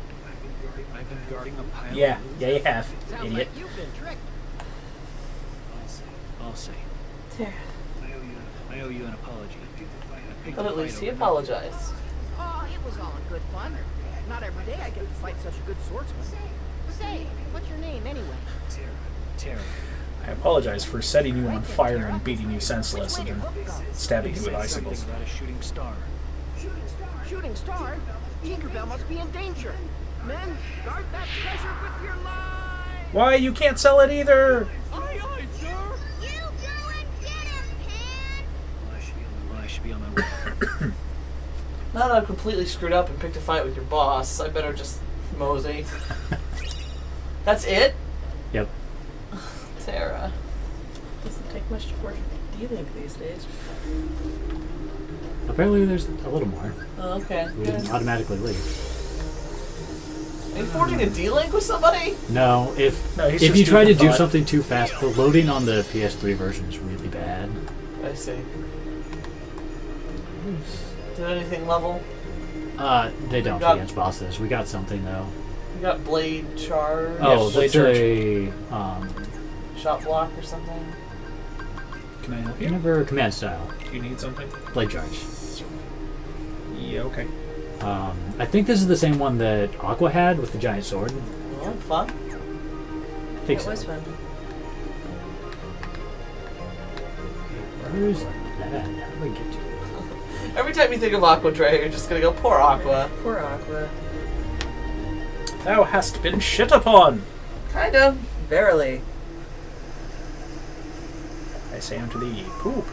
I've been guarding a pile. Yeah, yeah, you have, Sounds idiot. like you've been tricked. I'll say. Terra. I owe you an apology. I picked But a at fight least he over apologized. Oh, it was all in good fun. Not every day I get to fight such a good swordsman. Say, what's your name anyway? Terra. I apologize for setting you on fire and beating you senseless and then stabbing you with Something icicles. about a shooting star. Shooting star? Tinkerbell must be in danger. Men, guard that treasure with your lives! Why? You can't sell it either! Aye, aye, sir. You go and get him, Pan. Well, I should be on my way. Now that I've completely screwed up and picked a fight with your boss, I better just mosey. That's it? Yep. Terra. Doesn't take much to forge a D-Link these days. Apparently there's a little more. Oh, okay. We didn't automatically leave. Are you forging a D-Link with somebody? No, he's if just you try to doing do fun. something too fast, the loading on the PS3 version is really bad. I see. Did anything level? They don't got- against bosses. We got something though. You got blade charge? Oh, blade that's a Shot block or something? Can I help you? never command style. Do you need something? Blade charge. Yeah, okay. I think this is the same one that Aqua had with the giant sword. Yeah, fun. I think It so. was fun. Where's that? How do I get to it? Every time you think of Aqua Dre, you're just gonna go, poor Aqua. Poor Aqua. Thou hast been shit upon! Kind of. Verily. I say unto thee, poop.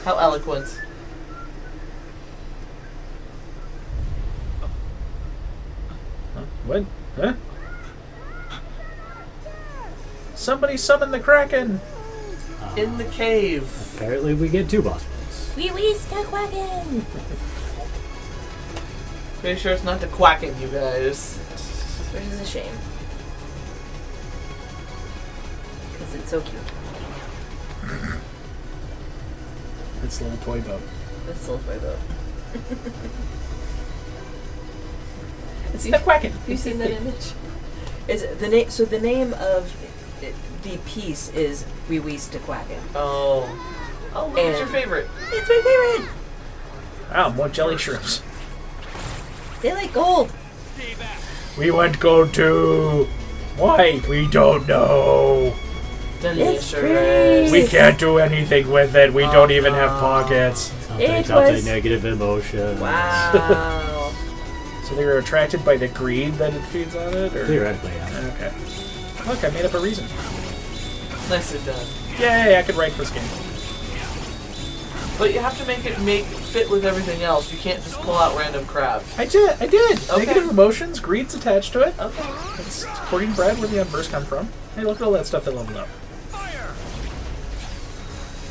How eloquent. Huh? What? Huh? Somebody summon the Kraken! In the cave. Apparently we get 2 boss fights. We stuck wagon! Pretty sure it's not the quacking, you guys. Which is a shame. Because it's so cute. It's a little toy boat. This little toy boat. It's the Quacken. Have you seen that image? It's the name. So the name of the piece is "We Weast Quacken." Oh. Oh, what's your favorite? It's my favorite. Wow, more jelly shrimps. They like gold. We want gold too. Why? We don't know. Delicious. We can't do anything with it. We don't even have pockets. Something negative emotions. Wow. So they were attracted by the greed that it feeds on it? Or? Theoretically, yeah. Okay. Look, I made up a reason. Nicely done. Yay, I could write this game. But you have to make it fit with everything else. You can't just pull out random crap. I did. Okay. Negative emotions, greed's attached to it. Okay. It's supporting Brad where the unversed come from. Hey, look at all that stuff that leveled up.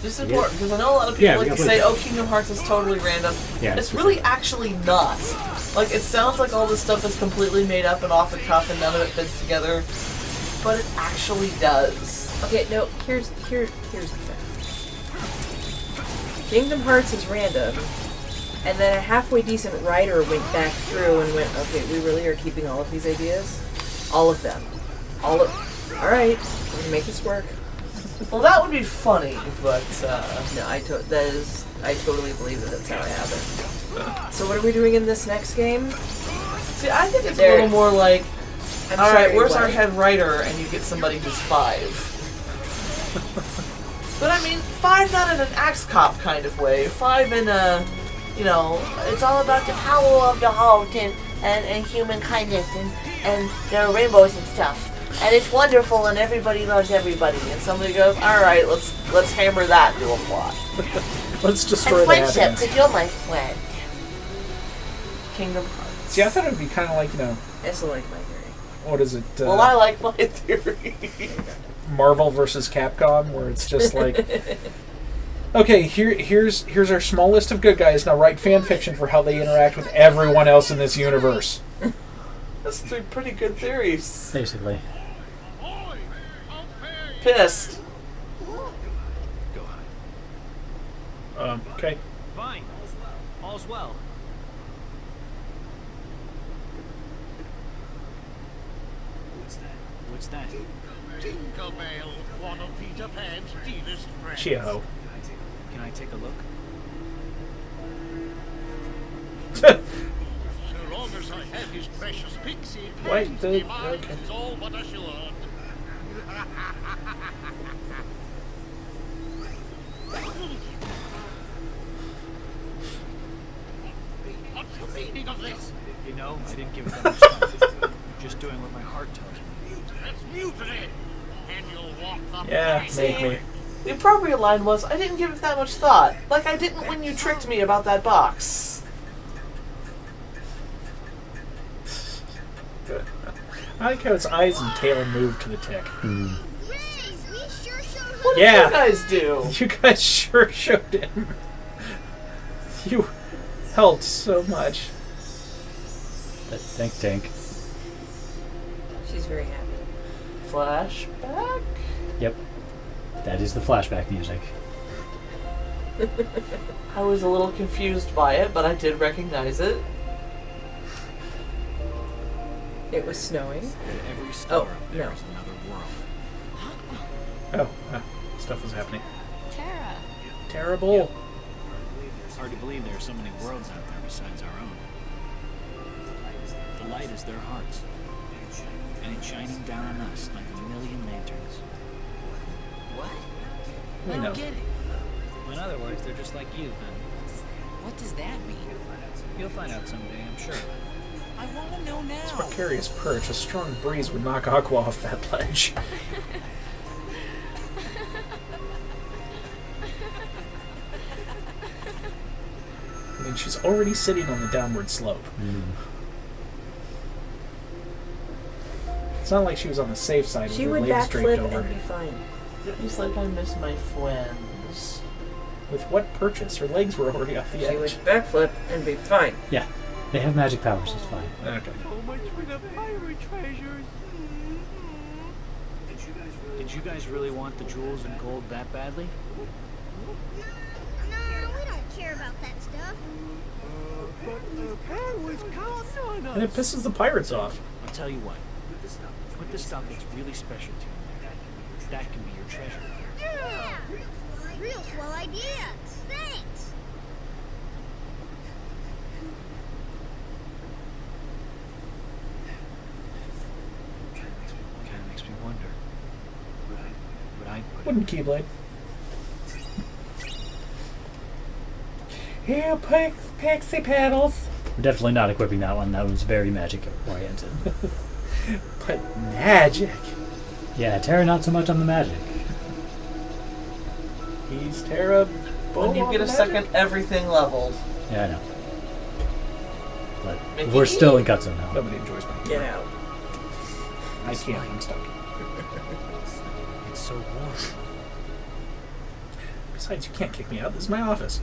This is important because I know a lot of people like to say, "Oh, Kingdom Hearts is totally random." Yeah, it's really actually not. Like it sounds like all this stuff is completely made up and off the cuff, and none of it fits together, but it actually does. Okay, no. Here's the thing. Kingdom Hearts is random, and then a halfway decent writer went back through and went, "Okay, we really are keeping all of these ideas, all of them, all right, we're gonna make this work." Well, that would be funny, but no, I totally believe that's how it happened. So what are we doing in this next game? See, I think it's a little more like, I'm all right, sorry, where's what? our head writer, and you get somebody who's 5. But I mean, 5 not in an axe cop kind of way. 5 in a, it's all about the power of the heart and human kindness and there are rainbows and stuff. and it's wonderful, and everybody loves everybody. And somebody goes, "All right, let's hammer that into a plot." Let's destroy and the friendship, happiness. because you're my friend. Kingdom Hearts. See, I thought it would be kind of like, I still like my theory. what is it? Well, I like my theory. Marvel versus Capcom, where it's just like, okay, here's our small list of good guys. Now write fan fiction for how they interact with everyone else in this universe. That's 3 pretty good theories. Basically. Pissed. Okay. Fine. All's well. What's that? Tinkerbell, one of Peter Pan's dearest friends. Chio. Can I take a look? So long as I have his precious pixie, Wait, Pan's demise okay. is all but assured. What's the meaning of this? You know, I didn't give it that much thought. Just doing what my heart tells me. That's mutiny, and you'll walk the Yeah, plank. make me. The appropriate line was, "I didn't give it that much thought. Like I didn't when you tricked me about that box." I like how its eyes and tail move to the tick. What did Yeah. you guys do? You guys sure showed him. You helped so much. Thanks, Tank. She's very happy. Flashback? Yep. That is the flashback music. I was a little confused by it, but I did recognize it. It was snowing. Every star Oh, up there no. is another world. Stuff was happening. Terra. Terrible. It's hard to believe there are so many worlds out there besides our own. The light is their hearts, and it's shining down on us like a million lanterns. What? We I know. don't get it. In other words, they're just like you, then. What does that mean? You'll find out someday, I'm sure. I want to know now. It's a precarious perch. A strong breeze would knock Aqua off that ledge. I mean, she's already sitting on the downward slope. It's not like she was on the safe side with She her would legs draped backflip over. and be fine. It's like I miss my friends. With what purchase? Her legs were already off the She edge. would backflip and be fine. Yeah. They have magic powers, it's fine. Okay. So much for the pirate treasures. Did you guys really want the jewels and gold that badly? No, we don't care about that stuff. But the Pan was counting on us. And it pisses the pirates off. I'll tell you what. Put the stuff that's really special to you there. That can be your treasure. Yeah! Real swell idea. Thanks. Kind of makes me wonder. Would I put Wooden keyblade. Here, pixie paddles. We're definitely not equipping that one. That was very magic oriented. But magic. Yeah, Terra not so much on the magic. He's Terra. When you get a second, everything leveled. Yeah, I know. But Mickey? we're still in cut zone now. Nobody enjoys me. Get out. I can't. I'm stuck. It's so warm. Besides, you can't kick me out. This is my office.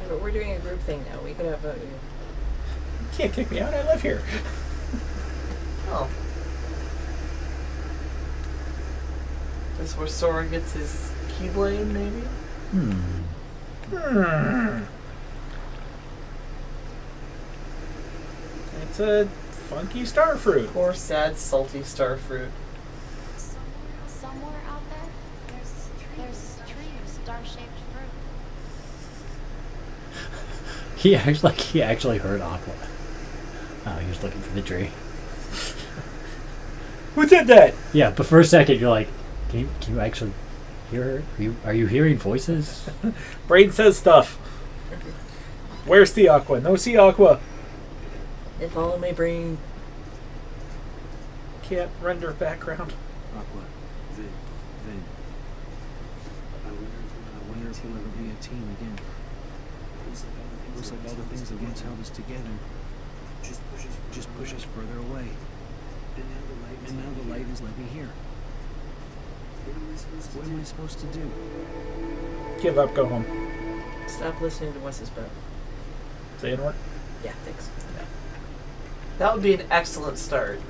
Yeah, but we're doing a group thing now. We could have a. You can't kick me out. I live here. Oh. This is where Sora gets his Keyblade, maybe? It's a funky star fruit. Poor, sad, salty starfruit. Somewhere out there, there's this tree of star-shaped fruit. He actually heard Aqua. Oh, he was looking for the tree. Who did that? Yeah, but for a second you're like, can you actually hear her? Are you hearing voices? Brain says stuff. Where's the Aqua? No see Aqua. And follow my brain. Can't render background. Aqua. Vin. I wonder if we'll ever be a team again. Looks like all the things that once held us together just push us further away. And now the light has led me here. What am I supposed to do? Give up, go home. Stop listening to Wes's butt. Say it what? Yeah, thanks. Yeah. That would be an excellent start.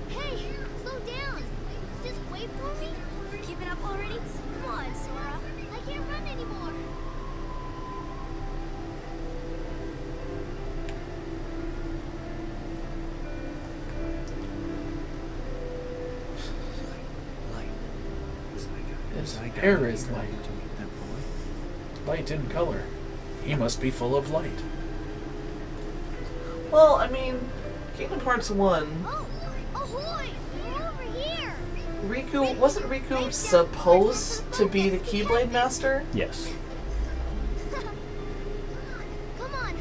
Hey, slow down. Just wait for me. Keeping up already? Come on, Sora. I can't run anymore. His hair is light. Light in color. He must be full of light. Well, I mean, Kingdom Hearts 1. Oh, ahoy! We're over here. Wasn't Riku supposed to be the Keyblade Master? Yes. Come on.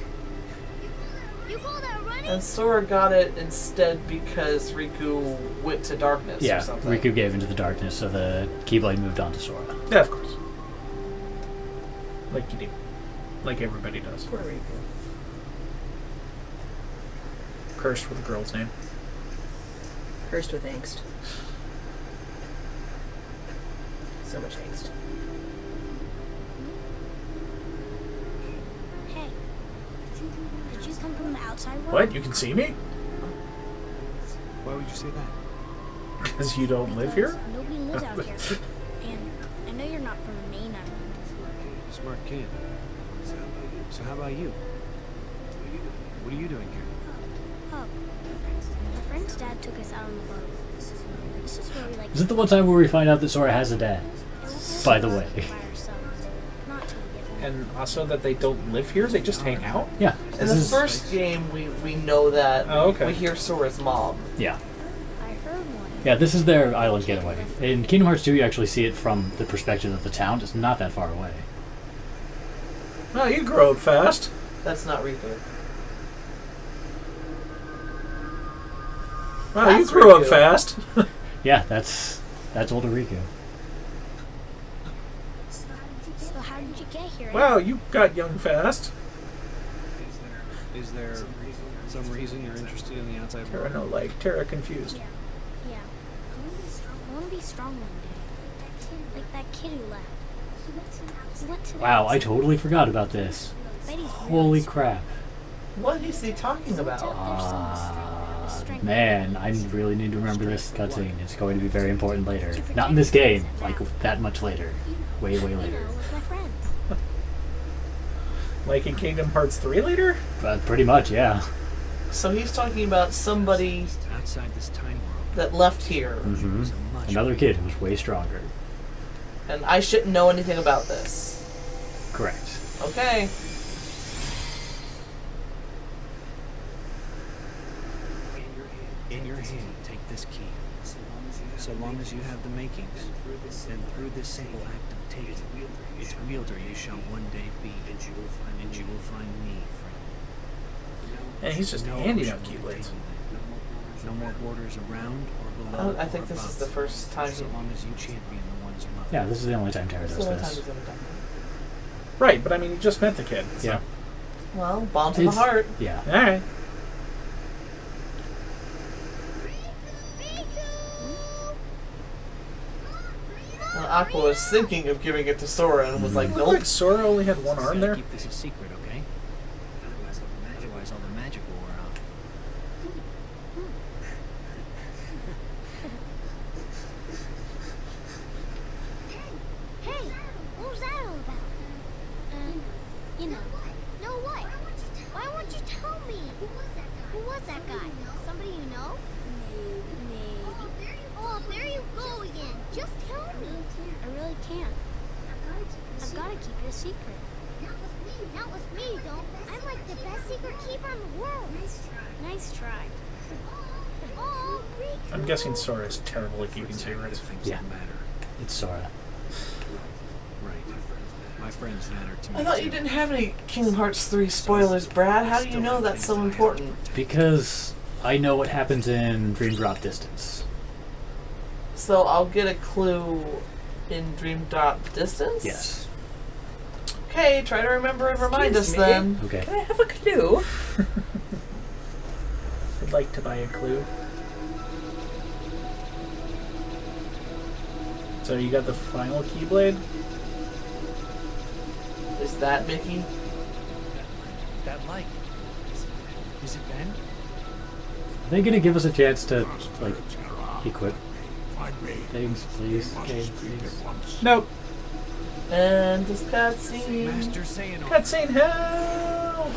You call that running? And Sora got it instead because Riku went to darkness Yeah, or something. Riku gave into the darkness, so the Keyblade moved on to Sora. Yeah, of course. Like you do. Like everybody does. Poor Riku. Cursed with a girl's name. Cursed with angst. So much angst. Hey, did you come from the outside world? What? You can see me? Why would you say that? Because you don't live here? Nobody lives out here. And I know you're not from the main island. Smart kid. So how about you? What are you doing here? Oh, my friend's dad took us out on the boat. This is where we like Is it the one time where we find out that Sora has a dad? By the way. not till we get home. And also that they don't live here? They just hang out? Yeah. In the first game, we know that we hear Sora's mom. Yeah. I heard one. Yeah, this is their island getaway. In Kingdom Hearts 2, you actually see it from the perspective of the town. It's not that far away. Oh, you grow up fast. That's not Riku. Wow, you grew up fast. Yeah, that's older Riku. So how did you get here? Wow, you got young fast. Is there some reason you're interested in the outside Terra world? no like. Terra confused. Yeah. I want to be strong one day. Like that kid who left. He went to the Wow, I outside. totally forgot about this. Betty's Holy crap. What is he talking about? Man, I really need to remember this cutscene. It's going to be very important later. Not in this game, like that much later. Way, way later. With my friend. Like in Kingdom Hearts 3 later? Pretty much, yeah. So he's talking about somebody outside this tiny world that left here. Mm-hmm. Another kid who's way stronger. And I shouldn't know anything about this. Correct. Okay. in your hand. Take this key. So long as you have the makings, and through this simple act of taking, its wielder you shall one day be, and you will find me, friend. And he's just handing out keyblades. No more borders around or below. I think this is the first time. So long as you champion the ones you love. Yeah, this is the only time Terra does this. Right, but I mean, you just met the kid. So. Yeah. Well, bomb to the heart. Yeah. All right. Aqua was thinking of giving it to Sora and was like, Looked nope. like Sora only had one arm there. Keep this a secret, okay? Otherwise all the magic will wear off. Hey, what was that all about? You know. No, what? Why won't you tell me? Who was that guy? Somebody you know? Maybe. Oh, there you go again. Just tell me. I really can't. I've got to keep it a secret. Not with me, though. I'm like the best secret keeper in the world. Nice try. Oh, Riku. I'm guessing Sora is terrible at keeping secrets. Yeah. It's Sora. Right. My friends matter to me. I thought you didn't have any Kingdom Hearts 3 spoilers, Brad. How do you know that's so important? Because I know what happens in Dream Drop Distance. So I'll get a clue in Dream Drop Distance? Yes. Okay, try to remember and remind us Excuse me? then. Okay. Can I have a clue? I'd like to buy a clue. So you got the final Keyblade? Is that Mickey? That light. Is it Ben? Are they gonna give us a chance to, like, equip things, please? Okay, please. Nope. And this cutscene. Master Xehanort. Cutscene hell!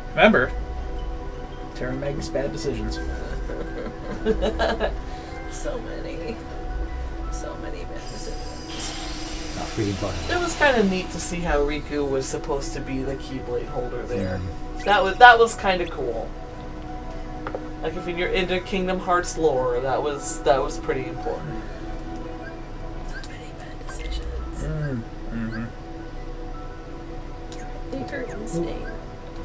Remember, Terra makes bad decisions. So many bad decisions. Not freaking fun. It was kind of neat to see how Riku was supposed to be the Keyblade holder there. That was kind of cool. Like if you're into Kingdom Hearts lore, that was pretty important. Many bad decisions. Mm-hmm. They hurt and sting.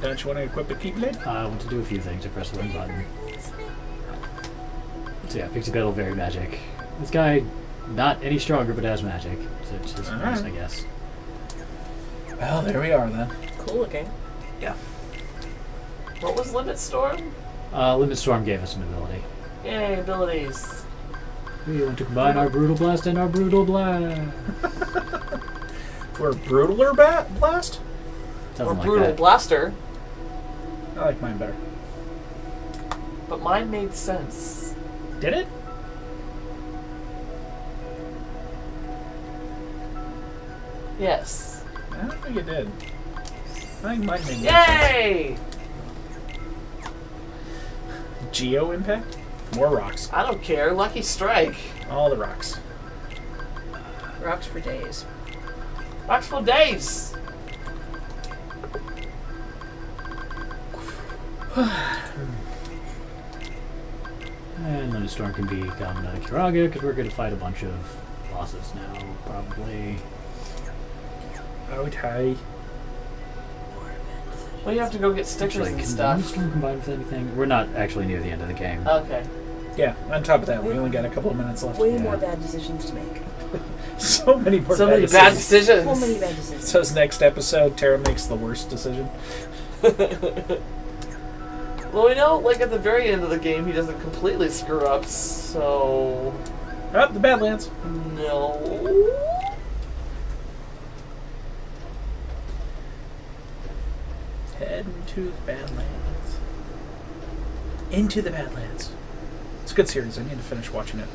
Don't you want to equip a Keyblade? I want to do a few things. I press the wing button. So yeah, Pixie Battle, very magic. This guy, not any stronger, but has magic. So it's just nice, I guess. Well, there we are then. Cool looking. Yeah. What was Limit Storm? Limit Storm gave us an ability. Yay, abilities. We want to combine our Brutal Blast and our Brutal Blast. For a Brutaler Blast? Something Or like Brutal that. Blaster. I like mine better. But mine made sense. Did it? Yes. I don't think it did. I think mine made more Yay! sense. Geo Impact? More rocks. I don't care. Lucky Strike. All the rocks. Rocks for days. Rocks for days. And Limit Storm can become another Kiraga, because we're going to fight a bunch of bosses now, probably. Okay. Well, you have to go get stickers Actually, and can stuff. Limit Storm combine with anything? We're not actually near the end of the game. Okay. Yeah, on top of that, we only got a couple of minutes left. Way more bad decisions to make. So many more So bad many decisions. bad decisions. So many bad decisions. So this next episode, Terra makes the worst decision. Well, we know, like, at the very end of the game, he doesn't completely screw up, so... Oh, the Badlands. No... Head into the Badlands. Into the Badlands. It's a good series. I need to finish watching it.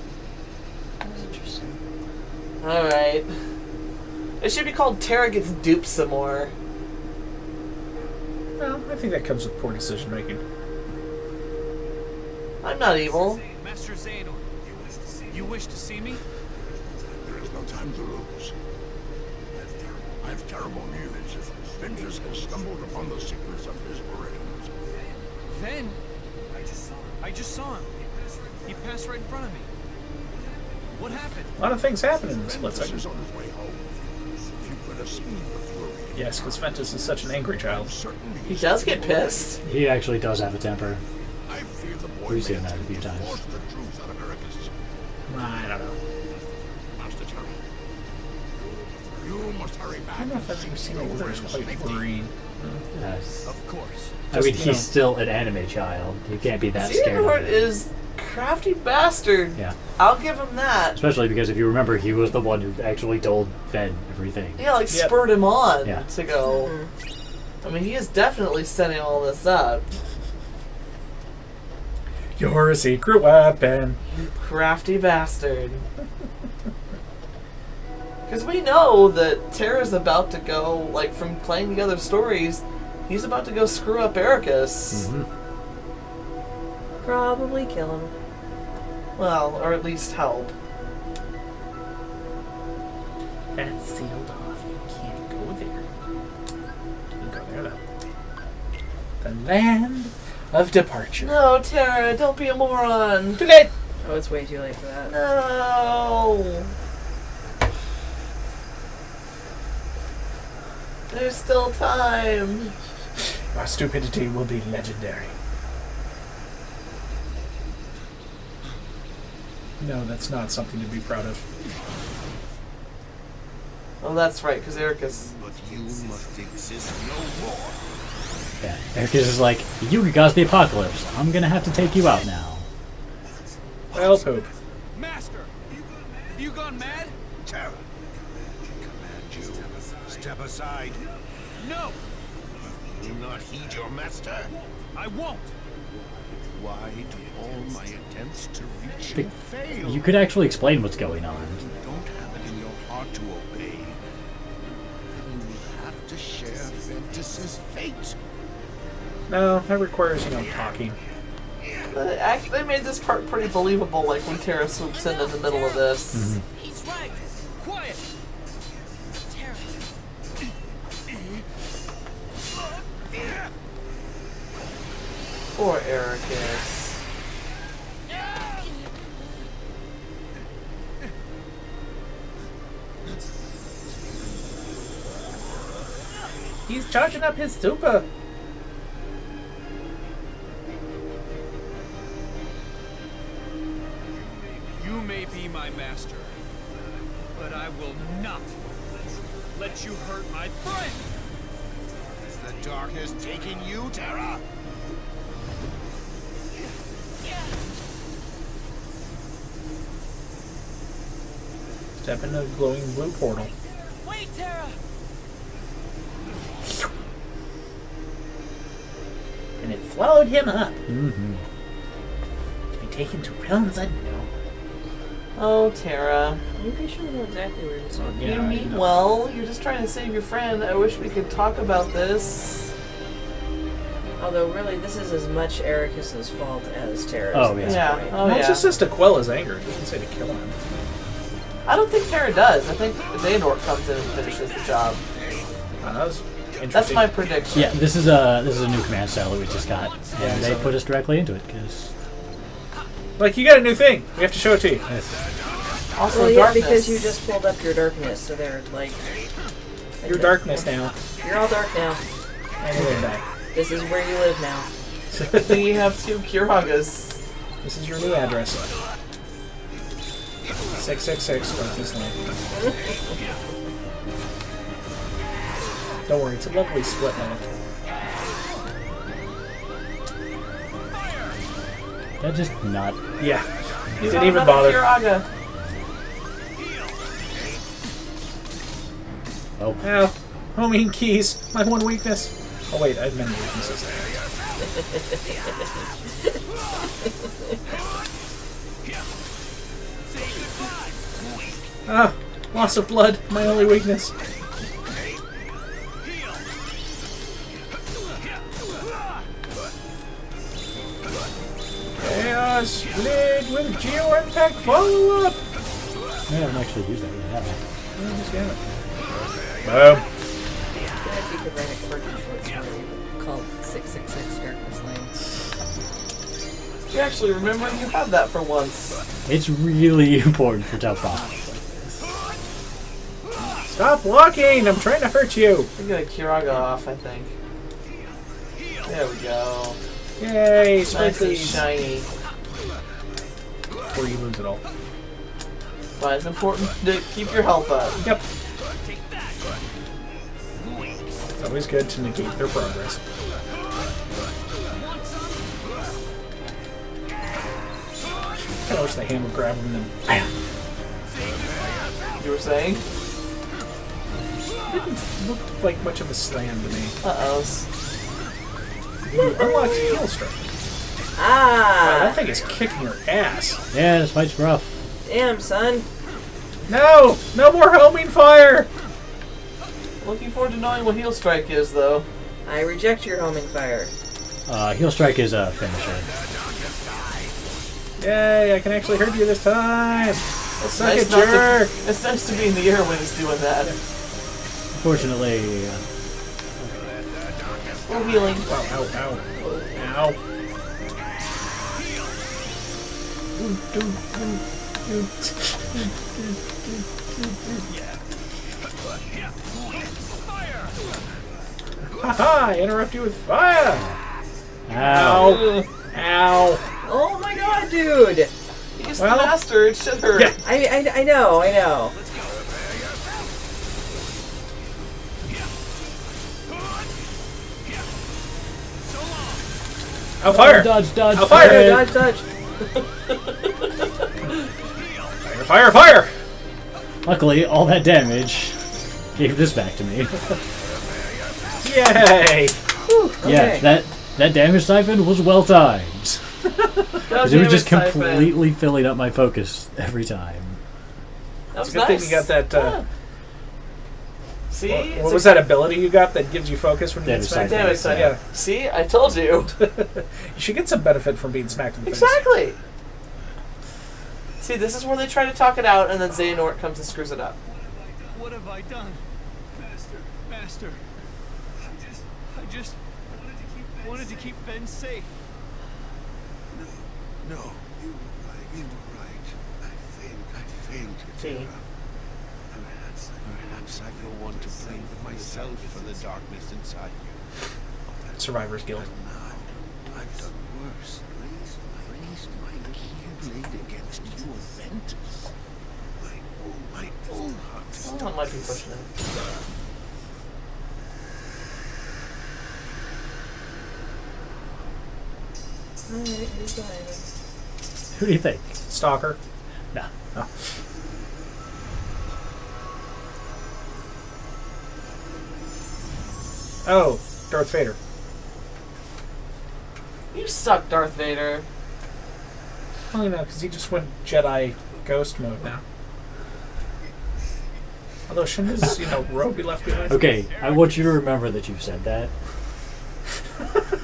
That was interesting. Alright. It should be called Terra Gets Duped Some More. Well, I think that comes with poor decision making. I'm not evil. Master Xehanort, you wish to see me? There is no time to lose. I have terrible news. Ventus has stumbled upon the secrets of his brains. Then, I just saw him. He passed right in front of me. What happened? A lot of things happen in this split Ventus second. is on his way home. If you could have seen the fury. Yes, because Ventus is such an angry child. He does get pissed. He actually does have a temper. I fear the boy We've may seen that a attempt few to times. force the truth out of Ericus. I don't know. Master Terra, you must hurry back. I don't know if I've ever seen a word quite green. Yes. Of course. I mean, Just, he's still an anime child. You can't be that scared of Xehanort him. is crafty bastard. Yeah. I'll give him that. Especially because if you remember, he was the one who actually told Ven everything. Yeah, like spurred him on Yeah. to go. I mean, he is definitely setting all this up. You're a secret weapon. You crafty bastard. Because we know that Terra's about to go, like, from playing the other stories, he's about to go screw up Ericus. Probably kill him. Well, or at least help. That's sealed off. You can't go there. You can go there, though. The land of departure. No, Terra, don't be a moron. Too late. Oh, it's way too late for that. No. There's still time. Our stupidity will be legendary. No, that's not something to be proud of. Oh, that's right, because Ericus. But you must exist no more. Yeah, Ericus is like, you caused the apocalypse. I'm gonna have to take you out now. Well, poop. Master, have you gone mad? Terra, command you. Step aside. No, Do not heed your master. I won't. Why do all my attempts to reach The- you fail? You could actually explain what's going on. You don't have it in your heart to obey. You will have to share Ventus's fate. No, that requires, talking. Actually, they made this part pretty believable, like when Terra swoops in the middle of this. Mm-hmm. He's right. Quiet. Terra. Poor Ericus. He's charging up his super. You may be my master, but I will not let you hurt my friend. Is the darkness taking you, Terra? Step into the glowing blue portal. Wait, Terra. And it swallowed him up. Mm-hmm. To be taken to realms unknown. Oh, Terra. I'm pretty sure we know exactly where it's going. You mean well. You're just trying to save your friend. I wish we could talk about this. Although, really, this is as much Ericus's fault as Terra's. Oh, at this yeah. point. Oh, Well, yeah. it's just says to quell his anger. It doesn't say to kill him. I don't think Terra does. I think Xehanort comes in and finishes the job. That was interesting. That's my prediction. Yeah, this is a new command style that we just got, and they put us directly into it because. Like, you got a new thing. We have to show it to you. Also, Well, yeah, darkness. because you just pulled up your darkness, so they're like. Your darkness now. You're all dark now. And you're back. This is where you live now. So you have 2 Kiragas. This is your new address. 666 Darkness Lane. Don't worry, it's a lovely split minute. That just not. Yeah. You Didn't have even another bother. Kiraga. Oh. Ow. Homing keys. My one weakness. Oh wait, I have many weaknesses. Ah, loss of blood. My only weakness. Chaos Blade with Geo Impact follow-up! I haven't actually used that yet, have I? Just get it. I feel like you could write a quirky short story called 666 Darkness Lane. You actually remember you have that for once. It's really important for tough bosses. Stop walking! I'm trying to hurt you! We got a Kiraga off, I think. There we go. Yay! Nice and Sparklies! shiny. Before you lose it all. But it's important to keep your health up. Yep. It's always good to negate their progress. I kinda wish the hand would grab him and then bam! You were saying? Didn't look like much of a slam to me. Uh-ohs. You unlocked Heal Strike. Wow, that thing is kicking your ass. Yeah, this fight's rough. Damn, son. No! No more homing fire! Looking forward to knowing what Heal Strike is, though. I reject your homing fire. Heal Strike is a finisher. Yay, I can actually hurt you this time! It's Suck nice it, not jerk! to, it's nice to be in the air when it's doing that. Unfortunately, We're healing. Ow, ow, ow. Ow. Haha! I interrupt you with fire! Ow. Ow! Oh my god, dude! He's the master, it should hurt. Yeah. I know. I'll fire! Dodge. I'll fire! Dodge. Fire! Luckily, all that damage gave this back to me. Yay! Yeah, that damage siphon was well timed. Because it was just completely filling up my focus every time. That was It's a good thing you got that. See? What was that ability you got that gives you focus when you get Damage smacked? Damage siphon. Yeah. See? I told you. You should get some benefit from being smacked in the face. Exactly. See, this is where they try to talk it out, and then Xehanort comes and screws it up. What have I done? Master. I just wanted to keep Ben safe. No. You were right. I failed you, Terra. Perhaps I'm the one to blame myself for the darkness inside you. Survivor's Guild. Now, I've done worse. Raised my keyblade against you, Ventus. My own heart. Someone might be pushing it. Alright, who's behind me? Who do you think? Stalker. No. Oh. Oh, Darth Vader. You suck, Darth Vader. Well, you know, because he just went Jedi Ghost mode now. Although shouldn't his, robe be left behind? Okay, I want you to remember that you've said that.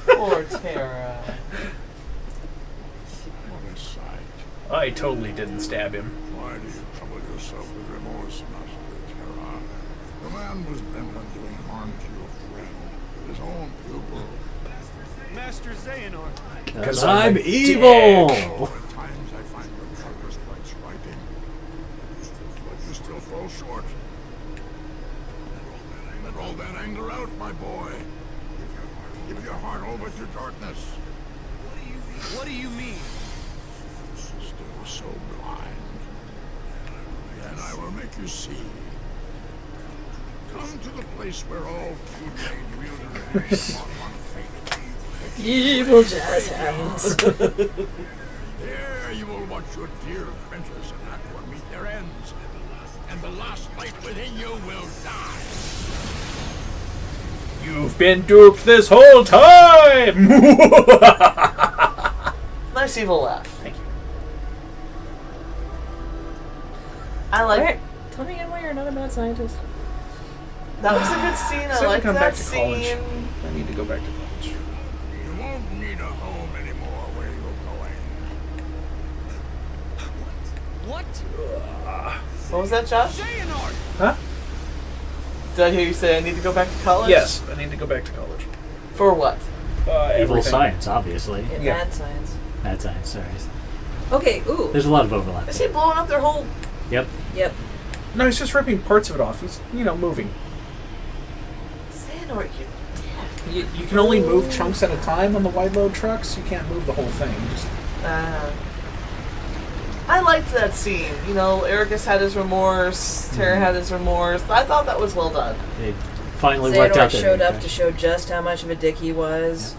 Poor Terra. What a sight. I totally didn't stab him. Why do you trouble yourself with remorse, Master Terra? The man was bent on doing harm to your friend, his own pupil. Master Xehanort. Because I'm evil! At times I find your progress quite striking. But you still fall short. Let all that anger out, my boy. Give your heart over to darkness. What do you mean? Still so blind. Then I will make you see. Come to the place where all keyblade wielders on one fate. Evil jazz hands. There you will watch your dear Ventus and Aqua meet their ends, and the last light within you will die. You've been duped this whole time! Nice evil laugh. Thank you. I like Alright, tell me again why you're not a mad scientist. that was a good scene. I like come that back to college. scene. I need to go back to college. You won't need a home anymore where you're going. What? What was that, Josh? Xehanort! Huh? Did I hear you say I need to go back to college? Yes, I need to go back to college. For what? Evil Everything. science, obviously. Yeah, mad science. Mad science, sorry. Okay, ooh. There's a lot of overlap. Is he blowing up their whole... Yep. Yep. No, he's just ripping parts of it off. He's, moving. Xehanort, you You can only move chunks at a time on the wide load trucks. You can't move the whole thing. Just I liked that scene. Ericus had his remorse, Terra had his remorse. I thought that was well done. They finally worked out Xehanort there. showed up to show just how much of a dick he was.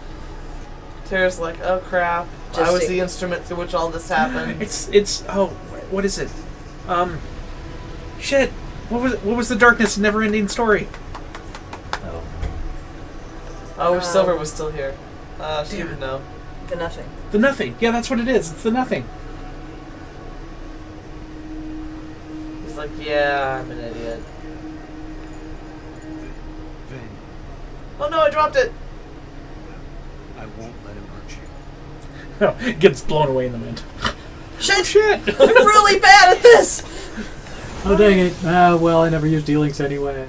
Terra's like, oh crap. I was the instrument through which all this happened. What is it? Shit. What was the darkness never ending story? I wish Silver was still here. She would know. The Nothing. The Nothing. Yeah, that's what it is. It's the Nothing. He's like, yeah, I'm an idiot. Ben, Oh no, I dropped it! I won't let him hurt you. It gets blown away in the wind. Shit! I'm really bad at this! Oh, dang it. Well, I never used D-Links anyway.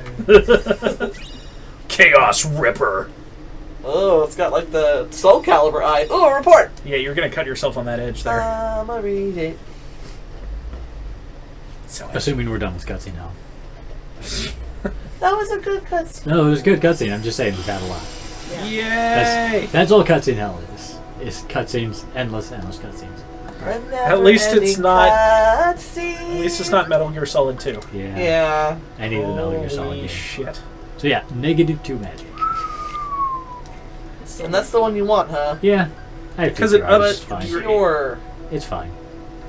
Chaos Ripper. Oh, it's got like the Soul Calibur eye. Oh, report! Yeah, you're gonna cut yourself on that edge there. I'ma read it. So Assuming we're done with cutscene now. That was a good cutscene. No, it was a good cutscene. I'm just saying we've had a lot. Yay! That's all cutscene hell is cutscenes, endless cutscenes. At least it's not. Cutscene. At least it's not Metal Gear Solid 2. Yeah. Yeah. Any of the Metal Gear Solid Holy games. shit. So yeah, -2 magic. And that's the one you want, huh? Yeah. I have 2 'Cause it heroes, it's fine. Sure. It's fine.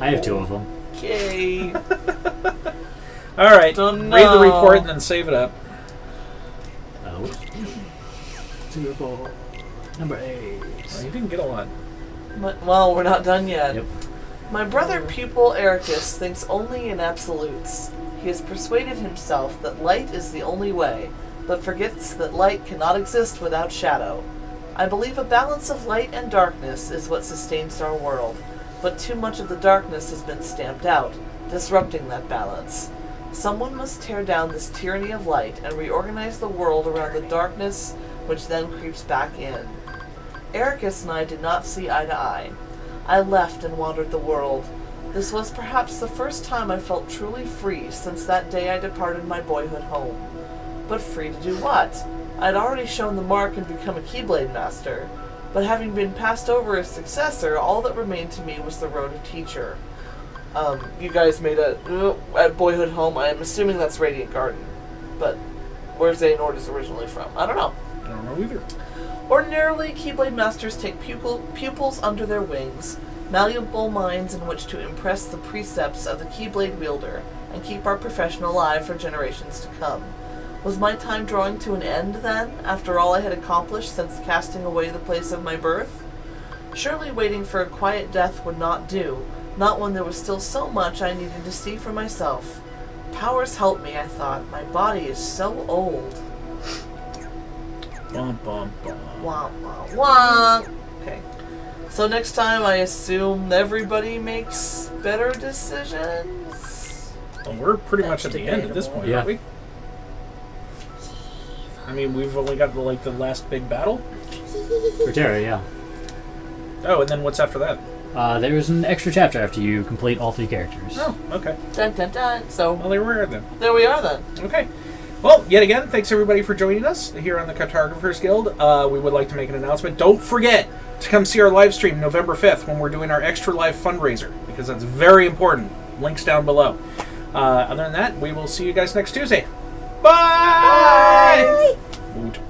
I have 2 of them. Okay. Alright, Don't read the know. report and then save it up. Oh. Super number 8. Well, you didn't get a lot. Well, we're not done yet. Yep. My brother pupil Ericus thinks only in absolutes. He has persuaded himself that light is the only way, but forgets that light cannot exist without shadow. I believe a balance of light and darkness is what sustains our world, but too much of the darkness has been stamped out, disrupting that balance. Someone must tear down this tyranny of light and reorganize the world around the darkness, which then creeps back in. Ericus and I did not see eye to eye. I left and wandered the world. This was perhaps the first time I felt truly free since that day I departed my boyhood home. But free to do what? I had already shown the mark and become a Keyblade Master, but having been passed over as successor, all that remained to me was the road of teacher. You guys made at boyhood home. I am assuming that's Radiant Garden, but where's Xehanort originally from? I don't know. I don't know either. Ordinarily, Keyblade Masters take pupils under their wings, malleable minds in which to impress the precepts of the Keyblade wielder, and keep our profession alive for generations to come. Was my time drawing to an end, then, after all I had accomplished since casting away the place of my birth? Surely waiting for a quiet death would not do, not when there was still so much I needed to see for myself. Powers help me, I thought. My body is so old. Bum, bum, bum. Wah, wah, wah. Okay. So next time I assume everybody makes better decisions? Well, we're pretty much at the end at this point, aren't we? I mean, we've only got the last big battle. For Terra, yeah. Oh, and then what's after that? There's an extra chapter after you complete all 3 characters. Oh, okay. Dun dun dun. So well, there we are then. There we are then. Okay. Well, yet again, thanks everybody for joining us here on the Cartographers Guild. We would like to make an announcement. Don't forget to come see our live stream November 5th when we're doing our Extra Life fundraiser, because that's very important. Links down below. Other than that, we will see you guys next Tuesday. Bye! Bye!